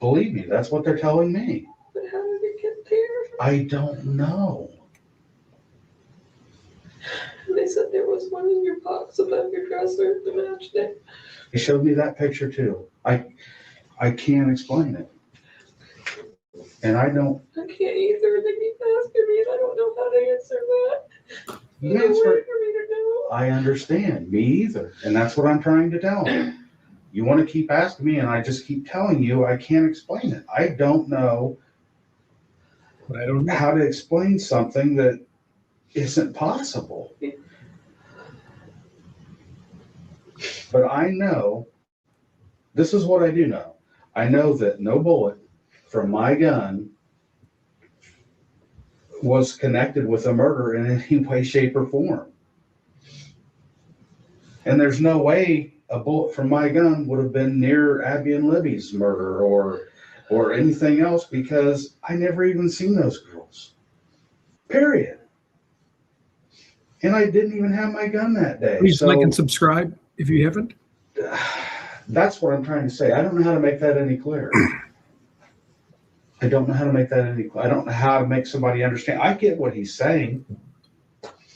believe me. That's what they're telling me. But how did it get there? I don't know. They said there was one in your box above your dresser that matched it. They showed me that picture too. I can't explain it. And I don't. I can't either. They keep asking me and I don't know how to answer that. You No way answer. for me to know. I understand. Me either. And that's what I'm trying to tell them. You want to keep asking me and I just keep telling you I can't explain it. I don't know. But I don't know how to explain something that isn't possible. But I know, this is what I do know. I know that no bullet from my gun was connected with a murder in any way, shape, or form. And there's no way a bullet from my gun would have been near Abby and Libby's murder or anything else, because I never even seen those girls. Period. And I didn't even have my gun that day. Please like and subscribe if you haven't. That's what I'm trying to say. I don't know how to make that any clearer. I don't know how to make that any clearer. I don't know how to make somebody understand. I get what he's saying.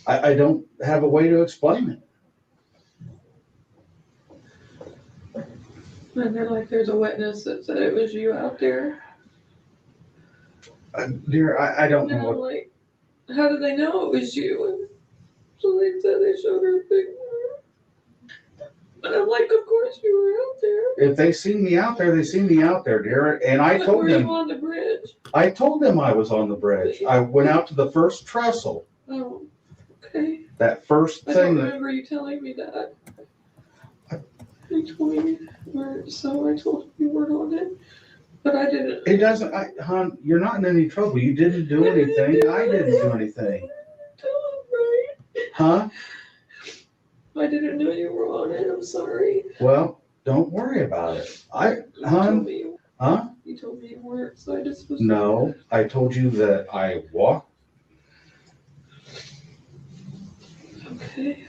I don't have a way to explain it. And they're like, there's a witness that said it was you out there. Dear, I don't know And I'm what. like, how did they know it was you? And so they said they showed her a picture. And I'm like, of course you were out there. If they see me out there, they see me out there, dear. And I But told were them. you on the bridge? I told them I was on the bridge. I went out to the first trestle. Oh, okay. That first I thing. don't remember you telling me that. You told me you weren't, so I told you weren't on it. But I didn't. It doesn't, hon, you're not in any trouble. You didn't do anything. I didn't do anything. Huh? I didn't know you were on it. I'm sorry. Well, don't worry about it. You told me you weren't, so I just was. No, I told you that I walked. Okay.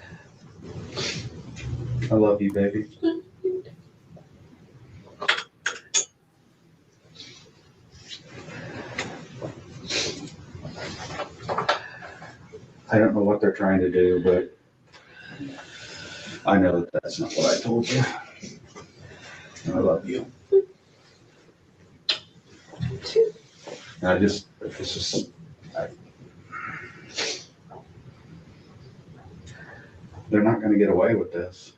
I love you, baby. I don't know what they're trying to do, but I know that that's not what I told you. I love you. And they're not going to get away with this.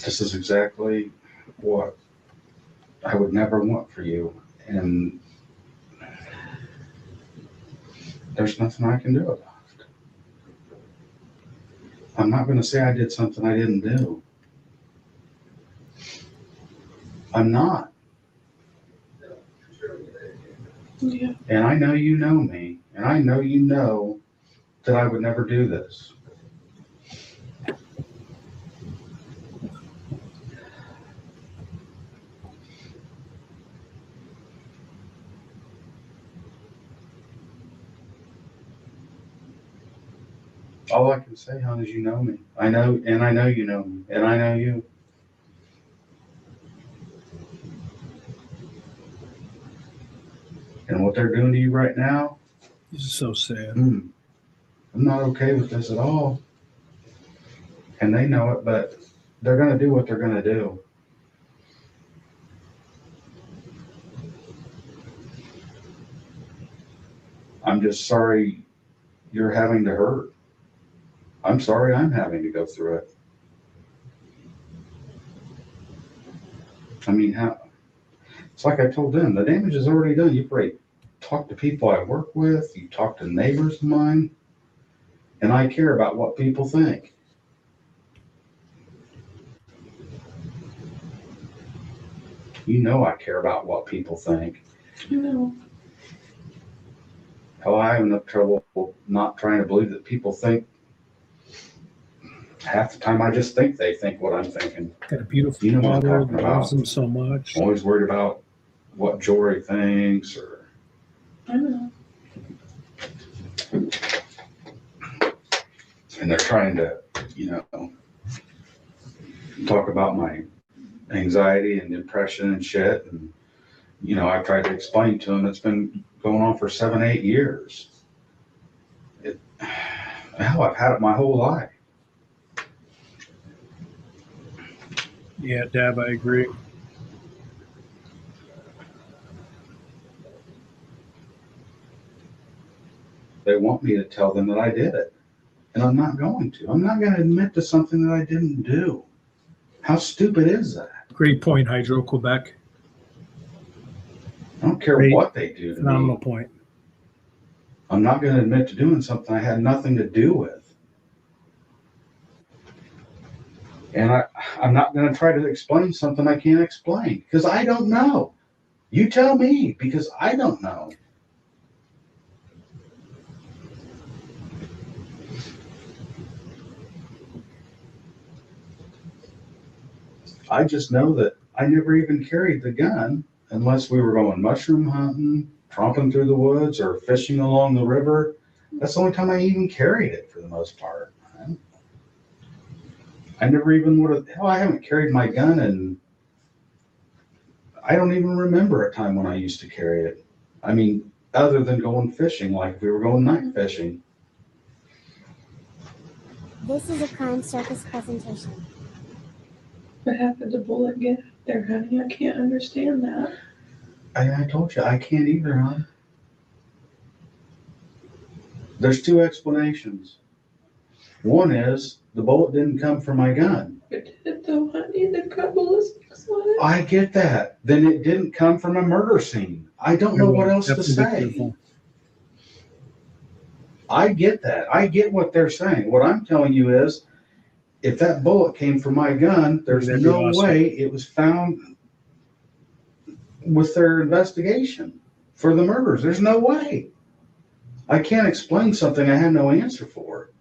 This is exactly what I would never want for you. And there's nothing I can do about it. I'm not going to say I did something I didn't do. I'm not. Yeah. And I know you know me, and I know you know that I would never do this. All I can say, hon, is you know me. I know, and I know you know me, and I know you. And what they're doing to you right now, This is so sad. I'm not okay with this at all. And they know it, but they're going to do what they're going to do. I'm just sorry you're having to hurt. I'm sorry I'm having to go through it. I mean, it's like I told them, the damage is already done. You've already talked to people I work with, you talk to neighbors of mine, and I care about what people think. You know I care about what people think. I know. Hell, I have enough trouble not trying to believe that people think. Half the time I just think they think what I'm thinking. Got a beautiful You know what I'm daughter talking that about. loves them so much. I'm always worried about what Jory thinks, or I know. and they're trying to, talk about my anxiety and depression and shit. And, I've tried to explain to them it's been going on for 7-8 years. Hell, I've had it my whole life. Yeah, Dab, I agree. They want me to tell them that I did it. And I'm not going to. I'm not going to admit to something that I didn't do. How stupid is that? Great point, Hydro Quebec. I don't care what they do to Phenomenal me. point. I'm not going to admit to doing something I had nothing to do with. And I'm not going to try to explain something I can't explain because I don't know. You tell me because I don't know. I just know that I never even carried the gun unless we were going mushroom hunting, tromping through the woods, or fishing along the river. That's the only time I even carried it for the most part. I never even would have, hell, I haven't carried my gun and I don't even remember a time when I used to carry it. I mean, other than going fishing, like if we were going night fishing. This is a crime circus presentation. But how could the bullet get there, honey? I can't understand that. I told you, I can't either, hon. There's two explanations. One is the bullet didn't come from my gun. But did it though, honey? The cut ballistics on it. I get that. Then it didn't come from a murder scene. I don't know what else to say. I get that. I get what they're saying. What I'm telling you is, if that bullet came from my gun, there's no way it was found with their investigation for the murders. There's no way. I can't explain something I have no answer for.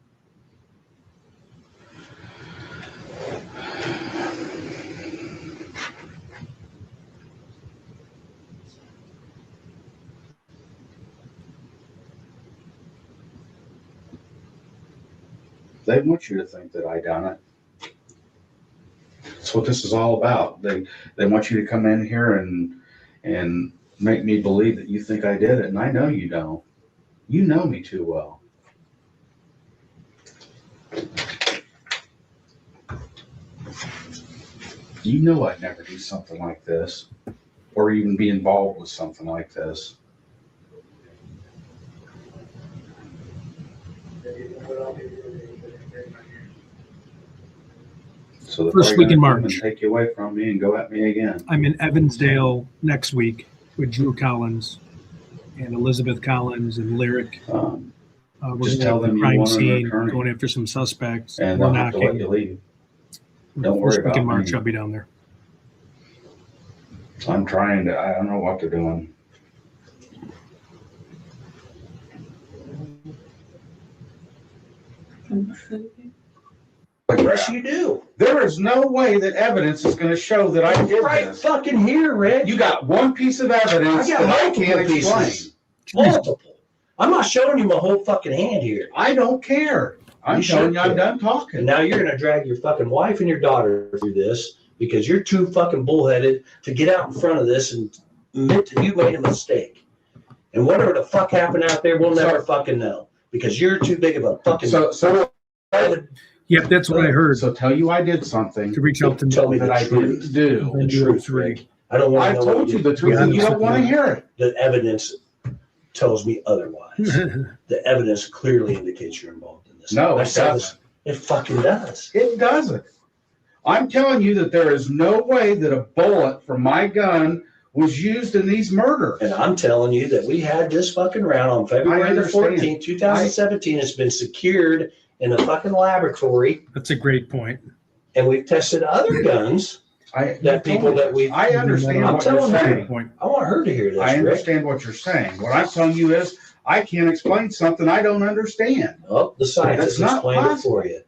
They want you to think that I done it. That's what this is all about. They want you to come in here and make me believe that you think I did it, and I know you don't. You know me too well. You know I'd never do something like this, or even be involved with something like this. So the First week in March. And take you away from me and go at me again. I'm in Evansdale next week with Drew Collins and Elizabeth Collins and Lyric. We're Just going tell to them the you crime want an scene, attorney. going after some suspects. And We're they'll have to let knocking. you leave. Don't First worry week in about March, me. I'll be down there. I'm trying to, I don't know what they're doing. Yes, you do. There is no way that evidence is going to show that I did Right this. fucking here, Rick. You got one piece of evidence I got that I multiple can't explain. pieces. Multiple. I'm not showing you my whole fucking hand here. I don't care. I'm telling you, I'm done talking. And now you're gonna drag your fucking wife and your daughter through this because you're too fucking bullheaded to get out in front of this and admit that you made a mistake. And whatever the fuck happened out there, we'll never fucking know because you're too big of a fucking. Yep, that's what I heard. So tell you I did something. To reach out to Tell me that the I truth. didn't do. The truth, Rick. I don't want I to know. told you the truth, and you don't want to hear it. The evidence tells me otherwise. The evidence clearly indicates you're involved in this. No, I it saw doesn't. this. It fucking does. It doesn't. I'm telling you that there is no way that a bullet from my gun was used in these murders. And I'm telling you that we had this fucking round on February the understand. 14th, 2017. It's been secured in a fucking laboratory, That's a great point. and we've tested other guns I understand I'm what you're telling saying. you, I want her to hear this, I Rick. understand what you're saying. What I'm telling you is I can't explain something I don't understand. Oh, the scientists That's not explained it possible. for you.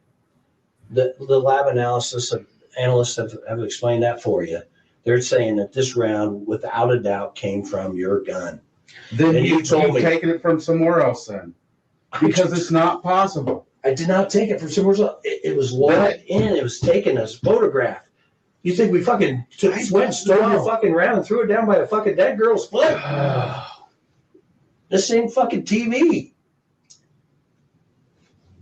The lab analysis of analysts have explained that for you. They're saying that this round, without a doubt, came from your gun. Then And you've taken it from somewhere else then. Because it's not possible. I did not take it from somewhere else. It was logged in. It was taken as a photograph. You think we fucking went, stole your fucking round and threw it down by a fucking dead girl's foot? This ain't fucking TV.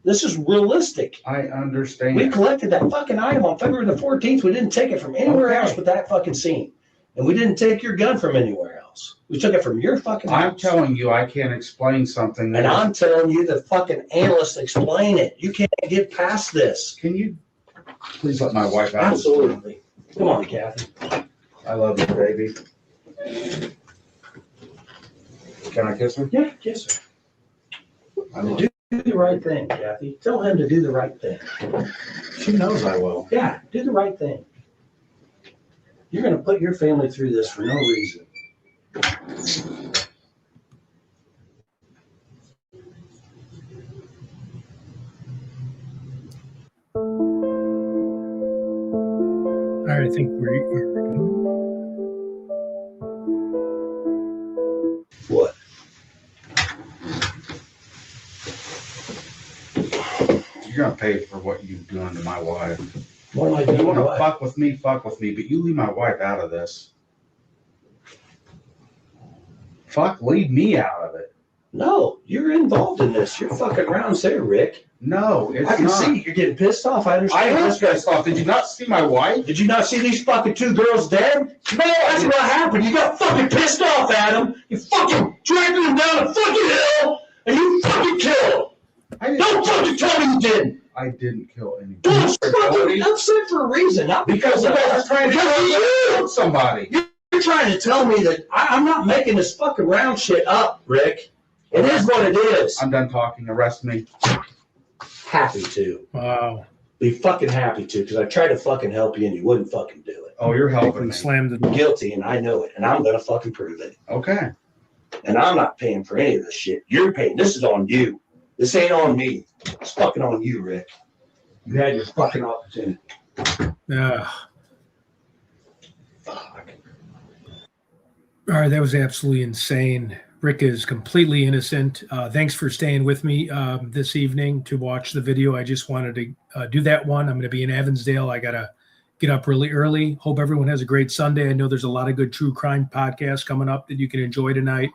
This is realistic. I understand. We collected that fucking item on February the 14th. We didn't take it from anywhere else but that fucking scene. And we didn't take your gun from anywhere else. We took it from your fucking house. I'm telling you, I can't explain something. And I'm telling you, the fucking analysts explain it. You can't get past this. Can you please let my wife out? Absolutely. Come on, Kathy. I love you, baby. Can I kiss her? Yeah, kiss her. I mean, do the right thing, Kathy. Tell him to do the right thing. She knows I will. Yeah, do the right thing. You're going to put your family through this for no reason. All right, I think we're What? You're gonna pay for what you've done to my wife. What am I doing? You want to What? fuck with me, but you leave my wife out of this. Fuck, leave me out of it. No, you're involved in this. You're fucking around there, Rick. No, it's I can not. see you're getting pissed off. I understand. I am pissed off. Did you not see my wife? Did you not see these fucking two girls dead? Man, that's what happened. You got fucking pissed off, Adam. You fucking dragged them down a fucking hill, and you fucking killed them. Don't fucking tell me you didn't. I didn't kill anyone. That's fucking upset for a reason, not because you of guys us. are trying to kill somebody. You're trying to tell me that I'm not making this fucking round shit up, Rick. It is what it is. I'm done talking. Arrest me. Happy to. wow. Be fucking happy to, because I tried to fucking help you and you wouldn't fucking do it. Oh, you're helping me. Slammed the door. Guilty, and I know it, and I'm gonna fucking prove it. Okay. And I'm not paying for any of this shit. You're paying. This is on you. This ain't on me. It's fucking on you, Rick. You had your fucking opportunity. Yeah. Fuck. All right, that was absolutely insane. Rick is completely innocent. Thanks for staying with me this evening to watch the video. I just wanted to do that one. I'm going to be in Evansdale. I got to get up really early. Hope everyone has a great Sunday. I know there's a lot of good true crime podcasts coming up that you can enjoy tonight.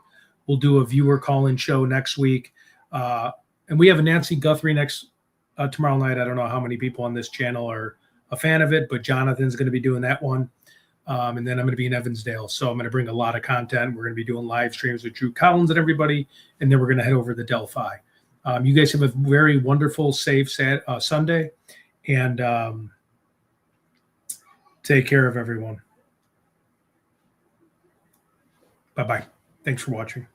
We'll do a viewer call-in show next week. And we have a Nancy Guthrie tomorrow night. I don't know how many people on this channel are a fan of it, but Jonathan's going to be doing that one. And then I'm going to be in Evansdale. So I'm going to bring a lot of content. We're going to be doing live streams with Drew Collins and everybody. And then we're going to head over to Delphi. You guys have a very wonderful, safe Sunday. And take care of everyone. Bye-bye. Thanks for watching.